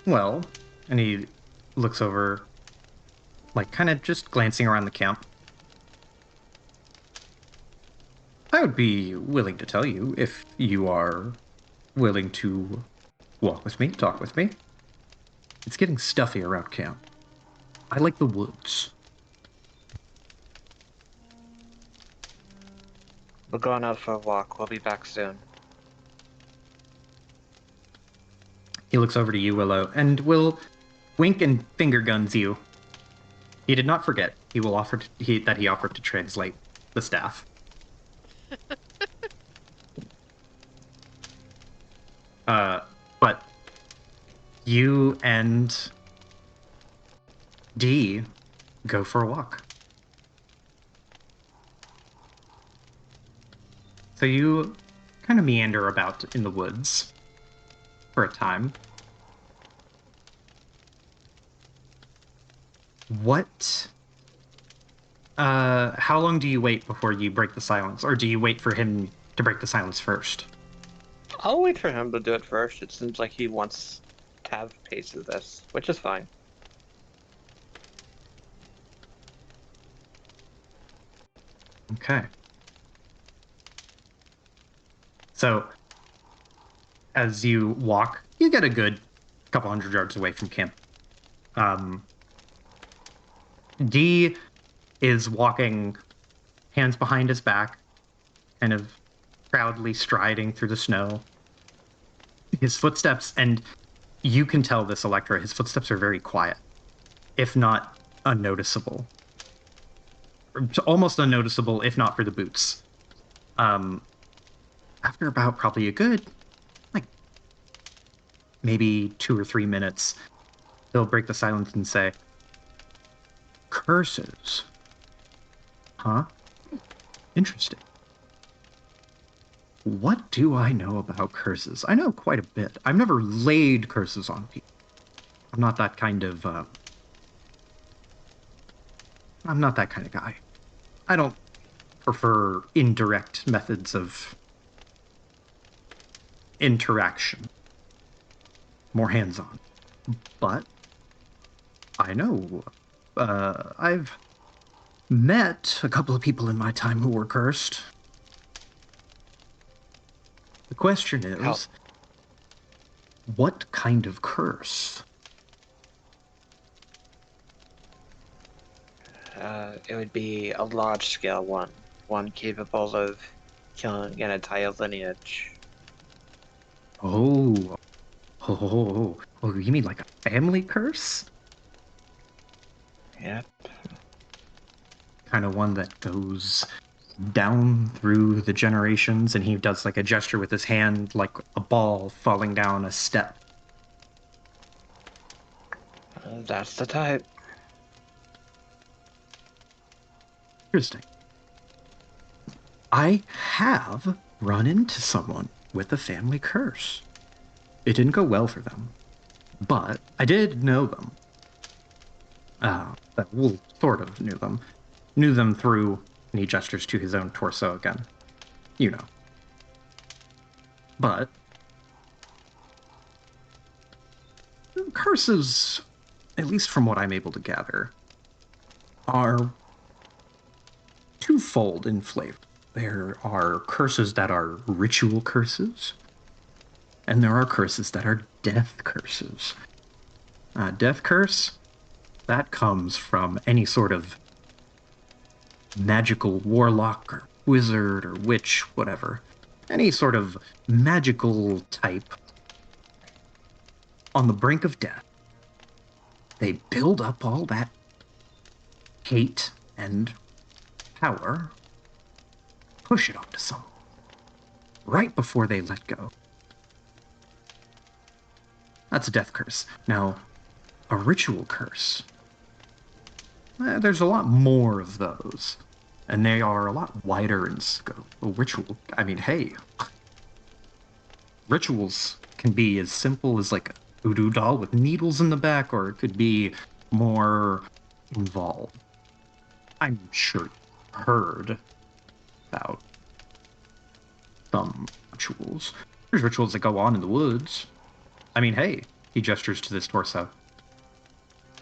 Well, and he looks over, like kind of just glancing around the camp. I would be willing to tell you if you are willing to walk with me, talk with me. It's getting stuffy around camp. I like the woods. We're going out for a walk. We'll be back soon. He looks over to you, Willow, and will wink and finger guns you. He did not forget. He will offer that he offered to translate the staff. But you and Dee go for a walk. So you kind of meander about in the woods for a time. What? How long do you wait before you break the silence? Or do you wait for him to break the silence first? I'll wait for him to do it first. It seems like he wants to have pace of this, which is fine. Okay. So, as you walk, you get a good couple hundred yards away from camp. Dee is walking, hands behind his back, kind of proudly striding through the snow. His footsteps, and you can tell this, Electra, his footsteps are very quiet, if not unnoticeable. Almost unnoticeable, if not for the boots. After about probably a good, like, maybe 2 or 3 minutes, he'll break the silence and say, "Curses? Huh? Interesting. What do I know about curses? I know quite a bit. I've never laid curses on people. I'm not that kind of guy. I don't prefer indirect methods of interaction. More hands-on. But I know. I've met a couple of people in my time who were cursed. The question is, How- what kind of curse? It would be a large-scale one capable of killing an entire lineage. Oh, oh, you mean like a family curse? Yep. Kind of one that goes down through the generations, and he does like a gesture with his hand, like a ball falling down a step. That's the type. Interesting. I have run into someone with a family curse. It didn't go well for them, but I did know them. Well, sort of knew them. Knew them through, and he gestures to his own torso again. You know. But curses, at least from what I'm able to gather, are twofold in flavor. There are curses that are ritual curses, and there are curses that are death curses. Death curse, that comes from any sort of magical warlock or wizard or witch, whatever. Any sort of magical type on the brink of death. They build up all that hate and power, push it onto someone right before they let go. That's a death curse. Now, a ritual curse, there's a lot more of those, and they are a lot wider in scope. A ritual, I mean, hey, rituals can be as simple as like a voodoo doll with needles in the back, or it could be more involved. I'm sure you've heard about some rituals. There's rituals that go on in the woods. I mean, hey, he gestures to this torso.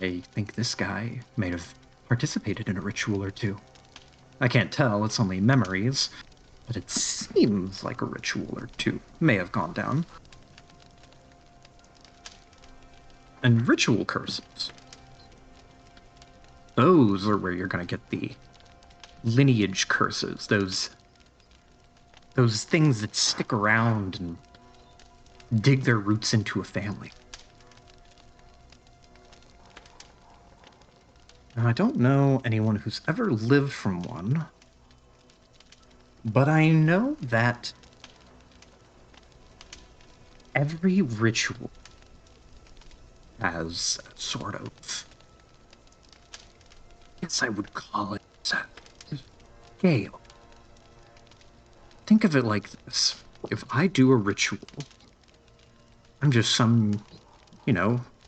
I think this guy may have participated in a ritual or two. I can't tell, it's only memories, but it seems like a ritual or two may have gone down. And ritual curses, those are where you're going to get the lineage curses, those things that stick around and dig their roots into a family. Now, I don't know anyone who's ever lived from one, but I know that every ritual has a sort of, I guess I would call it a scale. Think of it like this. If I do a ritual, I'm just some,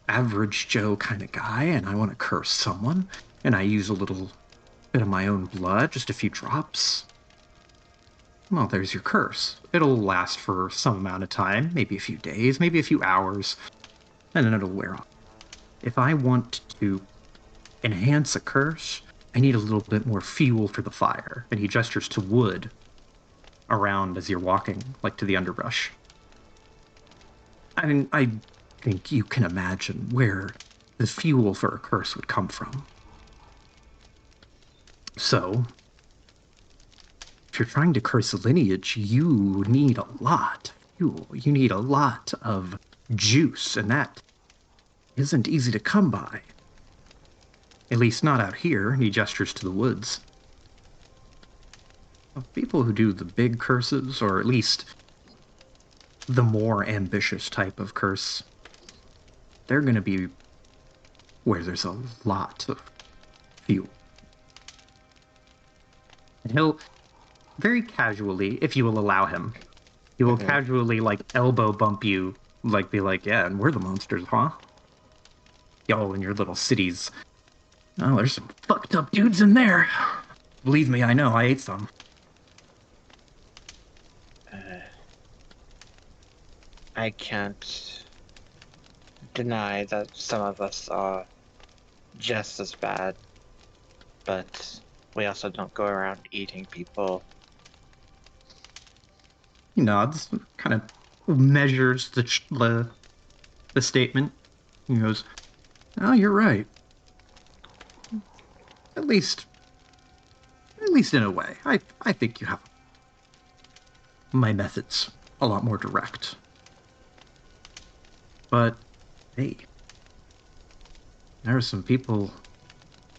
average Joe kind of guy, and I want to curse someone, and I use a little bit of my own blood, just a few drops. Well, there's your curse. It'll last for some amount of time, maybe a few days, maybe a few hours, and then it'll wear off. If I want to enhance a curse, I need a little bit more fuel for the fire. And he gestures to wood around as you're walking, like to the underbrush. I mean, I think you can imagine where the fuel for a curse would come from. So, if you're trying to curse a lineage, you need a lot of fuel. You need a lot of juice, and that isn't easy to come by. At least not out here, and he gestures to the woods. People who do the big curses, or at least the more ambitious type of curse, they're going to be where there's a lot of fuel. And he'll very casually, if you will allow him, he will casually like elbow bump you, like be like, yeah, and we're the monsters, huh? Y'all in your little cities. Oh, there's some fucked up dudes in there. Believe me, I know, I ate some. I can't deny that some of us are just as bad, but We also don't go around eating people. He nods, kind of measures the statement. He goes, "Oh, you're right. At least in a way. I think you have my methods a lot more direct. But hey, there are some people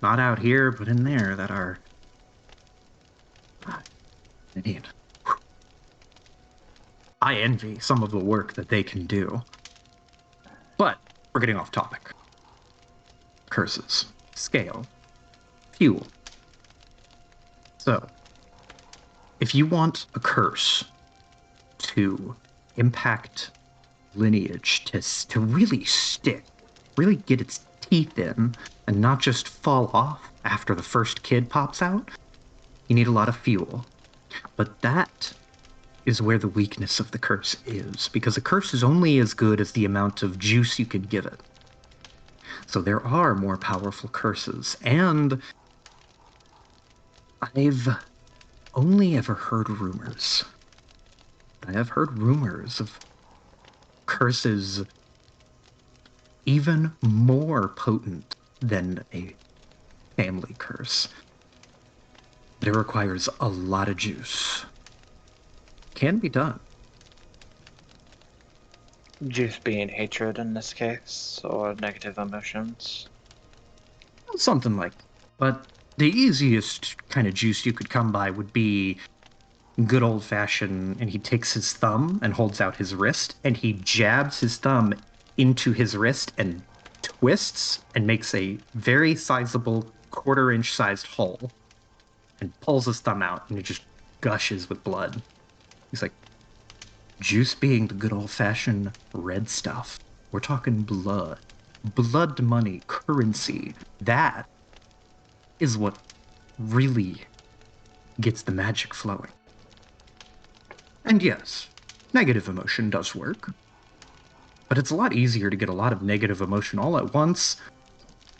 not out here but in there that are, I mean, I envy some of the work that they can do. But we're getting off topic. Curses, scale, fuel. So, if you want a curse to impact lineage, to really stick, really get its teeth in, and not just fall off after the first kid pops out, you need a lot of fuel. But that is where the weakness of the curse is, because a curse is only as good as the amount of juice you can give it. So there are more powerful curses, and I've only ever heard rumors. I have heard rumors of curses even more potent than a family curse. But it requires a lot of juice. Can be done. Juice being hatred in this case, or negative emotions. Something like that. But the easiest kind of juice you could come by would be good old-fashioned, and he takes his thumb and holds out his wrist, and he jabs his thumb into his wrist and twists and makes a very sizable quarter-inch sized hole and pulls his thumb out, and it just gushes with blood. He's like, juice being the good old-fashioned red stuff. We're talking blood. Blood money, currency. That is what really gets the magic flowing. And yes, negative emotion does work. But it's a lot easier to get a lot of negative emotion all at once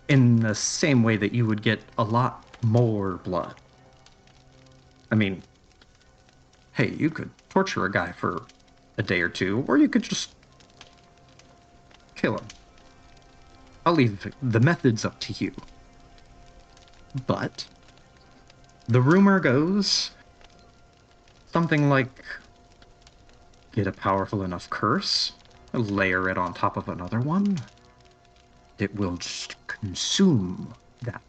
in the same way that you would get a lot more blood. I mean, hey, you could torture a guy for a day or two, or you could just kill him. I'll leave the methods up to you. But the rumor goes something like, get a powerful enough curse, layer it on top of another one, it will just consume that.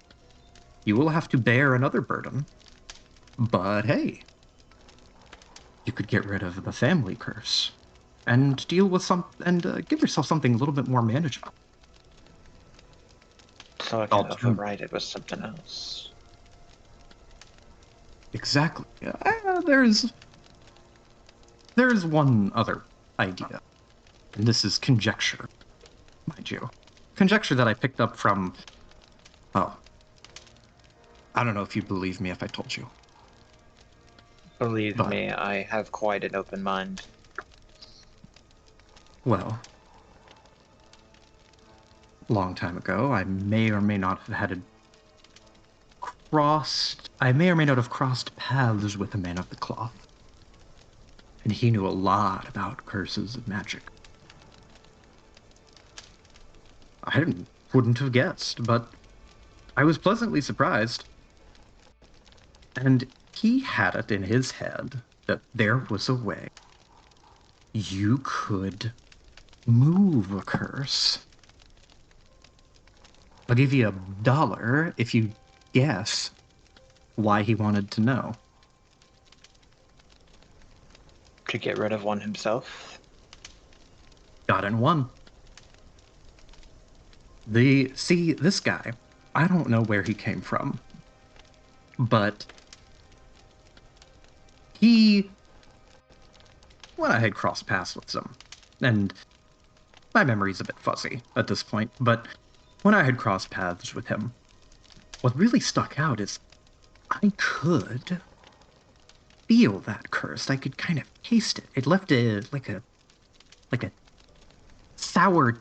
You will have to bear another burden, but hey, you could get rid of the family curse and deal with give yourself something a little bit more manageable. So I can override it with something else. Exactly. There's one other idea, and this is conjecture, mind you. Conjecture that I picked up from, oh, I don't know if you'd believe me if I told you. Believe me, I have quite an open mind. Well, a long time ago, I may or may not have crossed paths with a man of the cloth. And he knew a lot about curses and magic. I wouldn't have guessed, but I was pleasantly surprised. And he had it in his head that there was a way you could move a curse. I'll give you $1 if you guess why he wanted to know. To get rid of one himself? Got in one. See, this guy, I don't know where he came from, but when I had crossed paths with him, and my memory's a bit fuzzy at this point, but when I had crossed paths with him, what really stuck out is I could feel that curse. I could kind of taste it. It left like a sour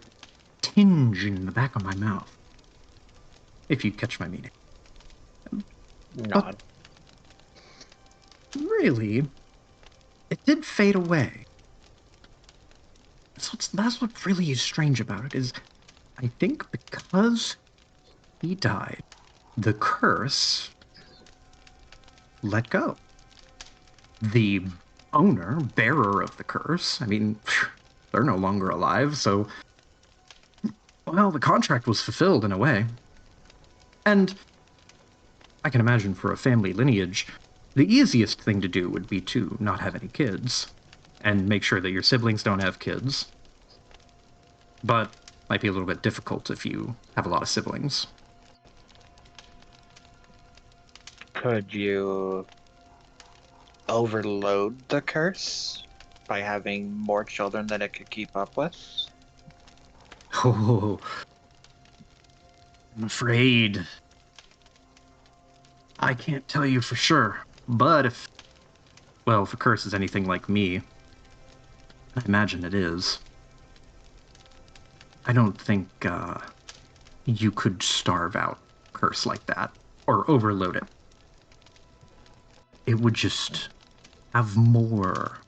tinge in the back of my mouth, if you catch my meaning. Nod. Really, it did fade away. That's what really is strange about it, is I think because he died, the curse let go. The bearer of the curse, I mean, they're no longer alive, so, well, the contract was fulfilled in a way. And I can imagine for a family lineage, the easiest thing to do would be to not have any kids, and make sure that your siblings don't have kids. But might be a little bit difficult if you have a lot of siblings. Could you overload the curse by having more children than it could keep up with? Oh, I'm afraid I can't tell you for sure. But if a curse is anything like me, I imagine it is. I don't think you could starve out curse like that or overload it. It would just have more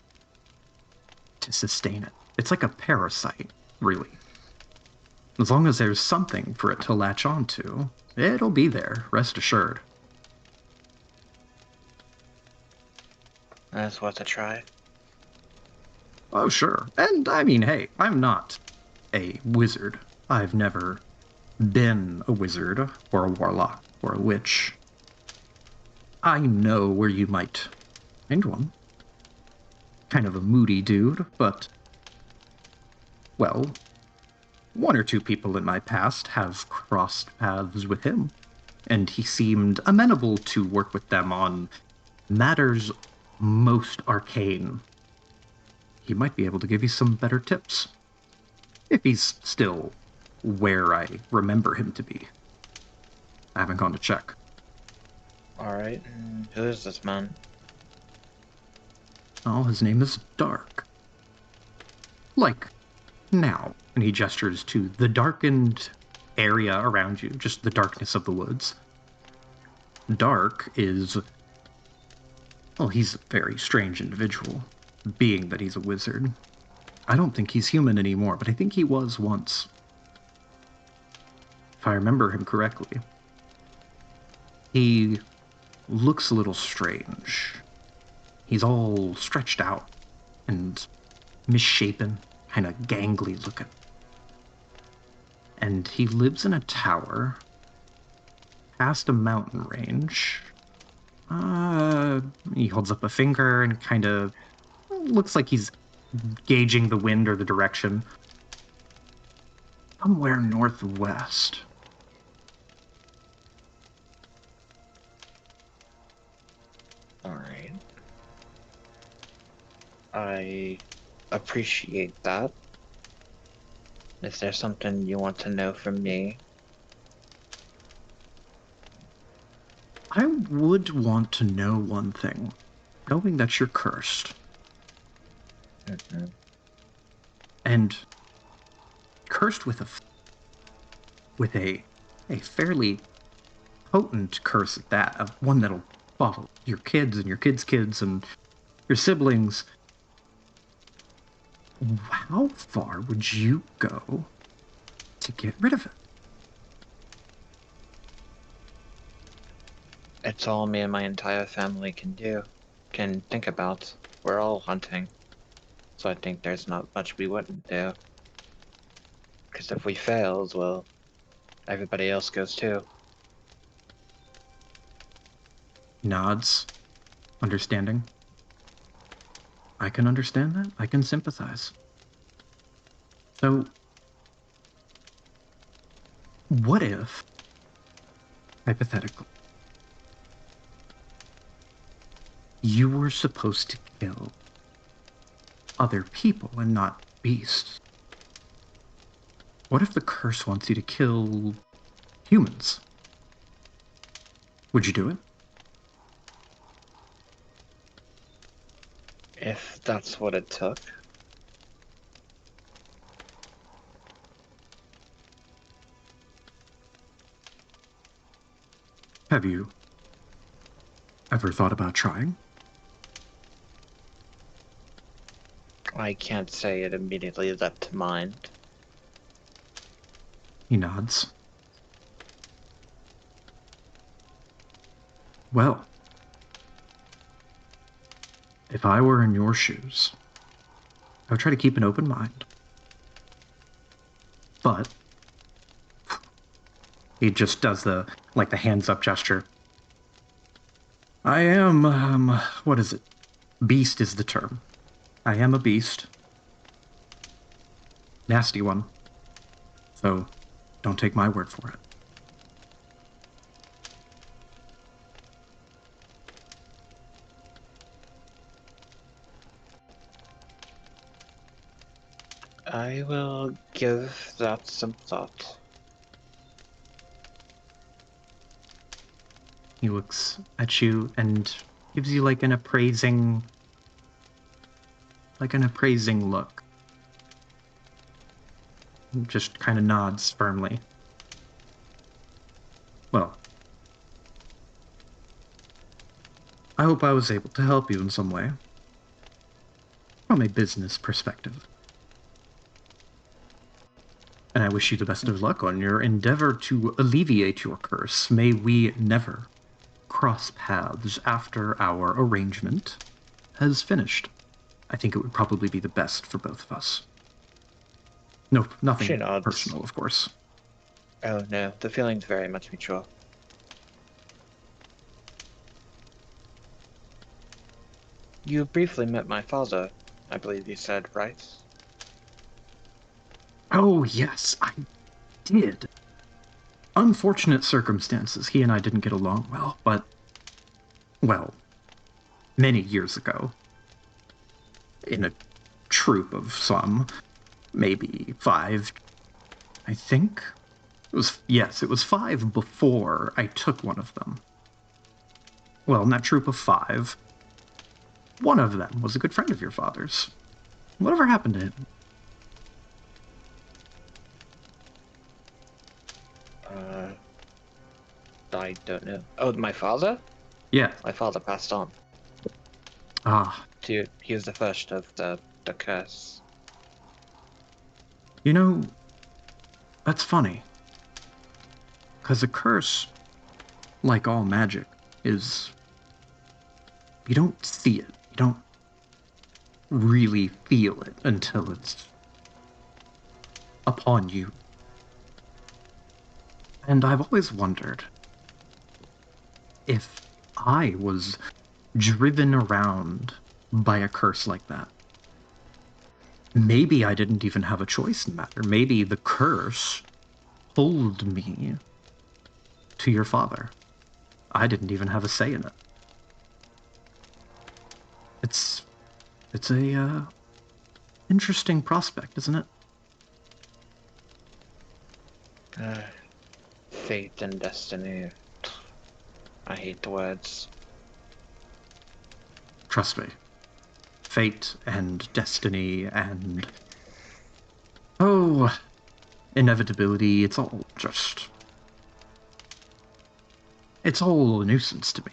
to sustain it. It's like a parasite, really. As long as there's something for it to latch onto, it'll be there, rest assured. That's worth a try. Oh, sure. And I mean, hey, I'm not a wizard. I've never been a wizard or a warlock or a witch. I know where you might find one. Kind of a moody dude, but, well, one or two people in my past have crossed paths with him, and he seemed amenable to work with them on matters most arcane. He might be able to give you some better tips. If he's still where I remember him to be. I haven't gone to check. Alright, who is this man? Oh, his name is Dark. Like, now. And he gestures to the darkened area around you, just the darkness of the woods. Dark is... well, he's a very strange individual, being that he's a wizard. I don't think he's human anymore, but I think he was once. If I remember him correctly. He looks a little strange. He's all stretched out and misshapen, kind of gangly looking. And he lives in a tower past a mountain range. He holds up a finger and kind of looks like he's gauging the wind or the direction. Somewhere northwest. Alright. I appreciate that. Is there something you want to know from me? I would want to know one thing. Knowing that you're cursed. And cursed with a fairly potent curse at that, of one that'll follow your kids and your kids' kids and your siblings. How far would you go to get rid of it? It's all me and my entire family can think about. We're all hunting. So I think there's not much we wouldn't do. Because if we failed, well, everybody else goes too. Nods, understanding. I can understand that. I can sympathize. So, what if, hypothetically, you were supposed to kill other people and not beasts? What if the curse wants you to kill humans? Would you do it? If that's what it took. Have you Ever thought about trying? I can't say it immediately leapt to mind. He nods. Well, if I were in your shoes, I would try to keep an open mind. But he just does the hands up gesture. I am, what is it? Beast is the term. I am a beast. Nasty one. So, don't take my word for it. I will give that some thought. He looks at you and gives you an appraising look. Just kind of nods firmly. Well, I hope I was able to help you in some way. From a business perspective. And I wish you the best of luck on your endeavor to alleviate your curse. May we never cross paths after our arrangement has finished. I think it would probably be the best for both of us. No, nothing She nods. personal, of course. Oh no, the feeling's very much mutual. You briefly met my father, I believe you said, right? Oh, yes, I did. Unfortunate circumstances. He and I didn't get along well, but, well, many years ago, in a troop of some, maybe 5, I think. It was 5 before I took one of them. Well, in that troop of 5, one of them was a good friend of your father's. Whatever happened to him? I don't know. Oh, my father? Yeah. My father passed on. Ah. He was the first of the curse. You know, that's funny. Because a curse, like all magic, is... You don't see it. You don't really feel it until it's upon you. And I've always wondered if I was driven around by a curse like that. Maybe I didn't even have a choice in the matter. Maybe the curse pulled me to your father. I didn't even have a say in it. It's a interesting prospect, isn't it? Fate and destiny. I hate the words. Trust me. Fate and destiny and... Oh, inevitability, it's all just... It's all a nuisance to me.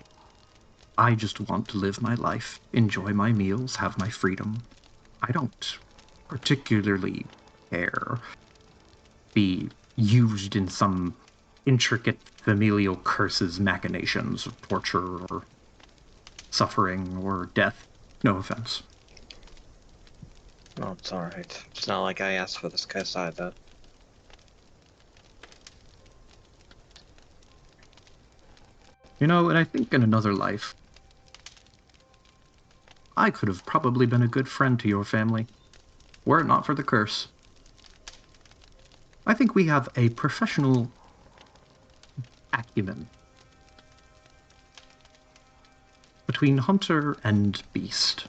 I just want to live my life, enjoy my meals, have my freedom. I don't particularly care be used in some intricate familial curses, machinations of torture or suffering or death. No offense. Oh, it's alright. It's not like I asked for this curse either. You know, and I think in another life, I could have probably been a good friend to your family, were it not for the curse. I think we have a professional acumen between hunter and beast.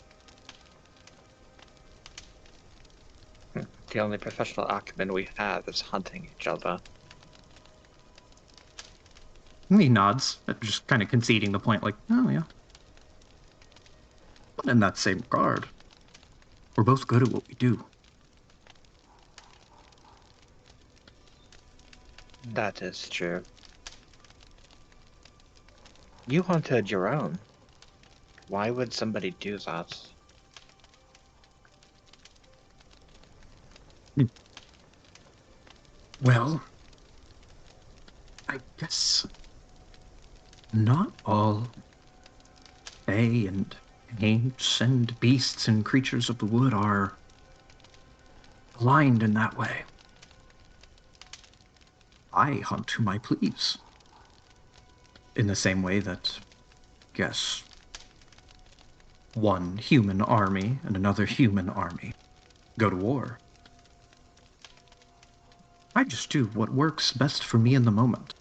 The only professional acumen we have is hunting each other. He nods, just kind of conceding the point, like, oh yeah. But in that same regard, we're both good at what we do. That is true. You hunted your own. Why would somebody do that? Well, I guess not all fae and aints and beasts and creatures of the wood are aligned in that way. I hunt whom I please. In the same way that, guess, one human army and another human army go to war. I just do what works best for me in the moment.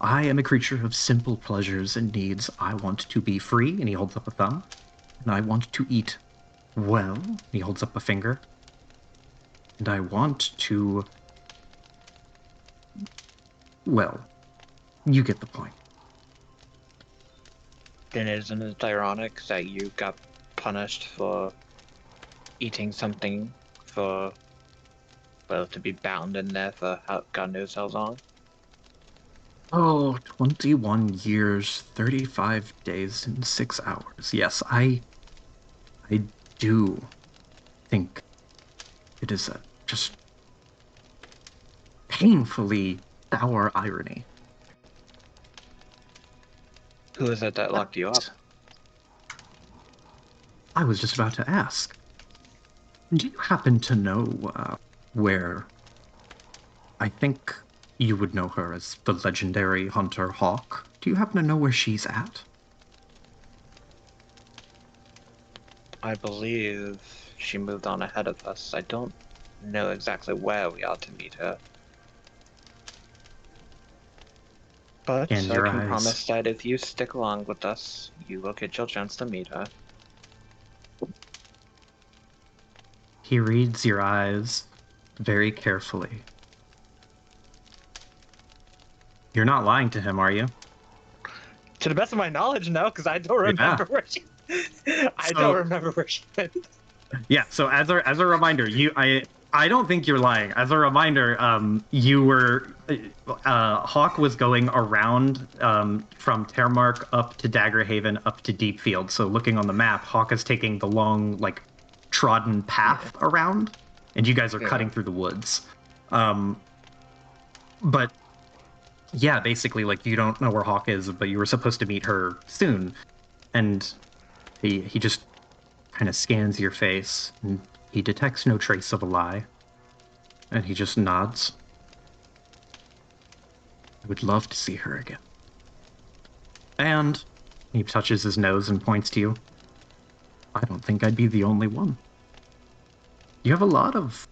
I am a creature of simple pleasures and needs. I want to be free, and he holds up a thumb. And I want to eat well, and he holds up a finger. And I want to... Well, you get the point. Then isn't it ironic that you got punished for eating something for, well, to be bound in there for God knows how long? Oh, 21 years, 35 days, and 6 hours. Yes, I do think it is a just painfully sour irony. Who is it that locked you up? I was just about to ask. Do you happen to know where... I think you would know her as the legendary hunter Hawk. Do you happen to know where she's at? I believe she moved on ahead of us. I don't know exactly where we are to meet her. But And I your can eyes. promise that if you stick along with us, you will get your chance to meet her. He reads your eyes very carefully. You're not lying to him, are you? To the best of my knowledge, no, because I don't remember where she. I don't remember where she went. Yeah. So as a reminder, I don't think you're lying. As a reminder, you were Hawk was going around from Termark up to Daggerhaven up to Deepfield. So looking on the map, Hawk is taking the long trodden path around, and you guys are cutting through the woods. But yeah, basically, you don't know where Hawk is, but you were supposed to meet her soon, and he just kind of scans your face, and he detects no trace of a lie, and he just nods. I would love to see her again. And he touches his nose and points to you. I don't think I'd be the only one. You have a lot of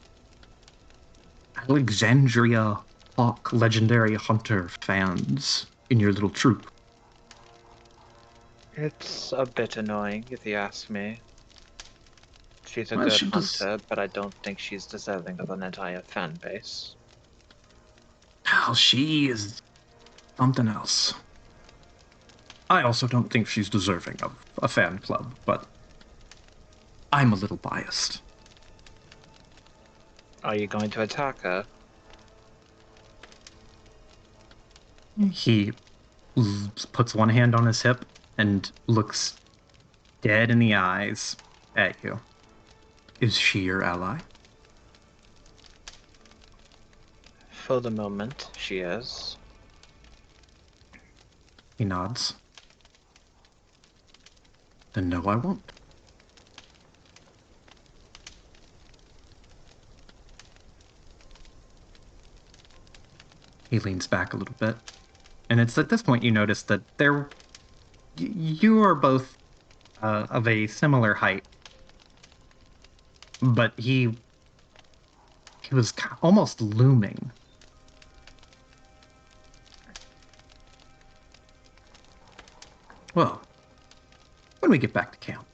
Alexandria Hawk legendary hunter fans in your little troop. It's a bit annoying, if you ask me. She's a Well, good she hunter, but I don't think she's deserving of an entire fan base. Well, she is something else. I also don't think she's deserving of a fan club, but I'm a little biased. Are you going to attack her? He puts one hand on his hip and looks dead in the eyes at you. Is she your ally? For the moment, she is. He nods. Then no, I won't. He leans back a little bit. And it's at this point you notice that you are both of a similar height. But he was almost looming. Well, when we get back to camp,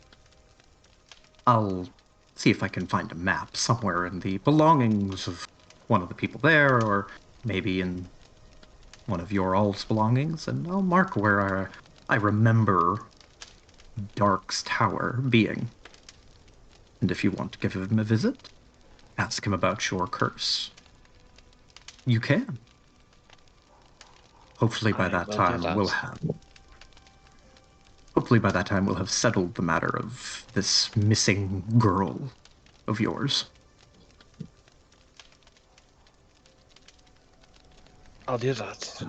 I'll see if I can find a map somewhere in the belongings of one of the people there, or maybe in one of your all's belongings, and I'll mark where I remember Dark's tower being. And if you want to give him a visit, ask him about your curse. You can. Hopefully by that We'll do time we'll that. have. Hopefully by that time we'll have settled the matter of this missing girl of yours. I'll do that.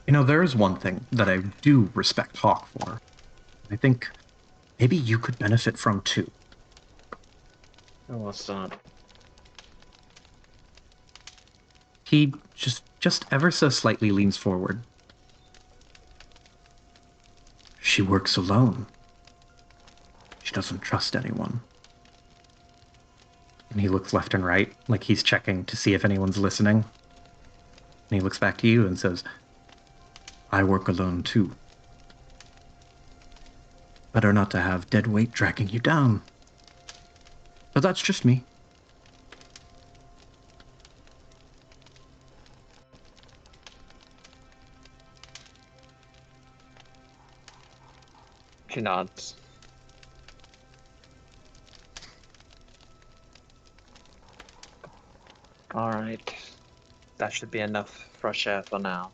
You know, there is one thing that I do respect Hawk for. I think maybe you could benefit from too. Oh, what's that? He just ever so slightly leans forward. She works alone. She doesn't trust anyone. And he looks left and right, like he's checking to see if anyone's listening. And he looks back to you and says, I work alone too. Better not to have dead weight dragging you down. But that's just me. She nods. Alright. That should be enough fresh air for now.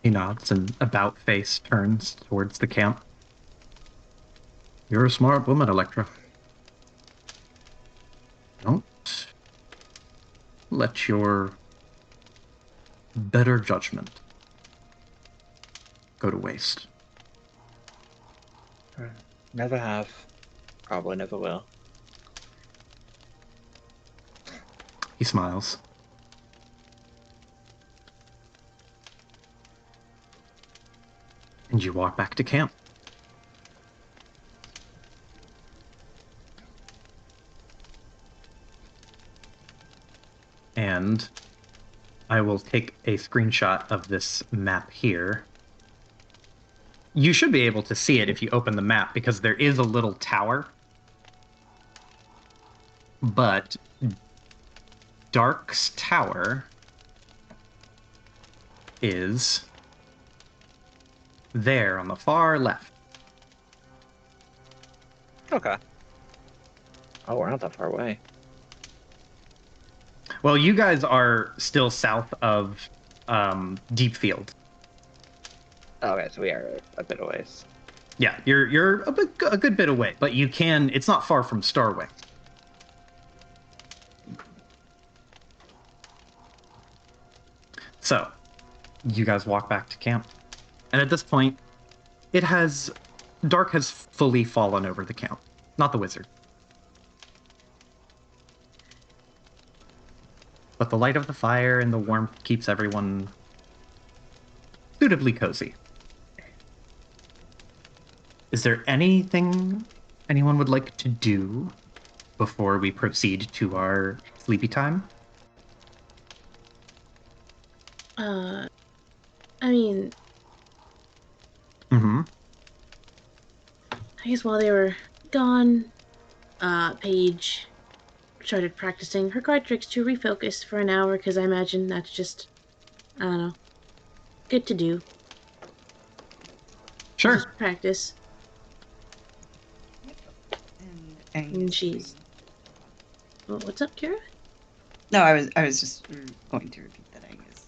He nods and about face turns towards the camp. You're a smart woman, Electra. Don't let your better judgment go to waste. Never have. Probably never will. He smiles. And you walk back to camp. And I will take a screenshot of this map here. You should be able to see it if you open the map because there is a little tower. But Dark's tower is there on the far left. Okay. Oh, we're not that far away. Well, you guys are still south of Deep Field. Okay, so we are a bit away. Yeah, you're a good bit away, but you can. It's not far from Starwing. So, you guys walk back to camp, and at this point, Dark has fully fallen over the camp, not the wizard. But the light of the fire and the warmth keeps everyone suitably cozy. Is there anything anyone would like to do before we proceed to our sleepy time? I mean, Mm-hmm. I guess while they were gone, Paige started practicing her card tricks to refocus for an hour, because I imagine that's just, I don't know, good to do. Sure. Just practice. And she's... Oh, what's up, Kira? No, I was just going to repeat that Aang is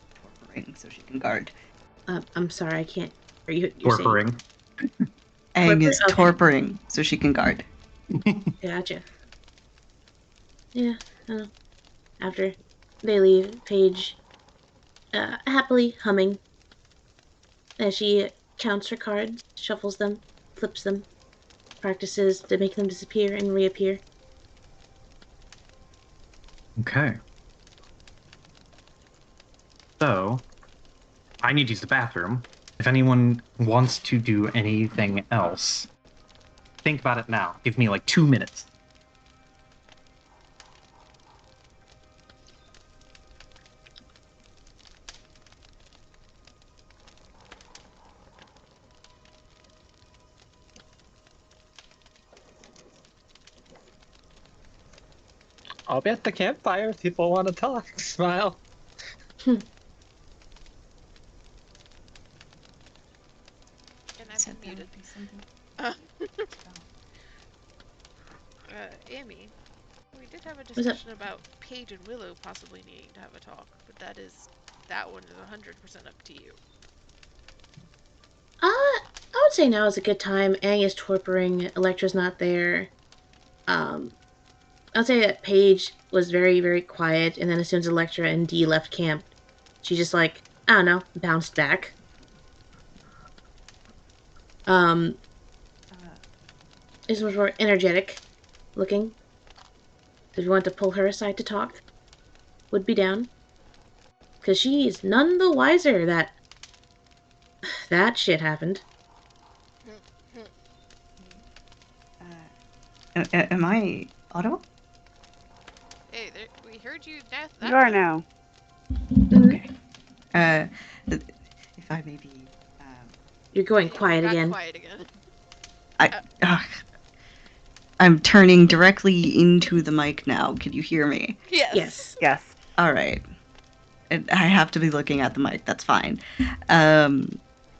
torpor so she can guard. I'm sorry, I can't... You're Torpering. Aang is Okay. torporing so she can guard. Gotcha. Yeah, I don't know. After they leave, Paige, happily humming, as she counts her cards, shuffles them, flips them, practices to make them disappear and reappear. Okay. So, I need to use the bathroom. If anyone wants to do anything else, think about it now. Give me like 2 minutes. I'll be at the campfire if people want to talk. Smile. And I've been muted. Amy, we did have a What's up? discussion about Paige and Willow possibly needing to have a talk, but that one is 100% up to you. I would say now is a good time. Aang is torporing. Electra's not there. I'd say that Paige was very, very quiet, and then as soon as Electra and Dee left camp, she just like, I don't know, bounced back. This was more energetic looking. If you want to pull her aside to talk, would be down. Because she's none the wiser that shit happened. Am I audible? Hey, we heard you. You are now. Okay. If I may be. You're going quiet got again. Quiet again. I'm turning directly into the mic now. Can you hear me? Yes. Yes. Yes. All right. I have to be looking at the mic. That's fine.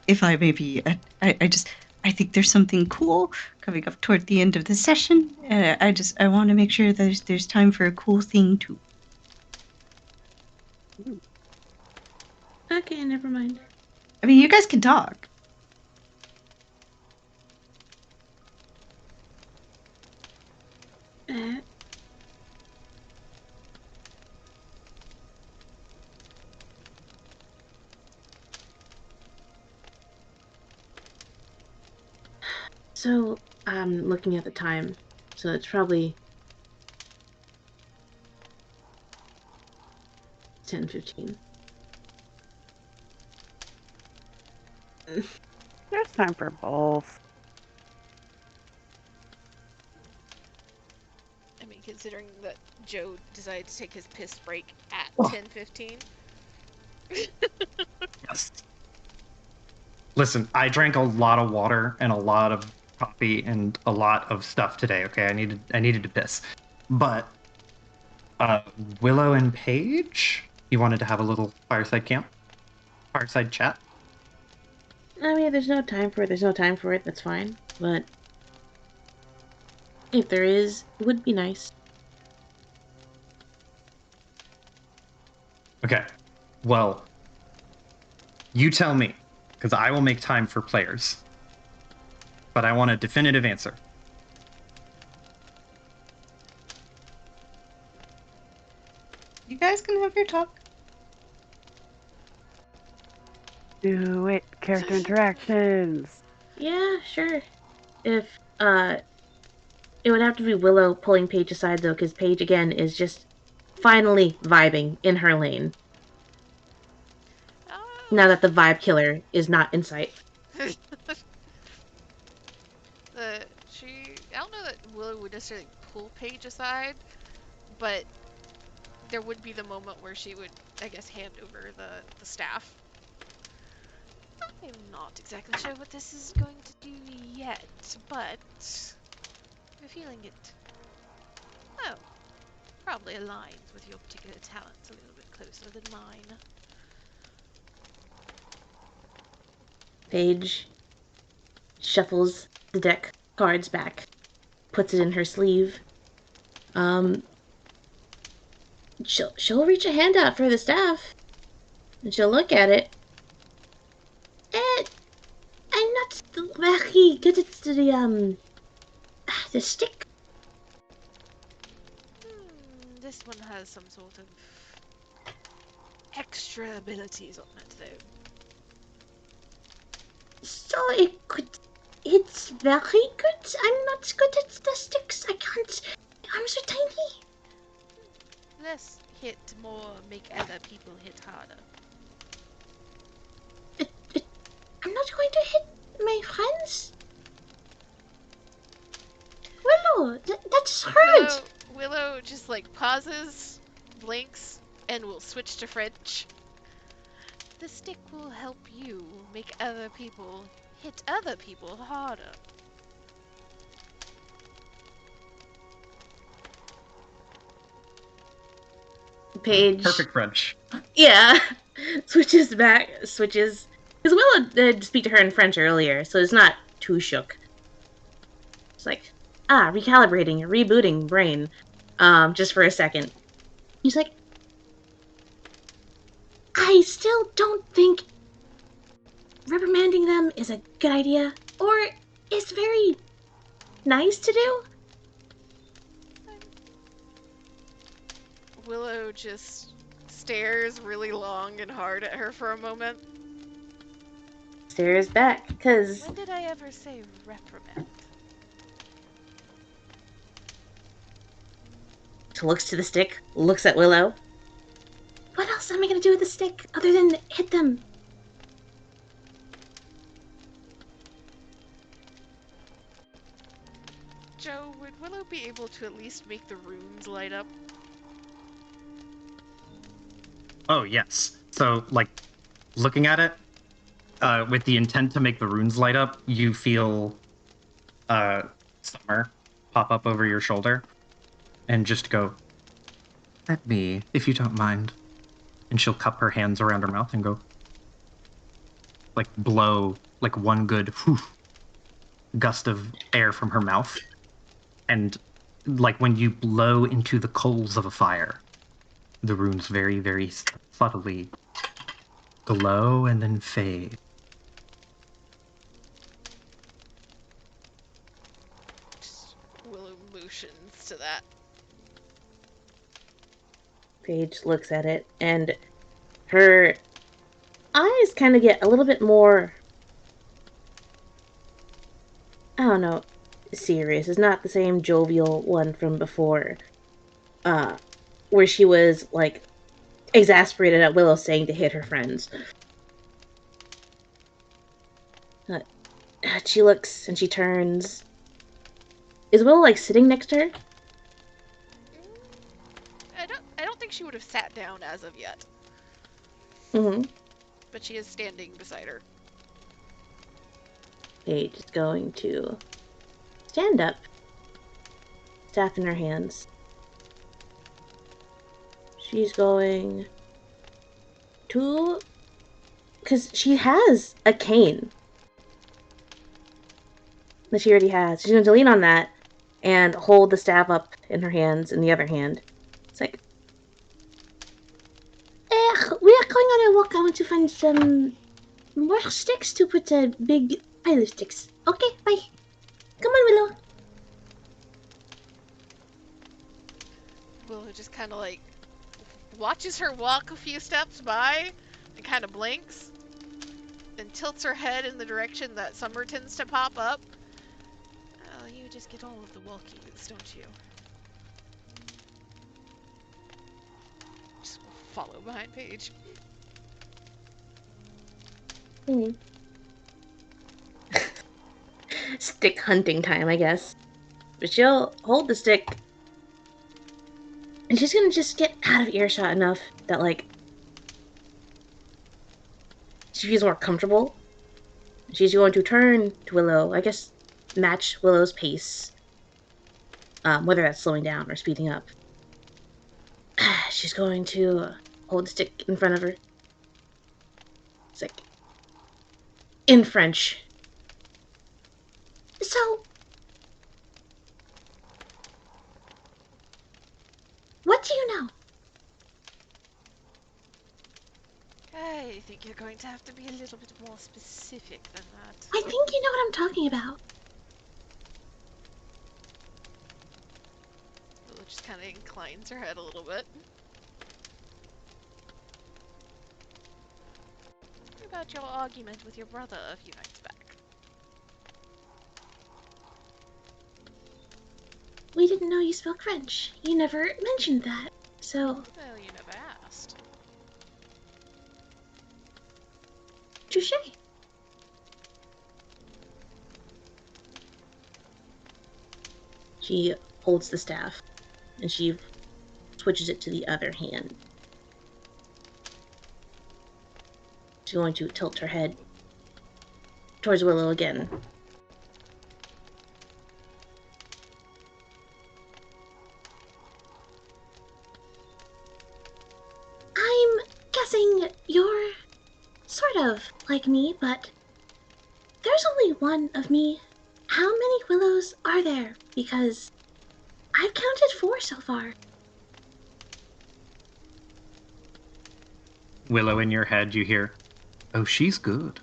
If I may be, I think there's something cool coming up toward the end of the session. I want to make sure there's time for a cool thing too. Okay, never mind. I mean, you guys can talk. So, I'm looking at the time. So it's probably 10:15. There's time for both. I mean, considering that Joe decided to take his piss break at Oh. 10:15. Yes. Listen, I drank a lot of water and a lot of coffee and a lot of stuff today. Okay, I needed to piss, but Willow and Paige, you wanted to have a little fireside chat. I mean, there's no time for it. That's fine. But if there is, it would be nice. Okay, well, you tell me, because I will make time for players, but I want a definitive answer. You guys can have your talk. Do it. Character interactions. Yeah, sure. If it would have to be Willow pulling Paige aside though, because Paige again is just finally vibing in her lane. Now that the vibe killer is not in sight. I don't know that Willow would necessarily pull Paige aside, but there would be the moment where she would, I guess, hand over the staff. I'm not exactly sure what this is going to do yet, but I'm feeling it. Oh, probably aligns with your particular talents a little bit closer than mine. Paige shuffles the deck cards back, puts it in her sleeve. She'll reach a hand out for the staff, and she'll look at it. I'm not very good at the stick. This one has some sort of extra abilities on it, though. So it's very good. I'm not good at the sticks. I can't. My arms are tiny. Less hit, more make other people hit harder. I'm not going to hit my friends. Willow, that's hard. Willow just like pauses, blinks, and will switch to French. The stick will help you make other people hit other people harder. Paige. Perfect French. Yeah. Switches. Because Willow did speak to her in French earlier, so it's not too shook. It's like, recalibrating, rebooting brain, just for a second. He's like, I still don't think reprimanding them is a good idea, or is very nice to do. Willow just stares really long and hard at her for a moment. Stares back, because... When did I ever say reprimand? Looks to the stick, looks at Willow. What else am I going to do with the stick other than hit them? Joe, would Willow be able to at least make the runes light up? Oh, yes. So, like, looking at it, with the intent to make the runes light up, you feel Summer pop up over your shoulder and just go, "Let me, if you don't mind." And she'll cup her hands around her mouth and go, like, blow, like, one good whew, gust of air from her mouth. And, like, when you blow into the coals of a fire, the runes very, very subtly glow and then fade. Just Willow motions to that. Paige looks at it, and her eyes kind of get a little bit more, I don't know, serious. It's not the same jovial one from before, where she was, like, exasperated at Willow saying to hit her friends. She looks, and she turns. Is Willow, like, sitting next to her? I don't think she would have sat down as of yet. Mm-hmm. But she is standing beside her. Paige is going to stand up, staff in her hands. She's going to... Because she has a cane that she already has. She's going to lean on that and hold the staff up in her hands in the other hand. It's like, we are going on a walk. I want to find some more sticks to put a big pile of sticks. Okay, bye. Come on, Willow. Willow just kind of like watches her walk a few steps by and kind of blinks and tilts her head in the direction that Summer tends to pop up. Oh, you just get all of the walkies, don't you? Just follow behind Paige. Stick hunting time, I guess. But she'll hold the stick, and she's gonna just get out of earshot enough that, like, she feels more comfortable. She's going to turn to Willow, I guess match Willow's pace, whether that's slowing down or speeding up. She's going to hold the stick in front of her. It's like, in French. So, what do you know? I think you're going to have to be a little bit more specific than that. I think you know what I'm talking about. Willow just kind of inclines her head a little bit. What about your argument with your brother a few nights back? We didn't know you spoke French. You never mentioned that, so... Well, you never asked. Touché. She holds the staff, and she switches it to the other hand. She's going to tilt her head towards Willow again. I'm guessing you're sort of like me, but there's only one of me How many willows are there? Because I've counted 4 so far. Willow, in your head, you hear, "Oh, she's good."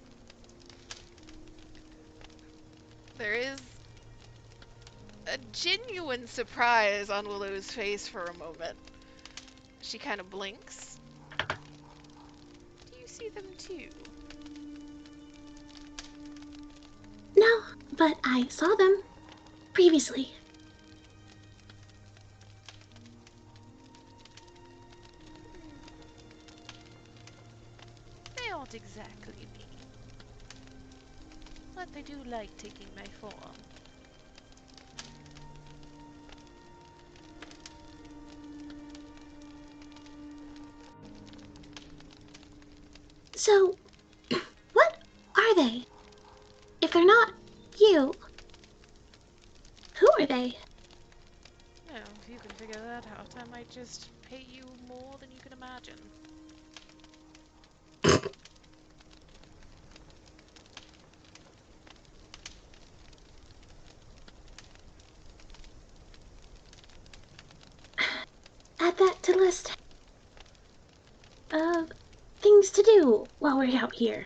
There is a genuine surprise on Willow's face for a moment. She kind of blinks. Do you see them too? No, but I saw them previously. They aren't exactly me, but they do like taking my form. So, what are they? If they're not you, who are they? Well, if you can figure that out, I might just pay you more than you can imagine. Add that to the list of things to do while we're out here.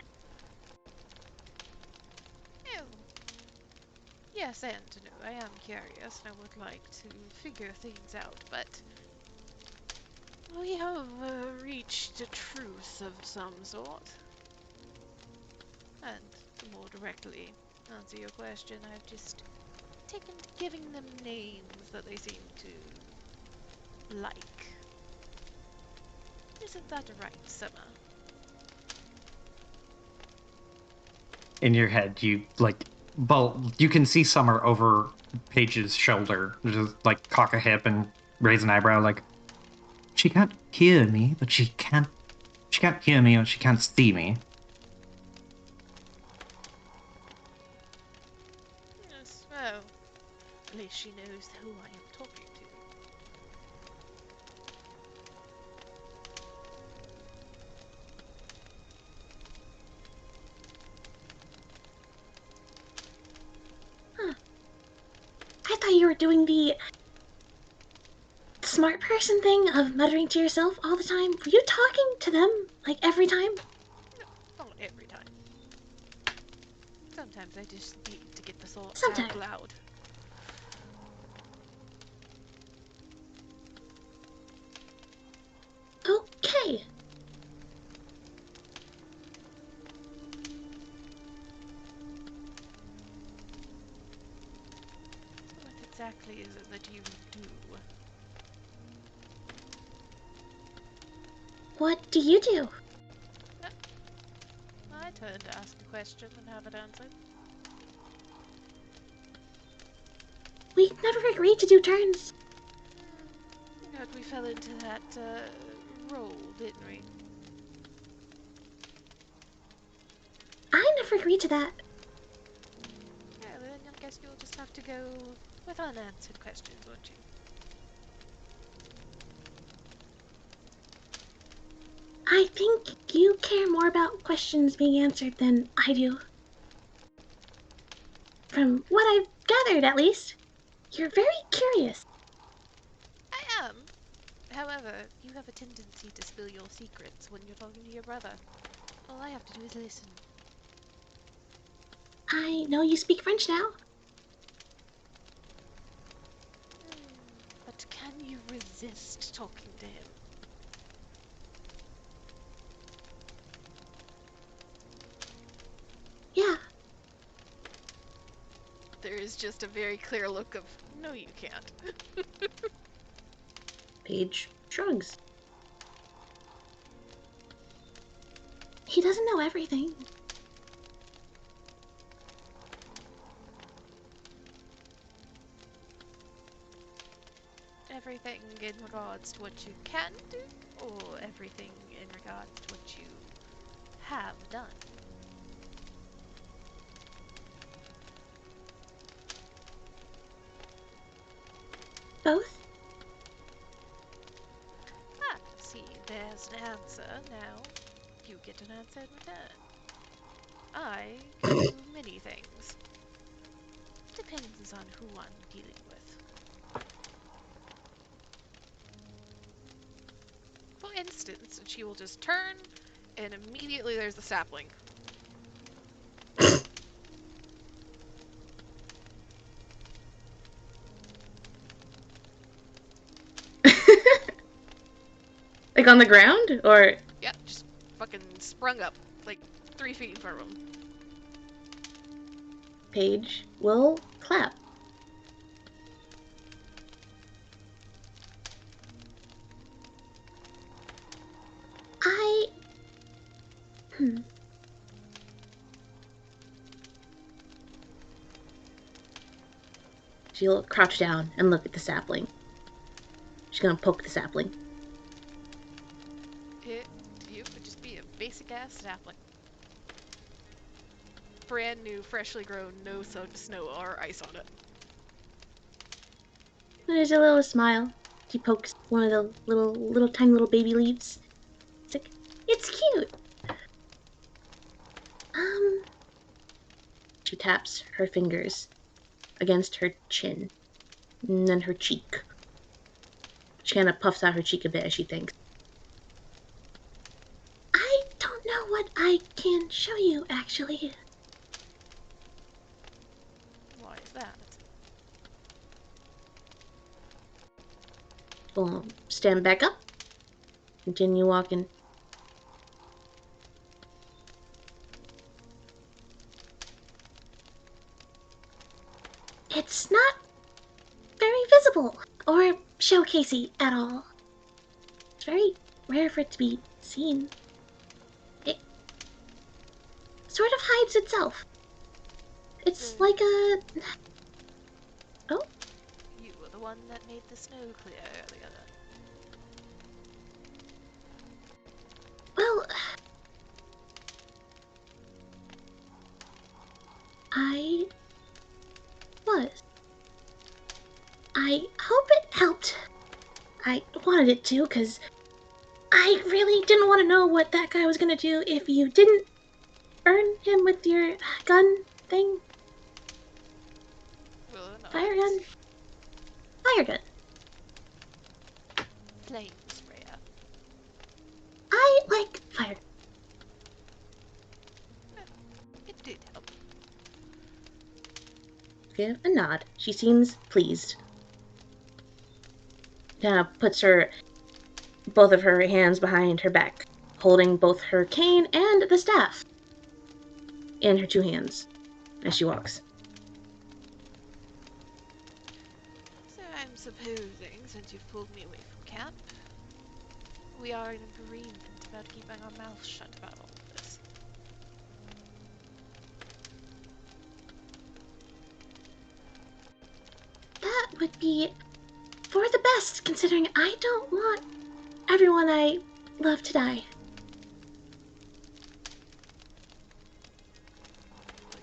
Oh, yes, and no, I am curious and I would like to figure things out, but we have reached a truce of some sort. And to more directly answer your question, I've just taken to giving them names that they seem to like. Isn't that right, Summer? In your head, you you can see Summer over Paige's shoulder, just like cock a hip and raise an eyebrow, like, she can't hear me, but she can't hear me and she can't see me. Yes, well, at least she knows who I am talking to. I thought you were doing the smart person thing of muttering to yourself all the time. Were you talking to them, like, every time? No, not every time. Sometimes I just need to get the thoughts Sometimes. out loud. Okay. So what exactly is it that you do? What do you do? My turn to ask a question and have it answered. We never agreed to do turns. But we fell into that role, didn't we? I never agreed to that. Yeah, then I guess you'll just have to go with unanswered questions, won't you? I think you care more about questions being answered than I do. From what I've gathered, at least. You're very curious. I am. However, you have a tendency to spill your secrets when you're talking to your brother. All I have to do is listen. I know you speak French now. But can you resist talking to him? Yeah. There is just a very clear look of, no, you can't. Paige shrugs. He doesn't know everything. Everything in regards to what you can do, or everything in regards to what you have done? Both? Ah, see, there's an answer. Now, you get an answer in return. I can do many things. Depends on who I'm dealing with. For instance, she will just turn, and immediately there's the sapling. Like on the ground? Or Yeah, just fucking sprung up, like 3 feet in front of him. Paige will clap. She'll crouch down and look at the sapling. She's gonna poke the sapling. It, to you, would just be a basic-ass sapling. Brand new, freshly grown, no snow or ice on it. There's a little smile. She pokes one of the little tiny little baby leaves. It's like, it's cute. She taps her fingers against her chin and then her cheek. She kind of puffs out her cheek a bit as she thinks. I don't know what I can show you, actually. Why is that? We'll stand back up. Continue walking. It's not very visible or showcasey at all. It's very rare for it to be seen. It sort of hides itself. It's like a... Oh? You were the one that made the snow clear earlier. Well... I... was. I hope it helped. I wanted it to, because I really didn't want to know what that guy was gonna do if you didn't burn him with your gun thing. Well, no, Fire gun? Fire gun. Flame sprayer. I like fire. It did help. Give a nod. She seems pleased. Puts both of her hands behind her back, holding both her cane and the staff in her 2 hands as she walks. So I'm supposing, since you've pulled me away from camp, we are in agreement about keeping our mouths shut about all of this. That would be for the best, considering I don't want everyone I love to die.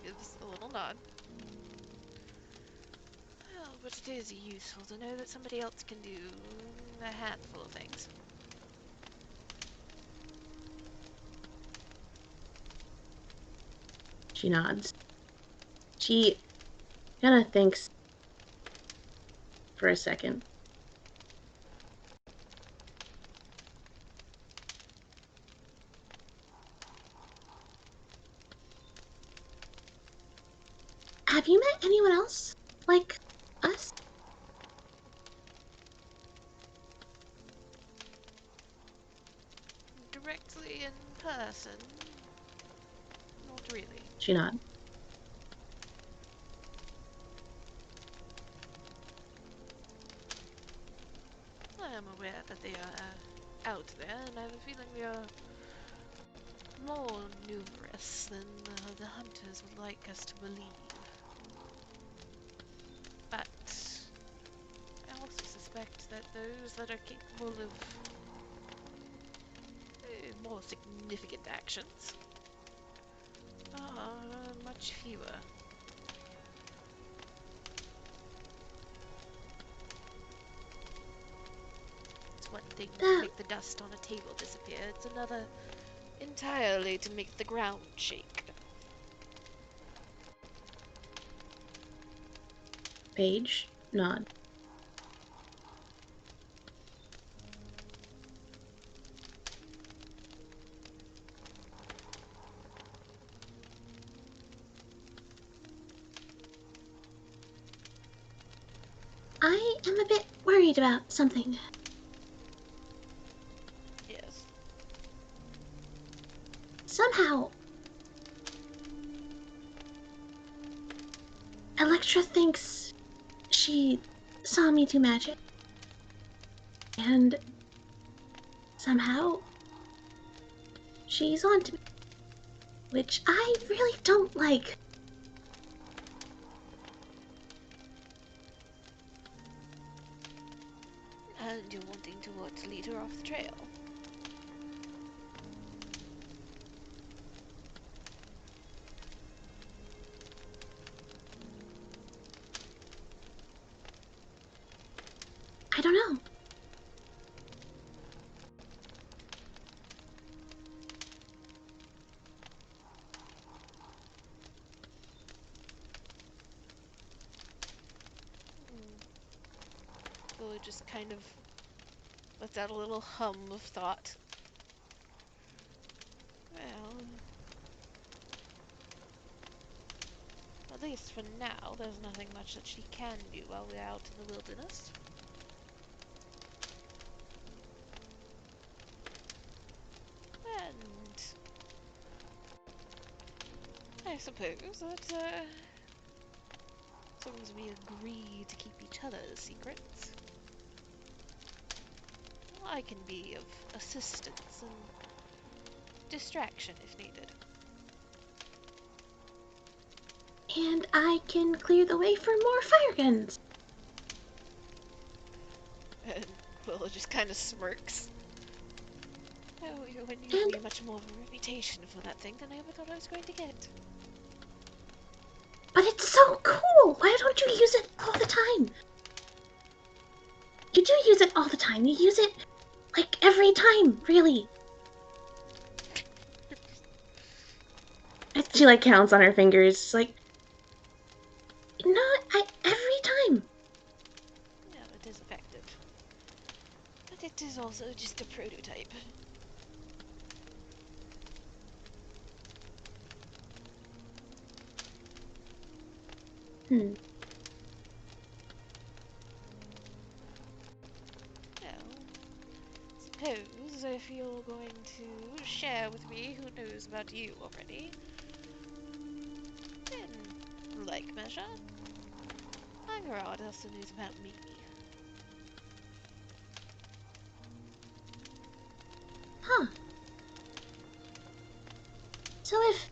Gives a little nod. Well, but it is useful to know that somebody else can do a handful of things. She nods. She kind of thinks for a second. Have you met anyone else like us? Directly in person? Not really. She nods. I am aware that they are out there, and I have a feeling they are more numerous than the hunters would like us to believe. But I also suspect that those that are capable of more significant actions are much fewer. It's one thing to make the dust on a table disappear, it's another entirely to make the ground shake. Paige, nod. I am a bit worried about something. Yes. Somehow, Electra thinks she saw me do magic. And somehow, she's onto me. Which I really don't like. And you're wanting to what, lead her off the trail? I don't know. Willow just kind of lets out a little hum of thought. Well, at least for now, there's nothing much that she can do while we're out in the wilderness. And I suppose that, as long as we agree to keep each other's secrets, I can be of assistance and distraction if needed. And I can clear the way for more fire guns. And Willow just kind of smirks. Oh, you're winning me much more of a reputation for that thing than I ever thought I was going to get. But it's so cool! Why don't you use it all the time? You do use it all the time. You use it, like, every time, really. She, like, counts on her fingers, like, every time. Yeah, it is effective. But it is also just a prototype. Hmm. Well, suppose if you're going to share with me who knows about you already, in like measure, Angarad also knows about me. Huh. So if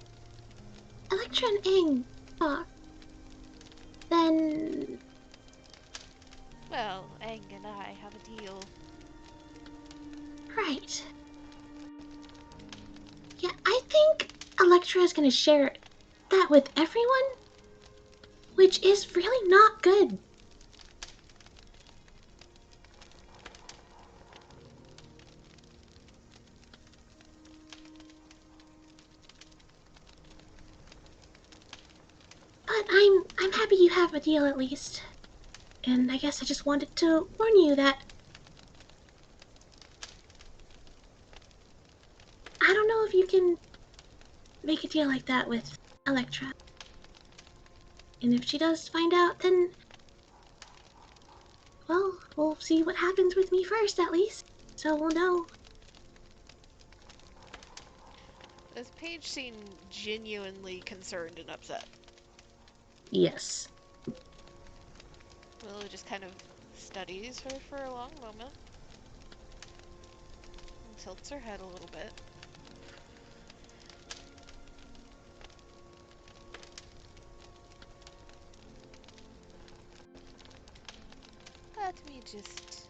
Electra and Aang talk, then... Well, Aang and I have a deal. Right. Yeah, I think Electra is gonna share that with everyone, which is really not good. But I'm happy you have a deal at least. And I guess I just wanted to warn you that I don't know if you can make a deal like that with Electra. And if she does find out, then... well, we'll see what happens with me first, at least. So we'll know. Does Paige seem genuinely concerned and upset? Yes. Willow just kind of studies her for a long moment. And tilts her head a little bit. Let me just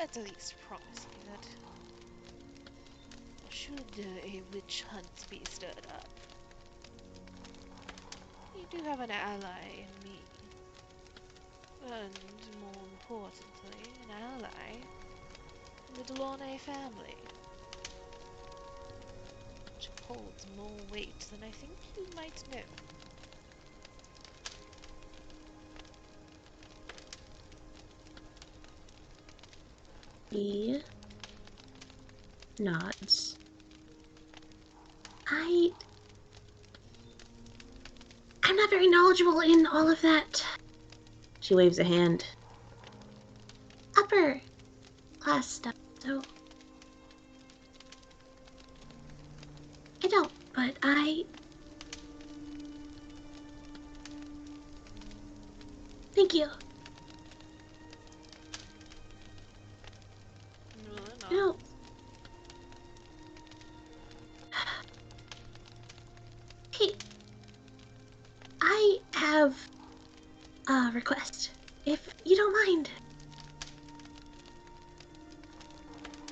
at least promise you that should a witch hunt be stirred up, you do have an ally in me. And more importantly, an ally in the Delaunay family. Which holds more weight than I think you might know. He nods. I'm not very knowledgeable in all of that. She waves a hand. Upper class stuff, so I don't, but thank you. No. Hey, I have a request, if you don't mind.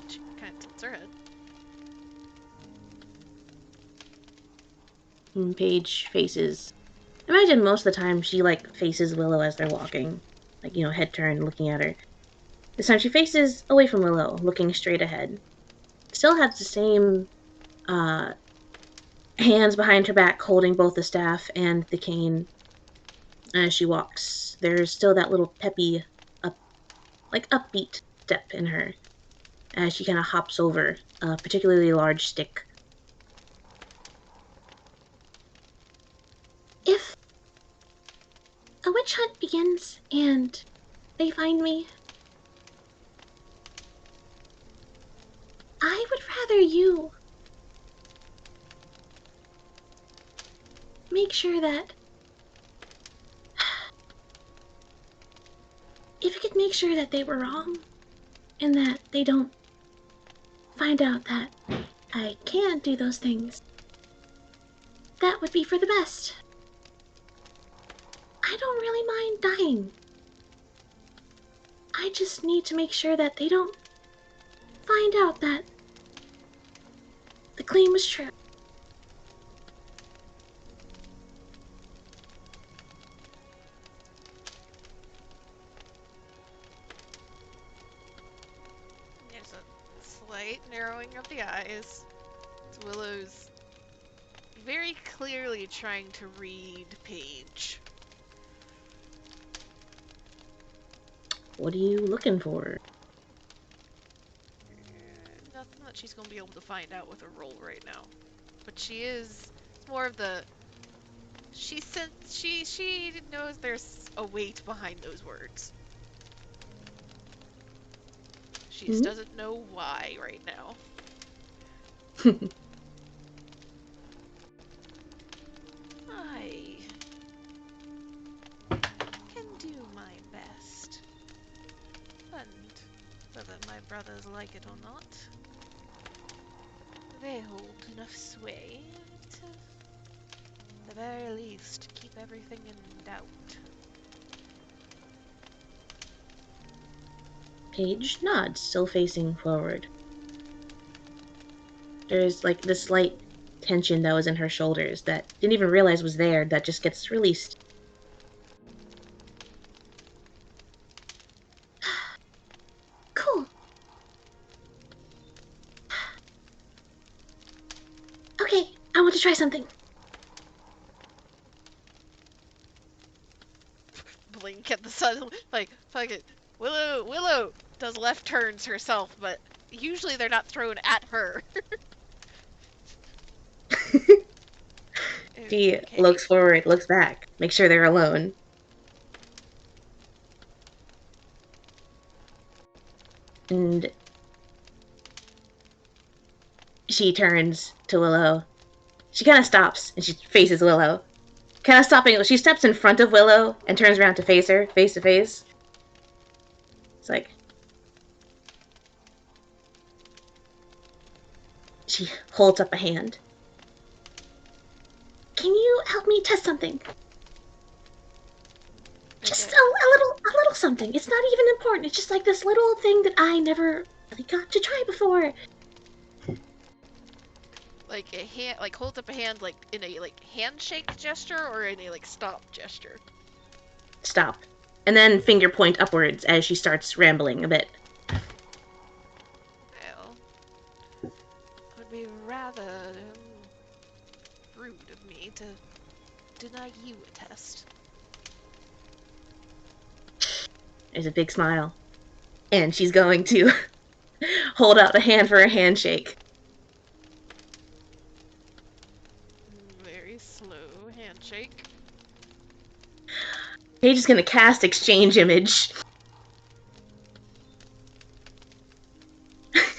She kind of tilts her head. Paige faces. Imagine most of the time she faces Willow as they're walking, head turned, looking at her. This time she faces away from Willow, looking straight ahead. Still has the same hands behind her back, holding both the staff and the cane as she walks. There's still that little peppy, upbeat step in her as she kind of hops over a particularly large stick. If a witch hunt begins and they find me, I would rather you make sure that if you could make sure that they were wrong and that they don't find out that I can do those things, that would be for the best. I don't really mind dying. I just need to make sure that they don't find out that the claim was true. There's a slight narrowing of the eyes. Willow's very clearly trying to read Paige. What are you looking for? Nothing that she's going to be able to find out with her roll right now. But she is more of the... She knows there's a weight behind those words. She just doesn't know why right now. I can do my best. And whether my brothers like it or not, they hold enough sway to, at the very least, keep everything in doubt. Paige nods, still facing forward. There's this slight tension that was in her shoulders that didn't even realize was there, that just gets released. Cool. Okay, I want to try something. Blink at the sun, fuck it. Willow does left turns herself, but usually they're not thrown at her. She Okay. looks forward, looks back, makes sure they're alone. And she turns to Willow. She kind of stops, and she faces Willow. Kind of stopping, she steps in front of Willow and turns around to face her, face to face. It's like... She holds up a hand. Can you help me test something? Just a little something. It's not even important. It's just this little thing that I never really got to try before. Like a hand, holds up a hand, in a handshake gesture or in a stop gesture. Stop. And then finger point upwards as she starts rambling a bit. Well, it would be rather rude of me to deny you a test. There's a big smile. And she's going to hold out a hand for a handshake. Very slow handshake. Paige is gonna cast Exchange Image.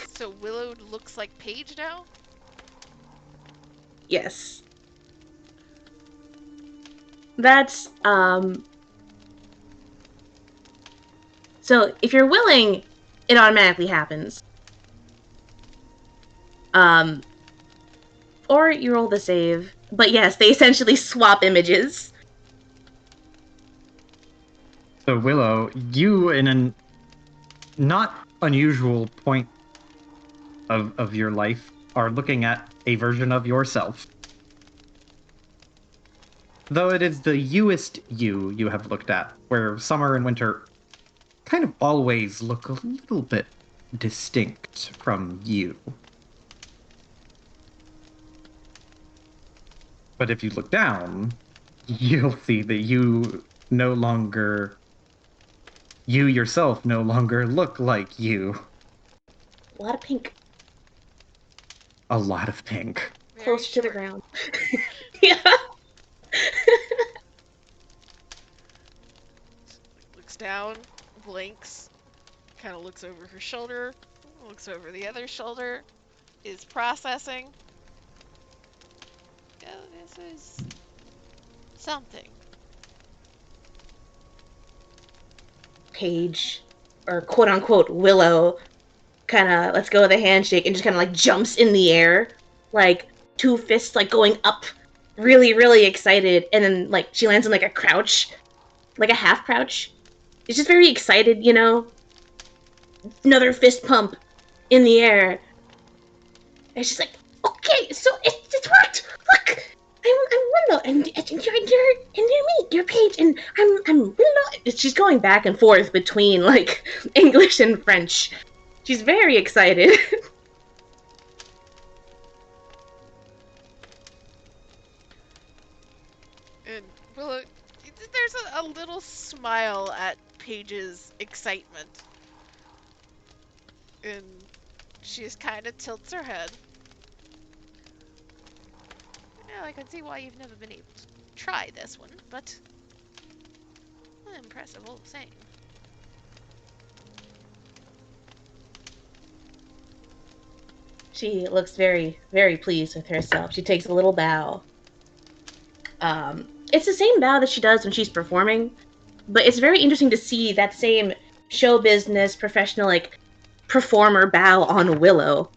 So Willow looks like Paige now? Yes. That's, So, if you're willing, it automatically happens. Or you roll the save. But yes, they essentially swap images. So Willow, you in an not unusual point of your life are looking at a version of yourself. Though it is the youest you have looked at, where summer and winter kind of always look a little bit distinct from you. But if you look down, you'll see that you yourself no longer look like you. A lot of pink. A lot of pink. Very Close to the short. ground. Yeah. Looks down, blinks, kind of looks over her shoulder, looks over the other shoulder, is processing. Oh, this is something. Paige, or quote unquote Willow, kind of lets go of the handshake and just kind of like jumps in the air, like two fists like going up, really, really excited, and then like she lands in like a crouch, like a half crouch. She's just very excited, you know? Another fist pump in the air. And she's like, okay, so it worked! Look! I'm Willow, and you're me, you're Paige, and I'm Willow. She's going back and forth between like English and French. She's very excited. And Willow, there's a little smile at Paige's excitement. And she just kind of tilts her head. Yeah, I can see why you've never been able to try this one, but impressive all the same. She looks very, very pleased with herself. She takes a little bow. It's the same bow that she does when she's performing, but it's very interesting to see that same show business, professional, like, performer bow on Willow.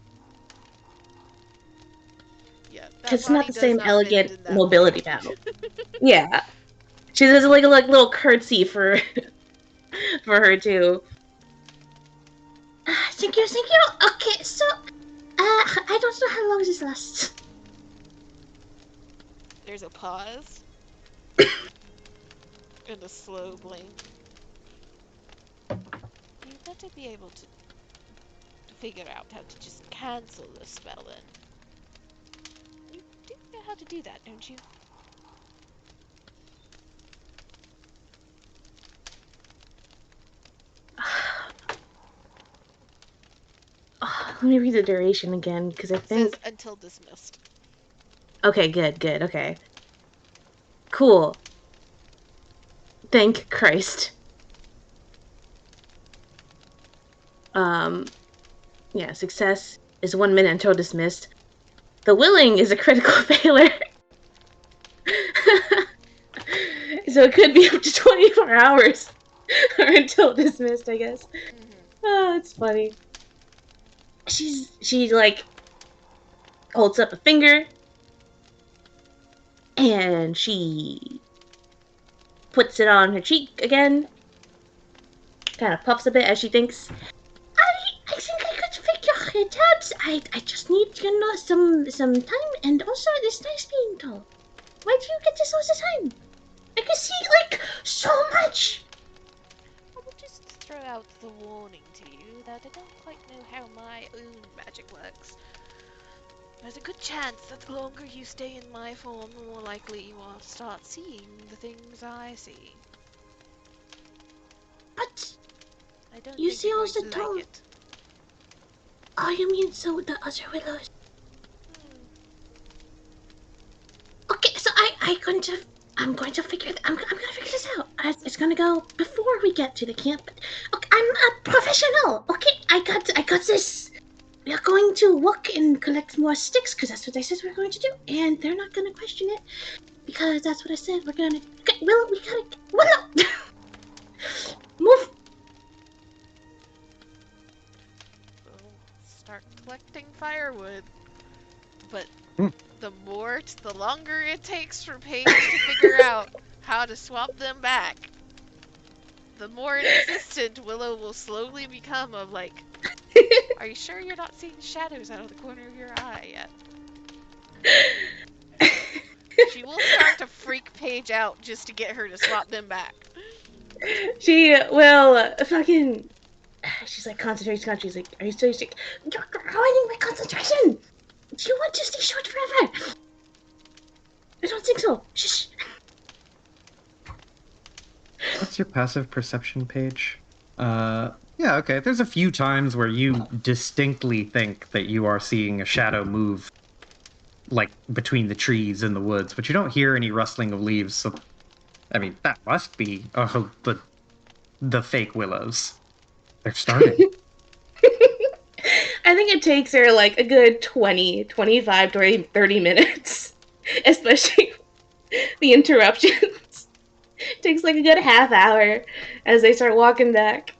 Yeah, Because it's not the same elegant mobility way. bow. Yeah. She does like a little curtsy for for her too. Thank you. Okay, so I don't know how long this lasts. There's a pause. And a slow blink. You better be able to figure out how to just cancel the spell then. You do know how to do that, don't you? Let me read the duration again, because I think... It says until dismissed. Okay, good, okay. Cool. Thank Christ. Yeah, success is 1 minute until dismissed. The willing is a critical failure. So it could be up to 24 hours or until dismissed, I guess. Oh, it's funny. She like holds up a finger and she puts it on her cheek again. Kind of puffs a bit as she thinks, I think I could figure it out. I just need, some time, and also it's nice being tall. Why do you get this all the time? I can see, like, so much! I will just throw out the warning to you that I don't quite know how my own magic works. There's a good chance that the longer you stay in my form, the more likely you are to start seeing the things I see. But I don't you think see you're all going the to tall. like it. Oh, you mean so the other willows? Okay, so I'm going to figure I'm gonna figure this out. It's gonna go before we get to the camp. Okay, I'm a professional. Okay, I got this. We are going to look and collect more sticks because that's what I said we are going to do, and they're not gonna question it because that's what I said we're gonna. Okay, Willow, we gotta Willow. Move. We'll start collecting firewood. But Hmm. the longer it takes for Paige to figure out how to swap them back, the more insistent Willow will slowly become of like, are you sure you're not seeing shadows out of the corner of your eye yet? She will start to freak Paige out just to get her to swap them back. She will fucking. She's like, concentration. She's like, are you still sick? You're ruining my concentration. Do you want to stay short forever? I don't think so. Shh. What's your passive perception page? Yeah, okay. There's a few times where you distinctly think that you are seeing a shadow move, like between the trees in the woods, but you don't hear any rustling of leaves. So, I mean, that must be the fake willows. They're starting. I think it takes her like a good 20, 25, 30 minutes, especially the interruptions. It takes like a good half hour as they start walking back.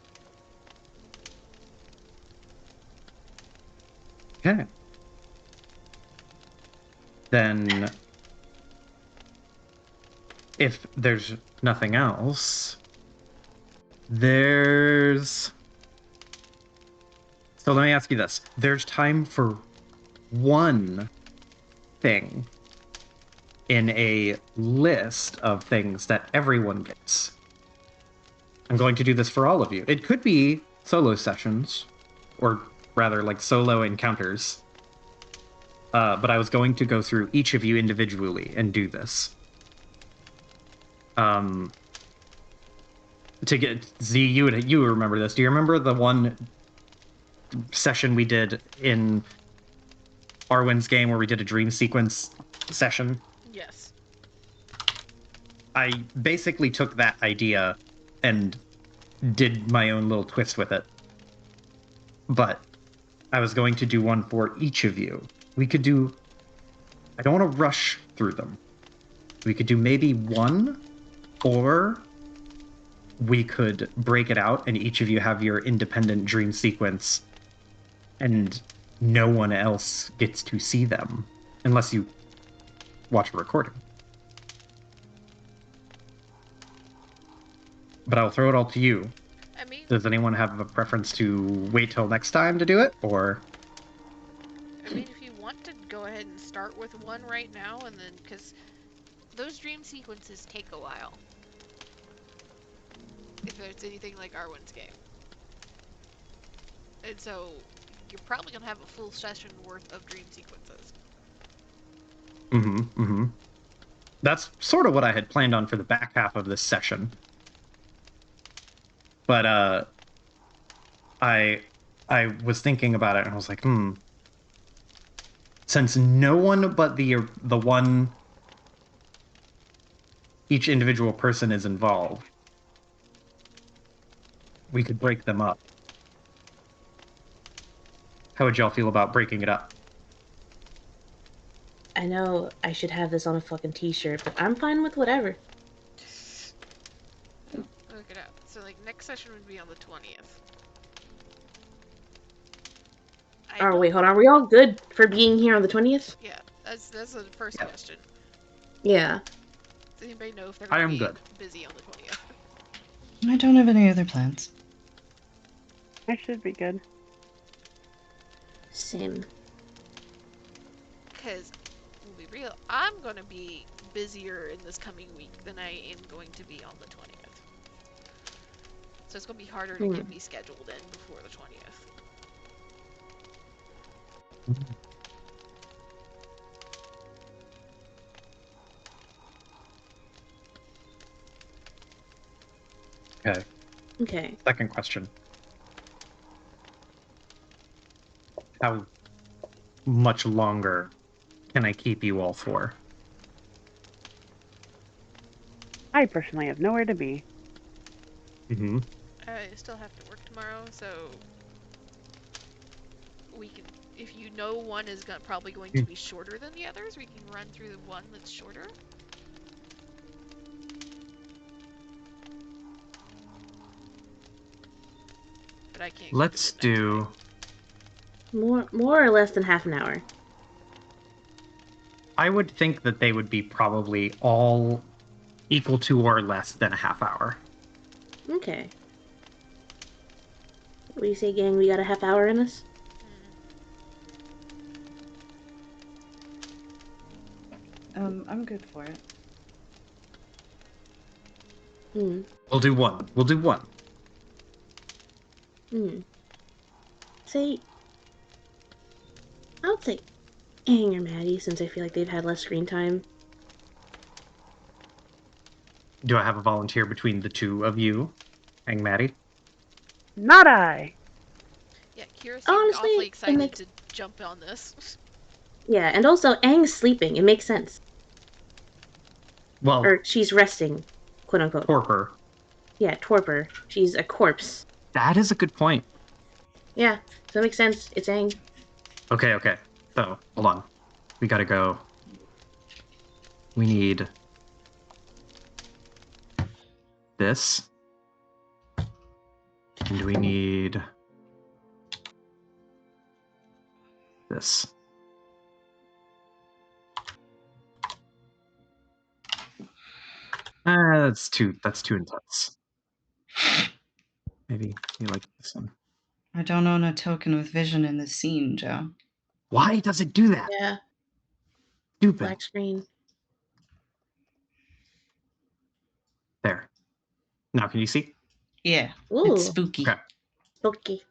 Okay. Then, if there's nothing else, there's. So let me ask you this. There's time for one thing in a list of things that everyone gets. I'm going to do this for all of you. It could be solo sessions, or rather like solo encounters. But I was going to go through each of you individually and do this. To get Z, you remember this. Do you remember the one session we did in Arwen's game where we did a dream sequence session? Yes. I basically took that idea and did my own little twist with it. But I was going to do one for each of you. We could do. I don't want to rush through them. We could do maybe one, or we could break it out and each of you have your independent dream sequence and no one else gets to see them unless you watch a recording. But I'll throw it all to you. I mean, Does anyone have a preference to wait till next time to do it, or? if you want to go ahead and start with one right now, and then, because those dream sequences take a while. If it's anything like Arwen's game. And so, you're probably going to have a full session worth of dream sequences. That's sort of what I had planned on for the back half of this session. But, I was thinking about it and I was like, since no one but the one each individual person is involved, we could break them up. How would y'all feel about breaking it up? I know I should have this on a fucking t-shirt, but I'm fine with whatever. Look it up. So, like, next session would be on the 20th. Oh, wait, hold on. Are we all good for being here on the 20th? Yeah, that's the first question. Yeah. Does anybody know if they're going to be busy on the 20th? I don't have any other plans. I should be good. Same. Because, we'll be real, I'm going to be busier in this coming week than I am going to be on the 20th. So it's going to be harder to get me scheduled in before the 20th. Okay. Okay. Second question. how much longer can I keep you all for? I personally have nowhere to be. Mm-hmm. I still have to work tomorrow, so we can. If you know one is probably going to be shorter than the others, we can run through the one that's shorter. But I can't. Let's do more or less than half an hour. I would think that they would be probably all equal to or less than a half hour. Okay. What do you say, gang? We got a half hour in us? I'm good for it. We'll do one. We'll do one. Say, I would say Aang or Maddie, since I feel like they've had less screen time. Do I have a volunteer between the two of you, Aang, Maddie? Not I. Yeah, Kira seemed Honestly, awfully excited to jump on this. Yeah, and also Aang's sleeping. It makes sense. Well, or she's resting, quote unquote. Torpor. Yeah, torpor. She's a corpse. That is a good point. Yeah, so it makes sense. It's Aang. Okay. So, hold on. We gotta go. We need this. And we need this. That's too intense. Maybe you like this one. I don't own a token with vision in this scene, Joe. Why does it do that? Yeah. Stupid. Black screen. There. Now can you see? Yeah. Ooh. It's spooky. Okay. Spooky.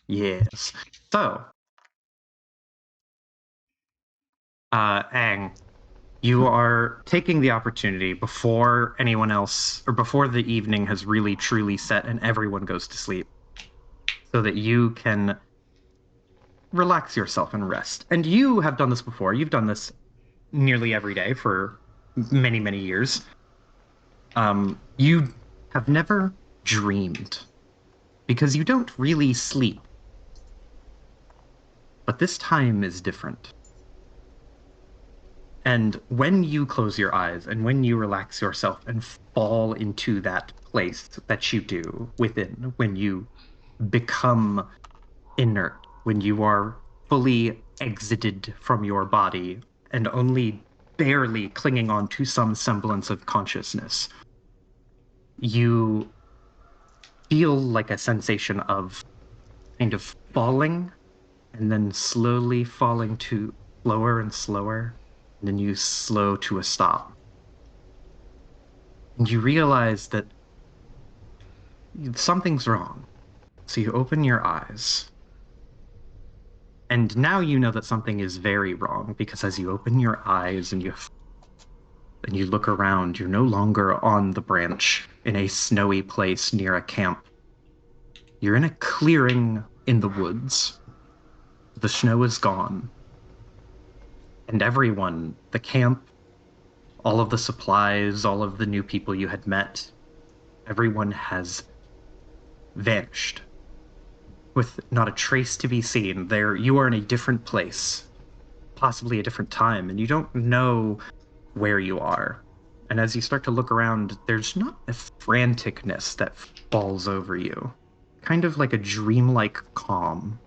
Yes. So, Aang, you are taking the opportunity before anyone else, or before the evening has really truly set and everyone goes to sleep, so that you can relax yourself and rest. And you have done this before. You've done this nearly every day for many, many years. You have never dreamed, because you don't really sleep. But this time is different. And when you close your eyes and when you relax yourself and fall into that place that you do within, when you become inert, when you are fully exited from your body and only barely clinging on to some semblance of consciousness, you feel like a sensation of kind of falling and then slowly falling to slower and slower. And then you slow to a stop. And you realize that something's wrong. So you open your eyes. And now you know that something is very wrong, because as you open your eyes and you look around, you're no longer on the branch in a snowy place near a camp. You're in a clearing in the woods. The snow is gone. And everyone, the camp, all of the supplies, all of the new people you had met, everyone has vanished. With not a trace to be seen. There, you are in a different place, possibly a different time, and you don't know where you are. And as you start to look around, there's not a franticness that falls over you. Kind of like a dreamlike calm.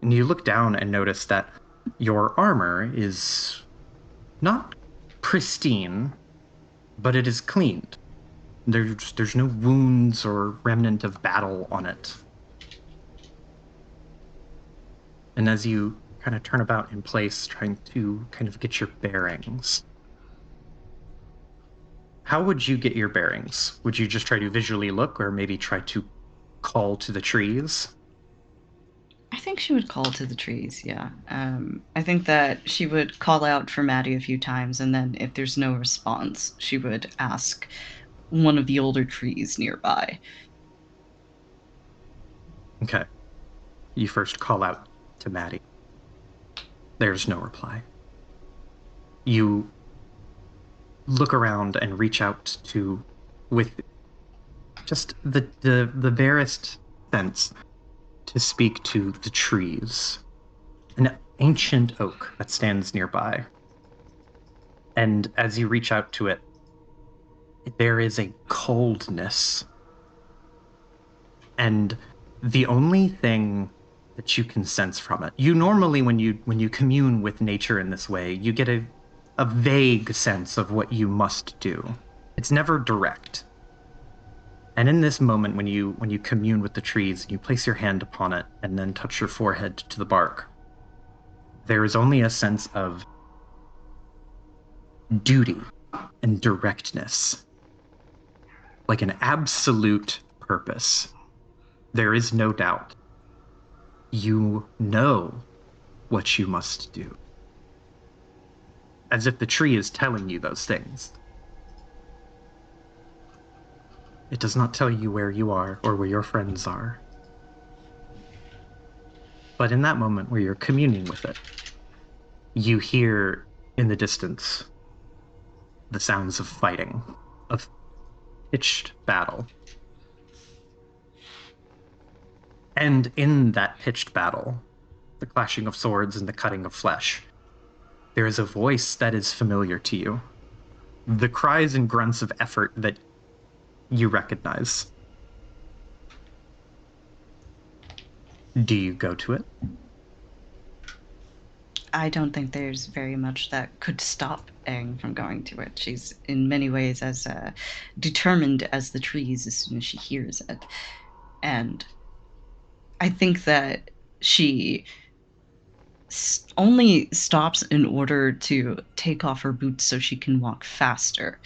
And you look down and notice that your armor is not pristine, but it is cleaned. There's no wounds or remnant of battle on it. And as you kind of turn about in place, trying to kind of get your bearings, how would you get your bearings? Would you just try to visually look, or maybe try to call to the trees? I think she would call to the trees, yeah. I think that she would call out for Maddie a few times, and then if there's no response, she would ask one of the older trees nearby. Okay. you first call out to Maddie. There's no reply. You look around and reach out to, with just the barest sense, to speak to the trees. An ancient oak that stands nearby. And as you reach out to it, there is a coldness. And the only thing that you can sense from it, you normally, when you commune with nature in this way, you get a vague sense of what you must do. It's never direct. And in this moment, when you commune with the trees, you place your hand upon it and then touch your forehead to the bark, there is only a sense of duty and directness, like an absolute purpose. There is no doubt. You know what you must do. As if the tree is telling you those things. It does not tell you where you are or where your friends are. But in that moment where you're communing with it, you hear in the distance the sounds of fighting, of pitched battle. And in that pitched battle, the clashing of swords and the cutting of flesh, there is a voice that is familiar to you. The cries and grunts of effort that you recognize. Do you go to it? I don't think there's very much that could stop Aang from going to it. She's in many ways as determined as the trees as soon as she hears it. And I think that she only stops in order to take off her boots so she can walk faster,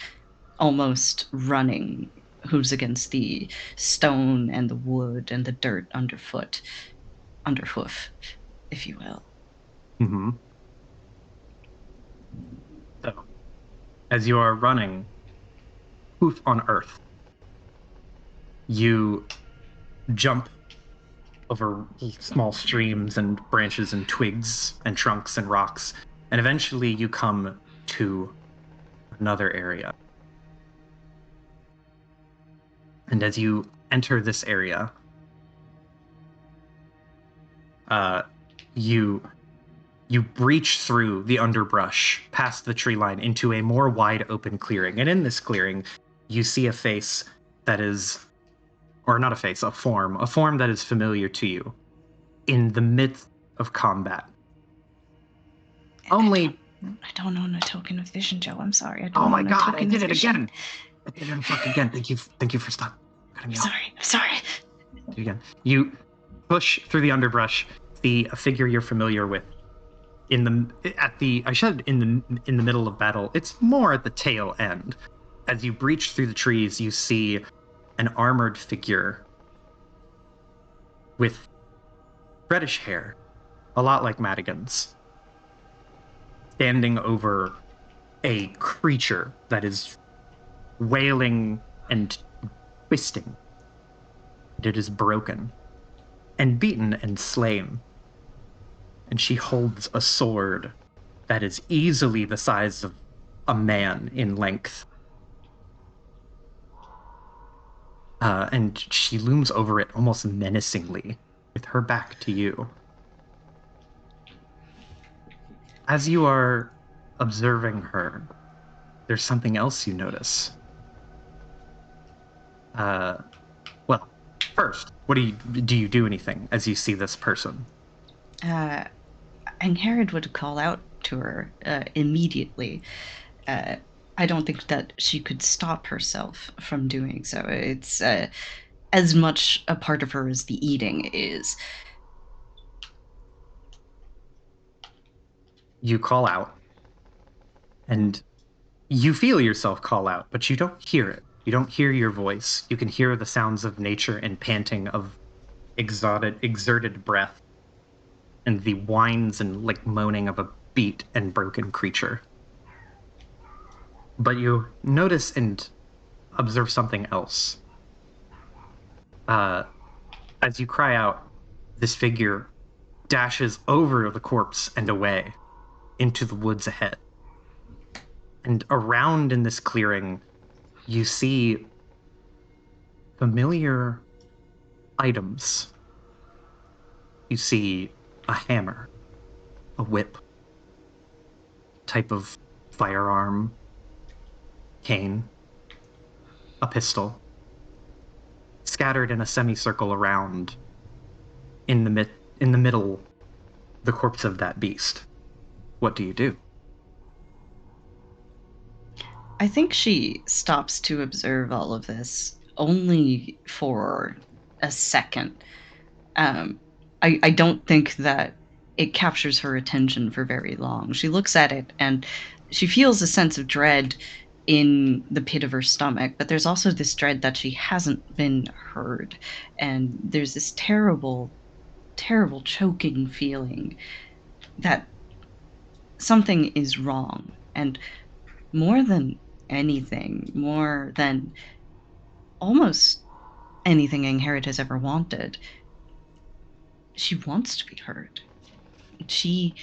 almost running hooves against the stone and the wood and the dirt underhoof, if you will. Mm-hmm. So, as you are running, hoof on earth, you jump over small streams and branches and twigs and trunks and rocks, and eventually you come to another area. And as you enter this area, you breach through the underbrush, past the tree line, into a more wide open clearing. And in this clearing, you see a face that is, or not a face, a form that is familiar to you in the midst of combat. I don't know no token of vision, Joe. I'm sorry. I don't Oh my know god, I token did of it vision. again. I did it fucking again. Thank you for stopping. I'm sorry. Do it again. You push through the underbrush, see a figure you're familiar with in the middle of battle. It's more at the tail end. As you breach through the trees, you see an armored figure with reddish hair, a lot like Madigan's, standing over a creature that is wailing and twisting. It is broken and beaten and slain. And she holds a sword that is easily the size of a man in length. And she looms over it almost menacingly, with her back to you. As you are observing her, there's something else you notice. Well, first, what do you do anything as you see this person? And Herod would call out to her immediately. I don't think that she could stop herself from doing so. It's as much a part of her as the eating is. You call out, and you feel yourself call out, but you don't hear it. You don't hear your voice. You can hear the sounds of nature and panting of exerted breath, and the whines and like moaning of a beat and broken creature. But you notice and observe something else. As you cry out, this figure dashes over the corpse and away into the woods ahead. And around in this clearing, you see familiar items. You see a hammer, a whip, type of firearm, cane, a pistol, scattered in a semicircle around in the middle, the corpse of that beast. What do you do? I think she stops to observe all of this only for a second. I don't think that it captures her attention for very long. She looks at it and she feels a sense of dread in the pit of her stomach, but there's also this dread that she hasn't been heard. And there's this terrible, terrible choking feeling that something is wrong. And more than anything, more than almost anything Ingrid has ever wanted, she wants to be heard. She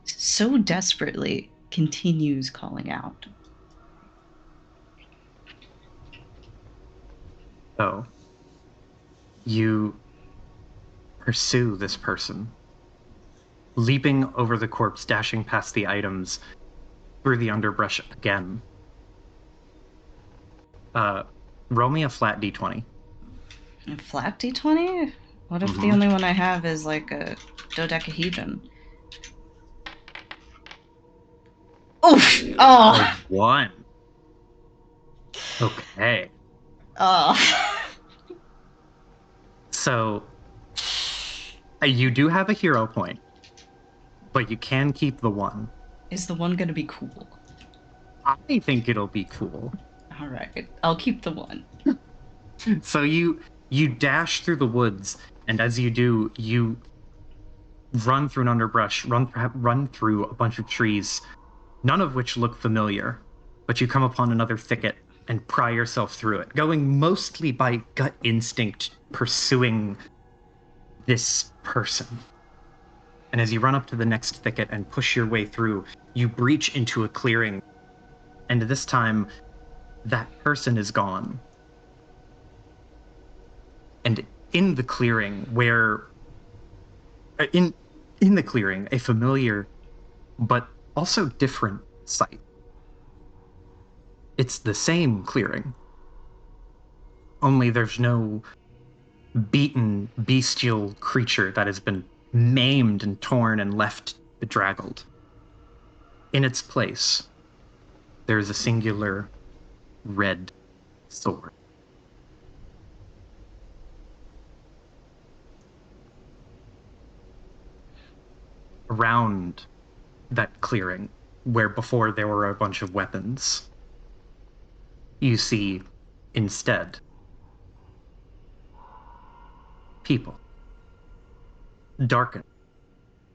so desperately continues calling out. So, you pursue this person, leaping over the corpse, dashing past the items, through the underbrush again. Roll me a flat d20. A flat d20? What if the only one I have is like a dodecahedron? Oof! Oh! A 1. Okay. Oh. So, you do have a hero point, but you can keep the 1. Is the 1 gonna be cool? I think it'll be cool. Alright, I'll keep the 1. So you dash through the woods, and as you do, you run through an underbrush, run through a bunch of trees, none of which look familiar, but you come upon another thicket and pry yourself through it, going mostly by gut instinct, pursuing this person. And as you run up to the next thicket and push your way through, you breach into a clearing, and this time, that person is gone. And in the clearing, in the clearing, a familiar but also different sight. It's the same clearing, only there's no beaten, bestial creature that has been maimed and torn and left bedraggled. In its place, there is a singular red sword. Around that clearing, where before there were a bunch of weapons, you see instead people, darkened,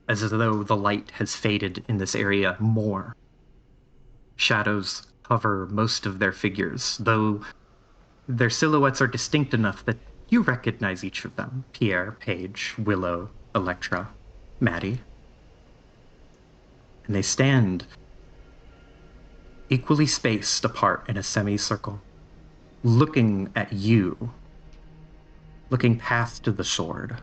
as though the light has faded in this area more. Shadows cover most of their figures, though their silhouettes are distinct enough that you recognize each of them. Pierre, Paige, Willow, Electra, Maddie. And they stand equally spaced apart in a semicircle, looking at you, looking past the sword.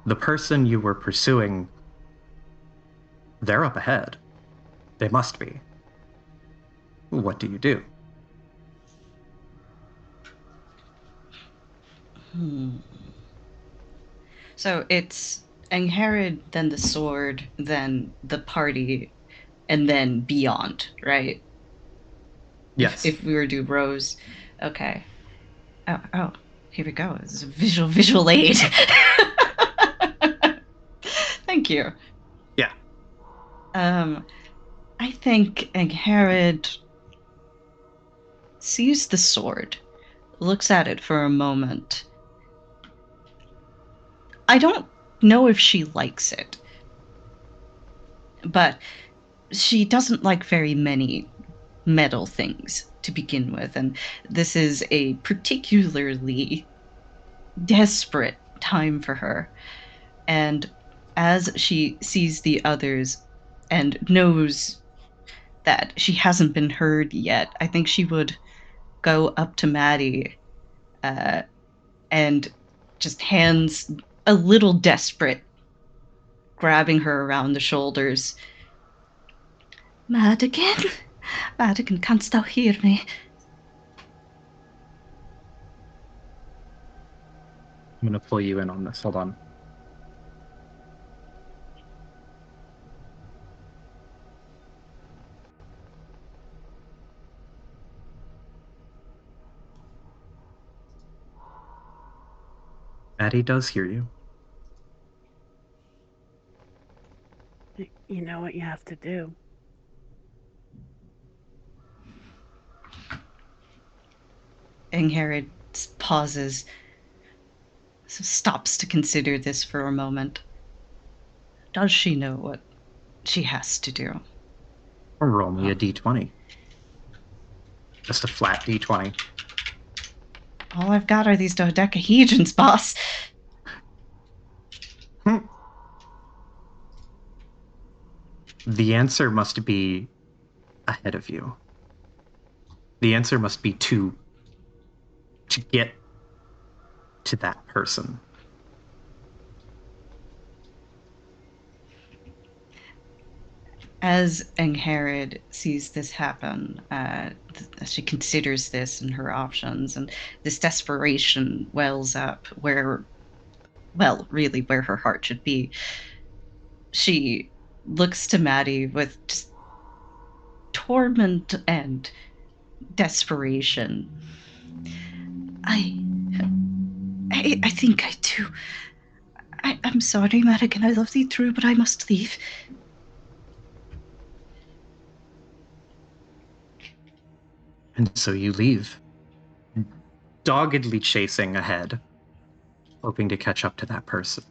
The person you were pursuing, they're up ahead. They must be. What do you do? So it's Angharad, then the sword, then the party, and then beyond, right? Yes. If we were to do rows. Okay. Oh, here we go. This is a visual aid. Thank you. Yeah. I think Angharad sees the sword, looks at it for a moment. I don't know if she likes it, but she doesn't like very many metal things to begin with, and this is a particularly desperate time for her. And as she sees the others and knows that she hasn't been heard yet, I think she would go up to Maddie and just hands a little desperate, grabbing her around the shoulders. Madigan? Madigan, canst thou hear me? I'm going to pull you in on this. Hold on. Maddie does hear you. You know what you have to do. Angharad pauses, stops to consider this for a moment. Does she know what she has to do? Or roll me a d20. Just a flat d20. All I've got are these dodecahedrons, boss. The answer must be ahead of you. The answer must be to get to that person. As Angharad sees this happen, as she considers this and her options, and this desperation wells up where her heart should be. She looks to Maddie with just torment and desperation. I think I do. I'm sorry, Madigan. I love thee true, but I must leave. And so you leave, doggedly chasing ahead, hoping to catch up to that person.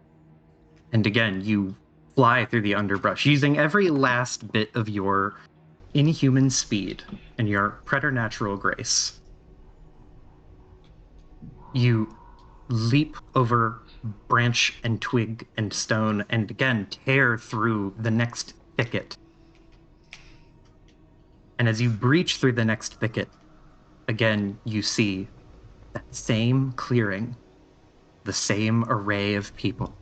And again, you fly through the underbrush, using every last bit of your inhuman speed and your preternatural grace. You leap over branch and twig and stone, and again tear through the next thicket. And as you breach through the next thicket, again you see that same clearing, the same array of people.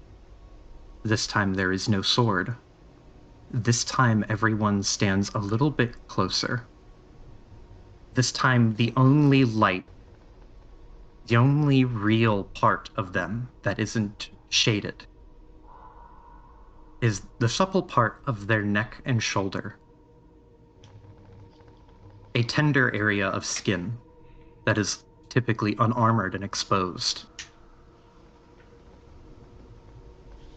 This time there is no sword. This time everyone stands a little bit closer. This time the only light, the only real part of them that isn't shaded, is the supple part of their neck and shoulder. A tender area of skin that is typically unarmored and exposed.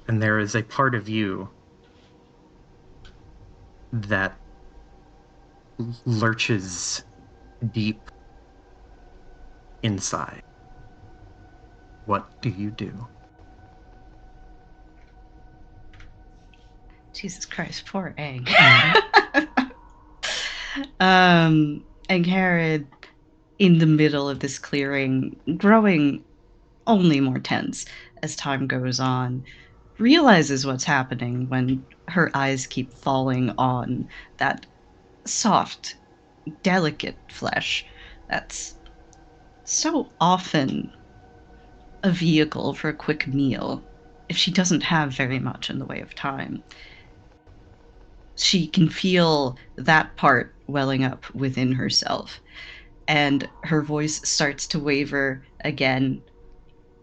And there is a part of you that lurches deep inside. What do you do? Jesus Christ, poor Egg. Angharad, in the middle of this clearing, growing only more tense as time goes on, realizes what's happening when her eyes keep falling on that soft, delicate flesh that's so often a vehicle for a quick meal if she doesn't have very much in the way of time. She can feel that part welling up within herself, and her voice starts to waver again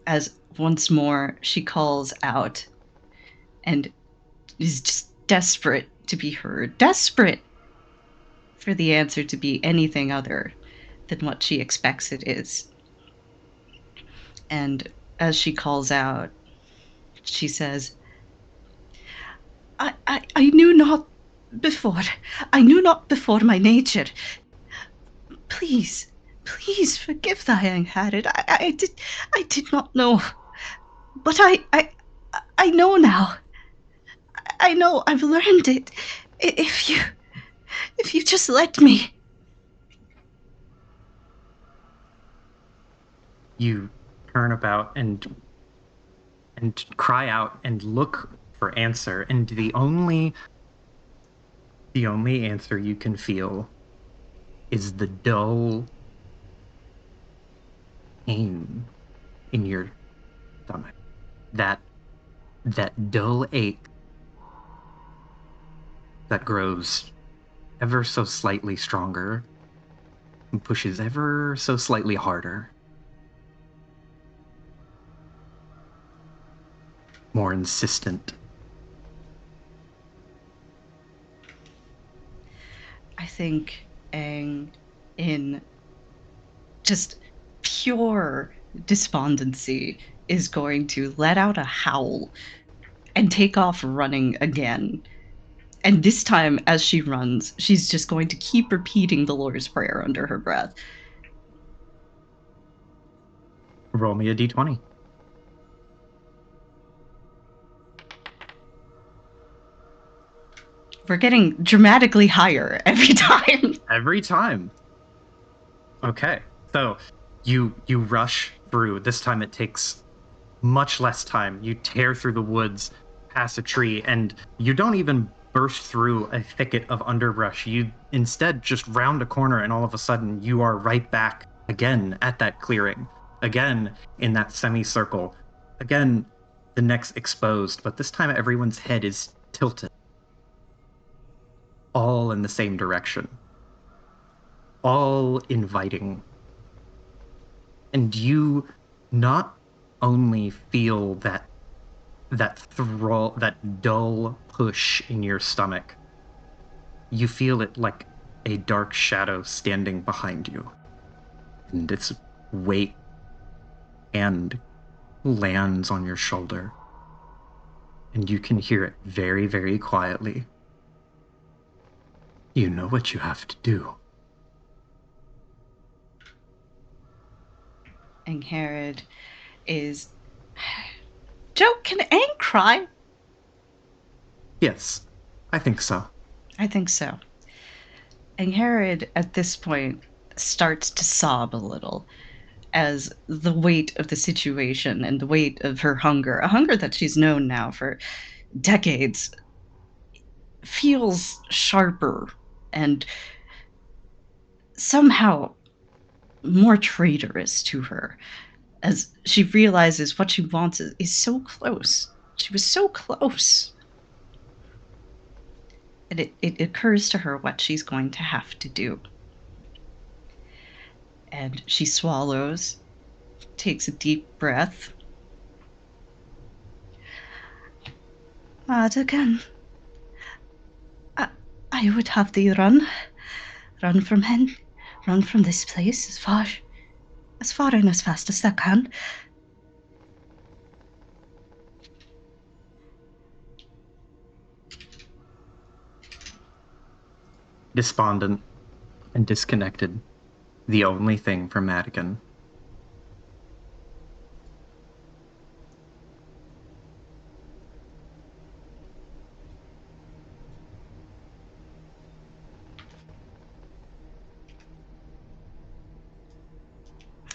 as once more she calls out and is just desperate to be heard, desperate for the answer to be anything other than what she expects it is. And as she calls out, she says, I knew not before. I knew not before my nature. Please forgive thy Angharad. I did not know. But I know now. I know, I've learned it. If you just let me. You turn about and cry out and look for answer, and the only answer you can feel is the dull pain in your stomach. That dull ache that grows ever so slightly stronger and pushes ever so slightly harder. More insistent. I think Aang, in just pure despondency, is going to let out a howl and take off running again. And this time, as she runs, she's just going to keep repeating the Lord's Prayer under her breath. Roll me a d20. We're getting dramatically higher every time. Every time. Okay. So you rush through. This time it takes much less time. You tear through the woods, past a tree, and you don't even burst through a thicket of underbrush. You instead just round a corner, and all of a sudden you are right back again at that clearing, again in that semicircle, again the neck's exposed, but this time everyone's head is tilted, all in the same direction, all inviting. And you not only feel that dull push in your stomach, you feel it like a dark shadow standing behind you, and its weight and lands on your shoulder, and you can hear it very, very quietly. You know what you have to do. And Herod is... Joe, can Aang cry? Yes, I think so. I think so. And Herod, at this point, starts to sob a little as the weight of the situation and the weight of her hunger, a hunger that she's known now for decades, feels sharper and somehow more traitorous to her, as she realizes what she wants is so close. She was so close. And it occurs to her what she's going to have to do. And she swallows, takes a deep breath. Madigan, I would have thee run from him, run from this place as far and as fast as thou can. Despondent and disconnected, the only thing from Madigan.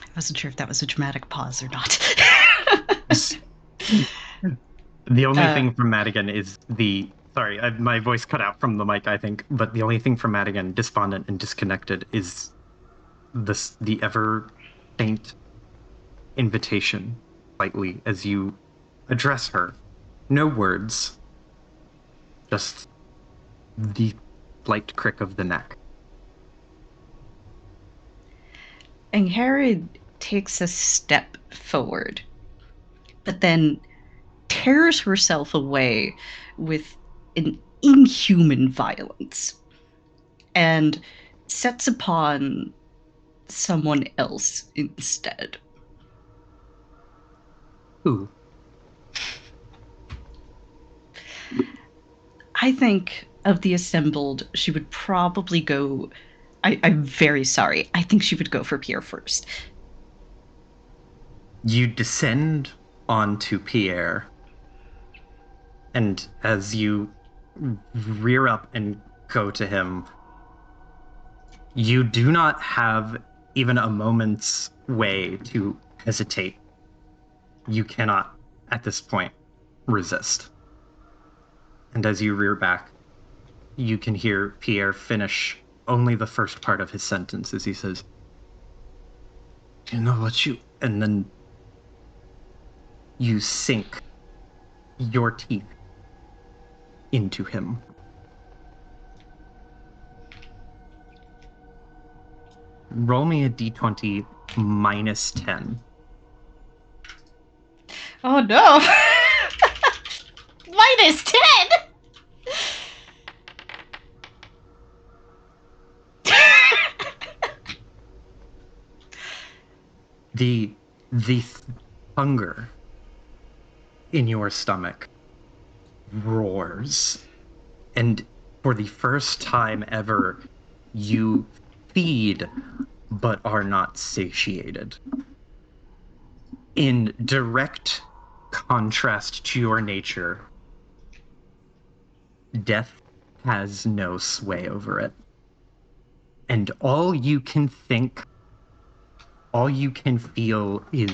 I wasn't sure if that was a dramatic pause or not. The only thing from Madigan is the... Sorry, my voice cut out from the mic, I think. But the only thing from Madigan, despondent and disconnected, is the ever faint invitation, slightly, as you address her. No words, just the slight crick of the neck. And Herod takes a step forward, but then tears herself away with an inhuman violence and sets upon someone else instead. Who? I think of the assembled, she would probably go... I'm very sorry. I think she would go for Pierre first. You descend onto Pierre, and as you rear up and go to him, you do not have even a moment's way to hesitate. You cannot, at this point, resist. And as you rear back, you can hear Pierre finish only the first part of his sentence as he says, "You know what you..." And then you sink your teeth into him. Roll me a d20 minus 10. Oh no! Minus 10! The hunger in your stomach roars, and for the first time ever, you feed but are not satiated. In direct contrast to your nature, death has no sway over it. And all you can think, all you can feel is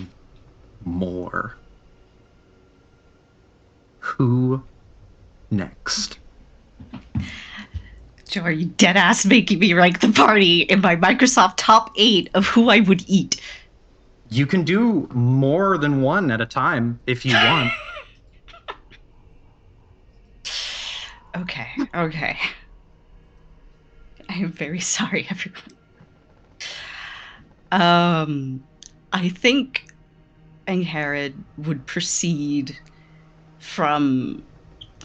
more. Who next? Joe, are you dead ass making me rank the party in my Microsoft top 8 of who I would eat? You can do more than one at a time if you want. Okay. I am very sorry, everyone. I think Angharad would proceed from.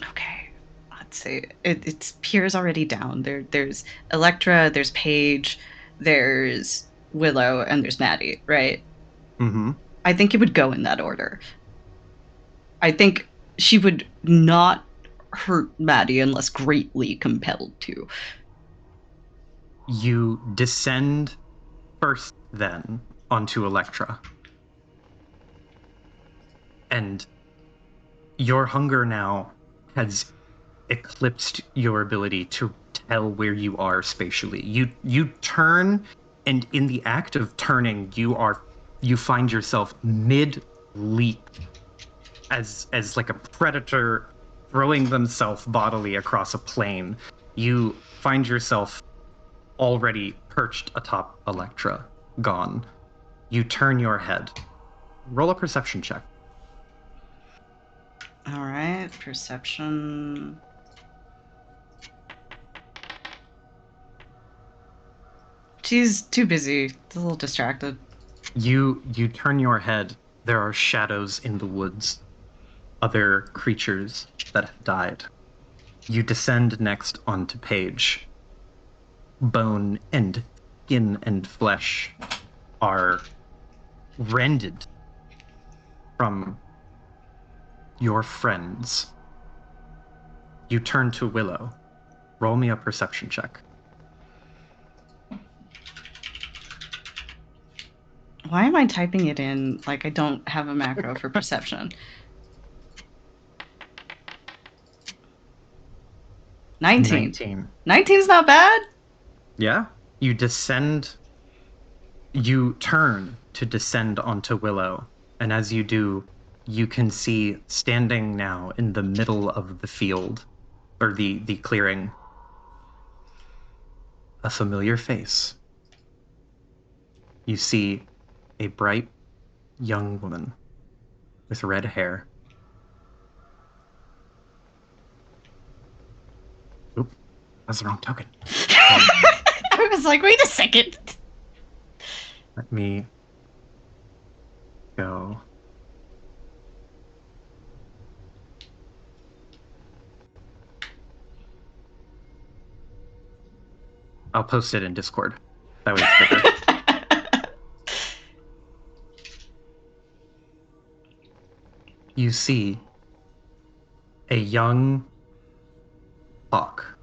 Okay, let's see. It's Pierre's already down. There's Electra, there's Paige, there's Willow, and there's Maddie, right? Mm-hmm. I think it would go in that order. I think she would not hurt Maddie unless greatly compelled to. You descend first, then, onto Electra. And your hunger now has eclipsed your ability to tell where you are spatially. You turn, and in the act of turning, you find yourself mid-leap as like a predator throwing themselves bodily across a plane. You find yourself already perched atop Electra, gone. You turn your head. Roll a perception check. All right, perception. She's too busy. A little distracted. You turn your head. There are shadows in the woods. Other creatures that have died. You descend next onto Paige. Bone and skin and flesh are rended from your friends. You turn to Willow. Roll me a perception check. Why am I typing it in like I don't have a macro for perception? 19. 19's not bad. Yeah. You descend. You turn to descend onto Willow. And as you do, you can see standing now in the middle of the field, or the clearing, a familiar face. You see a bright young woman with red hair. Oop, that's the wrong token. I was like, wait a second. Let me go. I'll post it in Discord. That way it's bigger. You see a young hawk,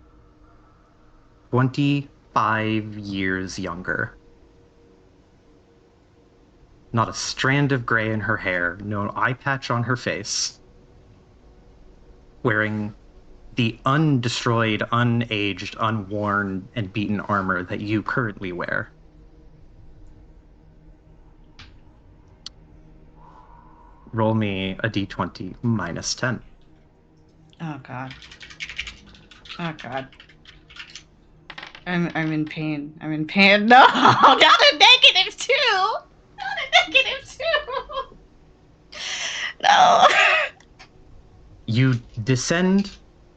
25 years younger. Not a strand of gray in her hair, no eye patch on her face. Wearing the undestroyed, unaged, unworn, and beaten armor that you currently wear. roll me a d20 minus 10. Oh god. Oh god. I'm in pain. I'm in pain. No! Not a -2! Not a -2! No! You descend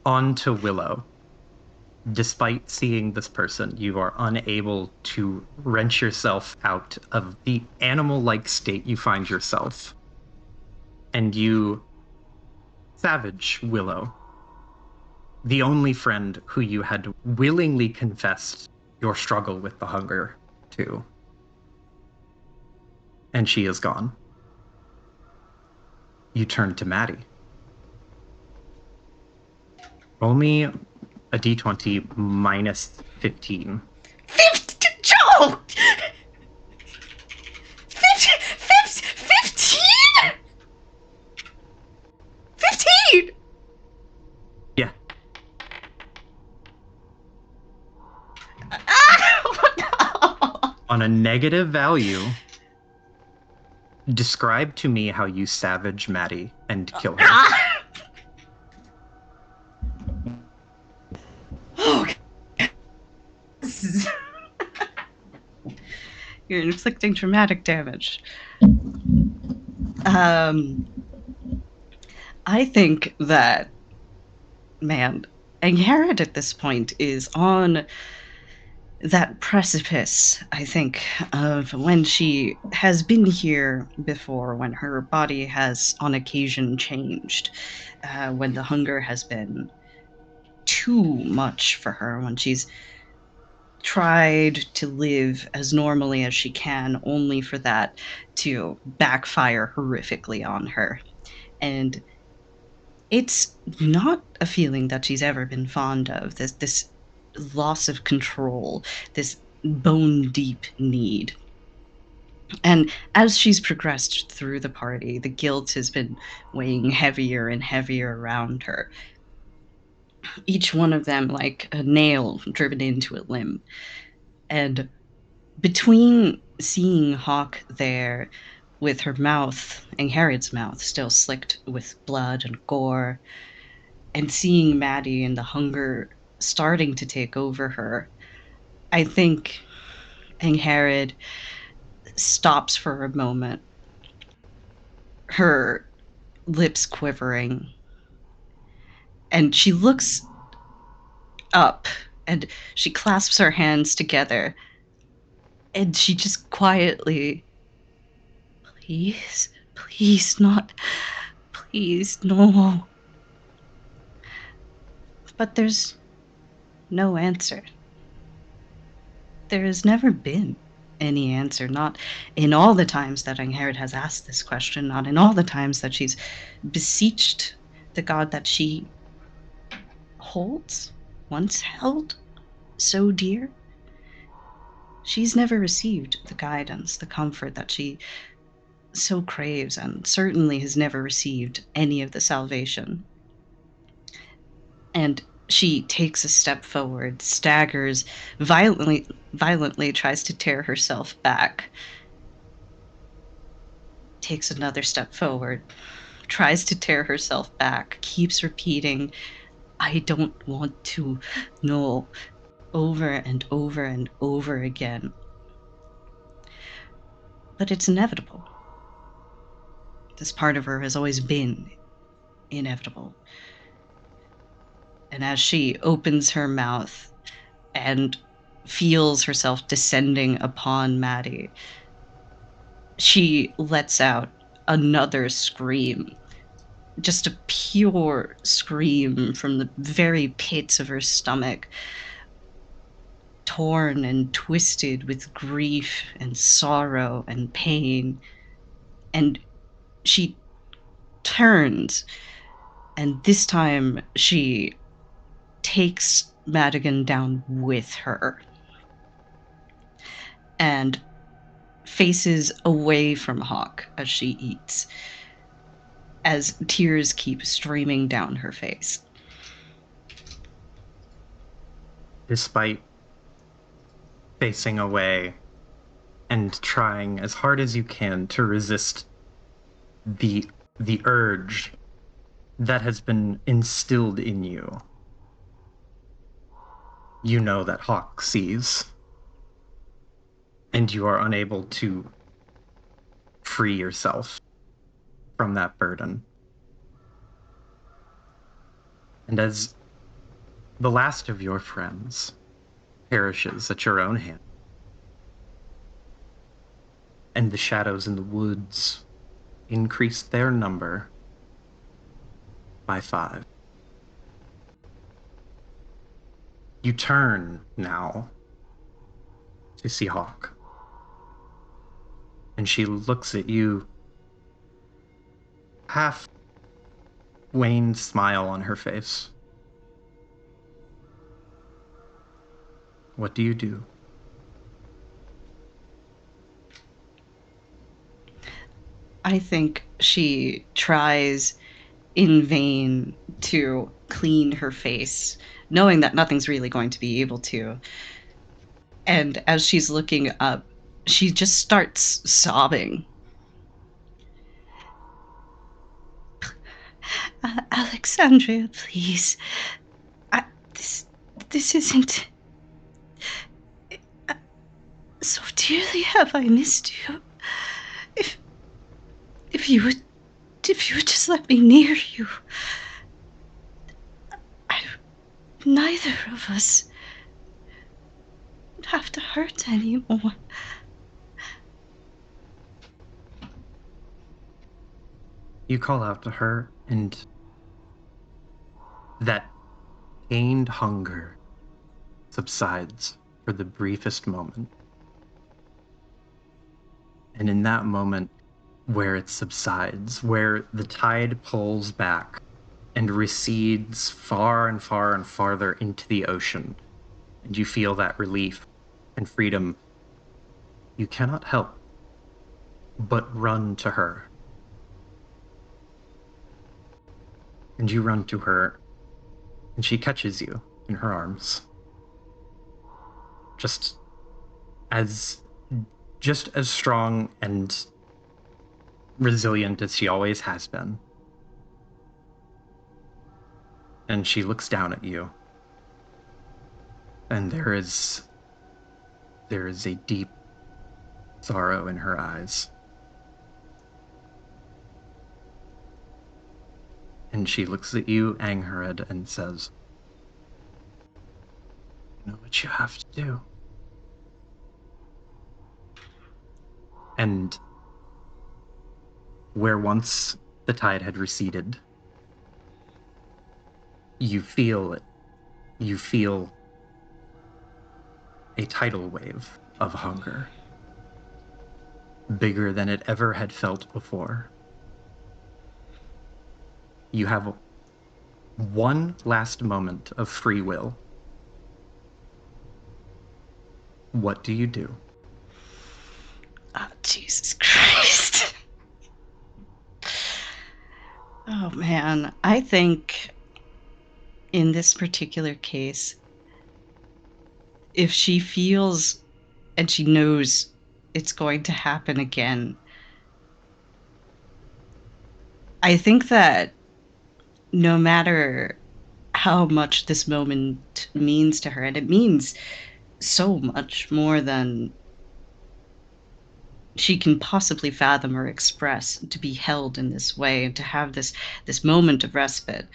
onto Willow. Despite seeing this person, you are unable to wrench yourself out of the animal-like state you find yourself. And you savage Willow, the only friend who you had willingly confessed your struggle with the hunger to. And she is gone. You turn to Maddie. Roll me a d20 minus 15. 15! Joe! 15? 15! Yeah. No. On a negative value, describe to me how you savage Maddie and kill her. Oh, you're inflicting traumatic damage. I think that, man, Angharad at this point is on that precipice, I think, of when she has been here before, when her body has on occasion changed, when the hunger has been too much for her, when she's tried to live as normally as she can, only for that to backfire horrifically on her. And it's not a feeling that she's ever been fond of, this loss of control, this bone deep need. And as she's progressed through the party, the guilt has been weighing heavier and heavier around her. Each one of them like a nail driven into a limb. And between seeing Hawk there with her mouth, Angharad's mouth, still slicked with blood and gore, and seeing Maddie and the hunger starting to take over her, I think Angharad stops for a moment, her lips quivering, and she looks up and she clasps her hands together and she just quietly, please, please, not, please, no. But there's no answer. There has never been any answer, not in all the times that Angharad has asked this question, not in all the times that she's beseeched the god that she holds, once held, so dear. She's never received the guidance, the comfort that she so craves, and certainly has never received any of the salvation. And she takes a step forward, staggers, violently tries to tear herself back, takes another step forward, tries to tear herself back, keeps repeating, I don't want to know, over and over and over again. But it's inevitable. This part of her has always been inevitable. And as she opens her mouth and feels herself descending upon Maddie, she lets out another scream. Just a pure scream from the very pits of her stomach, torn and twisted with grief and sorrow and pain. And she turns, and this time she takes Madigan down with her and faces away from Hawk as she eats, as tears keep streaming down her face. Despite facing away and trying as hard as you can to resist the the urge that has been instilled in you. You know that Hawk sees, and you are unable to free yourself from that burden. And as the last of your friends perishes at your own hand, and the shadows in the woods increase their number by 5, you turn now to see Hawk. And she looks at you, half waned smile on her face. What do you do? I think she tries in vain to clean her face, knowing that nothing's really going to be able to. And as she's looking up, she just starts sobbing. Alexandria, please. This isn't... So dearly have I missed you. If you would just let me near you. Neither of us would have to hurt anymore. You call out to her, and that pained hunger subsides for the briefest moment. And in that moment, where it subsides, where the tide pulls back and recedes far and far and farther into the ocean, and you feel that relief and freedom, you cannot help but run to her. And you run to her, and she catches you in her arms. Just as strong and resilient as she always has been. And she looks down at you. And there is a deep sorrow in her eyes. And she looks at you, Angharad, and says, "You know what you have to do." And where once the tide had receded, you feel it. You feel a tidal wave of hunger, bigger than it ever had felt before. You have one last moment of free will. What do you do? Oh, Jesus Christ. Oh, man. I think in this particular case, if she feels and she knows it's going to happen again, I think that no matter how much this moment means to her, and it means so much more than she can possibly fathom or express, to be held in this way and to have this moment of respite,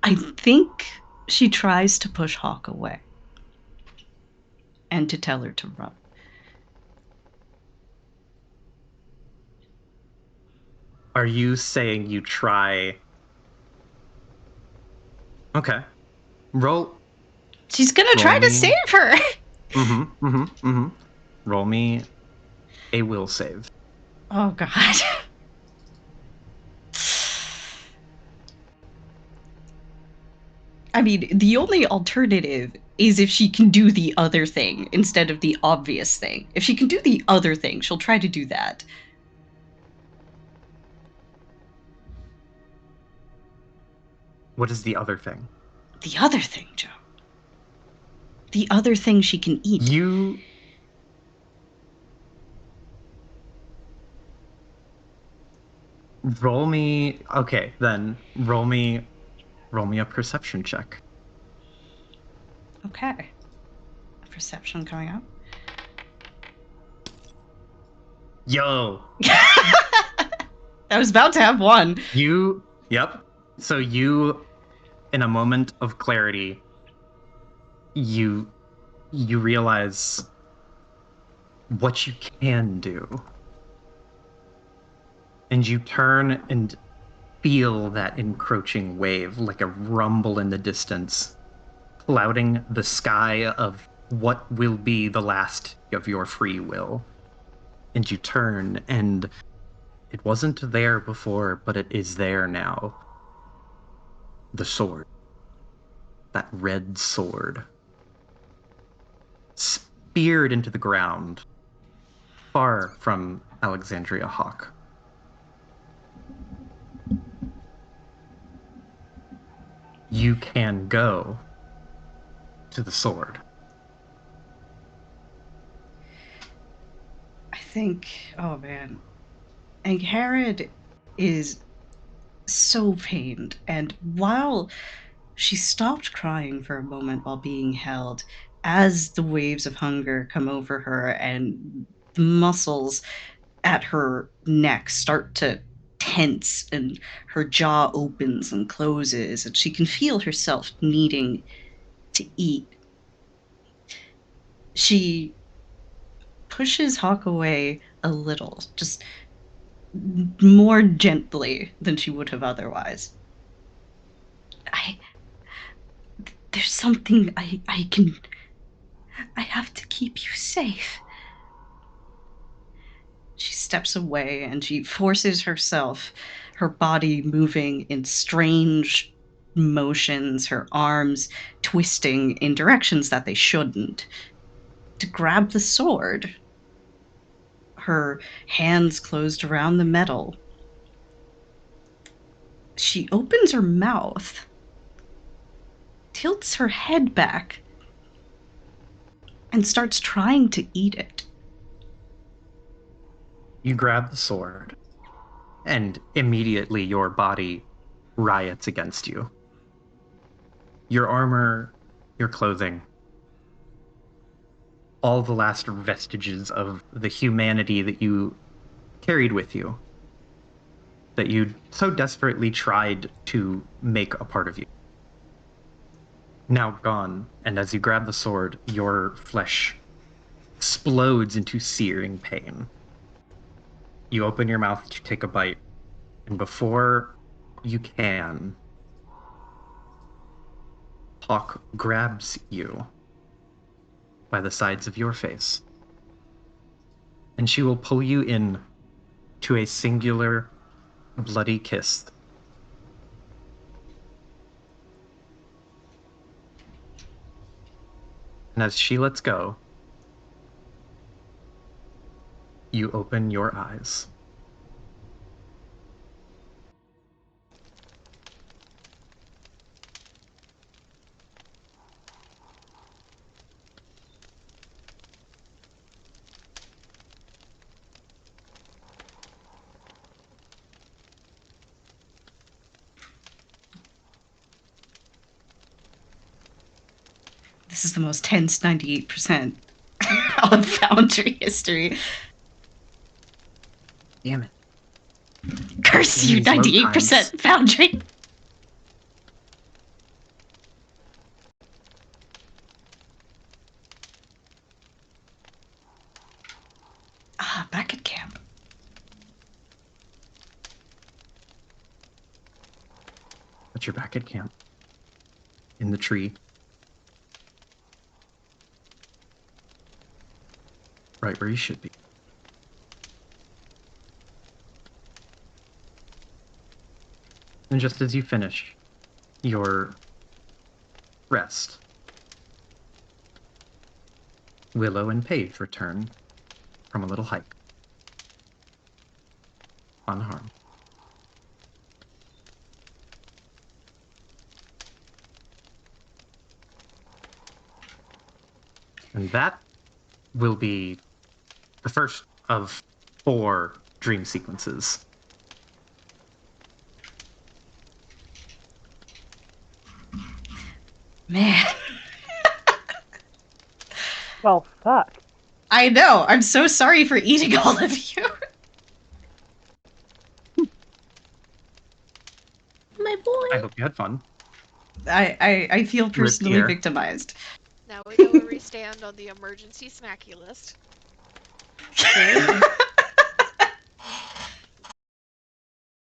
I think she tries to push Hawk away and to tell her to run. Are you saying you try? Okay. Roll. She's gonna try to save her. Roll me a will save. Oh, God. I mean, the only alternative is if she can do the other thing instead of the obvious thing. If she can do the other thing, she'll try to do that. What is the other thing? The other thing, Joe. The other thing she can eat. Roll me. Okay, then roll me a perception check. Okay. Perception coming up. Yo, I was about to have one. Yep. So you, in a moment of clarity, you realize what you can do. And you turn and feel that encroaching wave like a rumble in the distance, clouding the sky of what will be the last of your free will. And you turn, and it wasn't there before, but it is there now. The sword. That red sword. Speared into the ground, far from Alexandria Hawk. You can go to the sword. I think, oh man. And Herod is so pained, and while she stopped crying for a moment while being held, as the waves of hunger come over her and the muscles at her neck start to tense and her jaw opens and closes, and she can feel herself needing to eat. She pushes Hawk away a little, just more gently than she would have otherwise. There's something I can. I have to keep you safe. She steps away and she forces herself, her body moving in strange motions, her arms twisting in directions that they shouldn't, to grab the sword. Her hands closed around the metal. She opens her mouth, tilts her head back, and starts trying to eat it. You grab the sword, and immediately your body riots against you. Your armor, your clothing, all the last vestiges of the humanity that you carried with you, that you so desperately tried to make a part of you. Now gone, and as you grab the sword, your flesh explodes into searing pain. You open your mouth to take a bite, and before you can, Hawk grabs you by the sides of your face, and she will pull you in to a singular bloody kiss. And as she lets go, you open your eyes. This is the most tense 98% of Foundry history. Damn it. Curse you, 98% Foundry! Back at camp. But you're back at camp. In the tree. Right where you should be. And just as you finish your rest, Willow and Paige return from a little hike. Unharmed. And that will be the first of 4 dream sequences. Man. Well, fuck. I know. I'm so sorry for eating all of you. My boy. I hope you had fun. I feel Rip personally Pierre. victimized. Now we know where we stand on the emergency snacky list.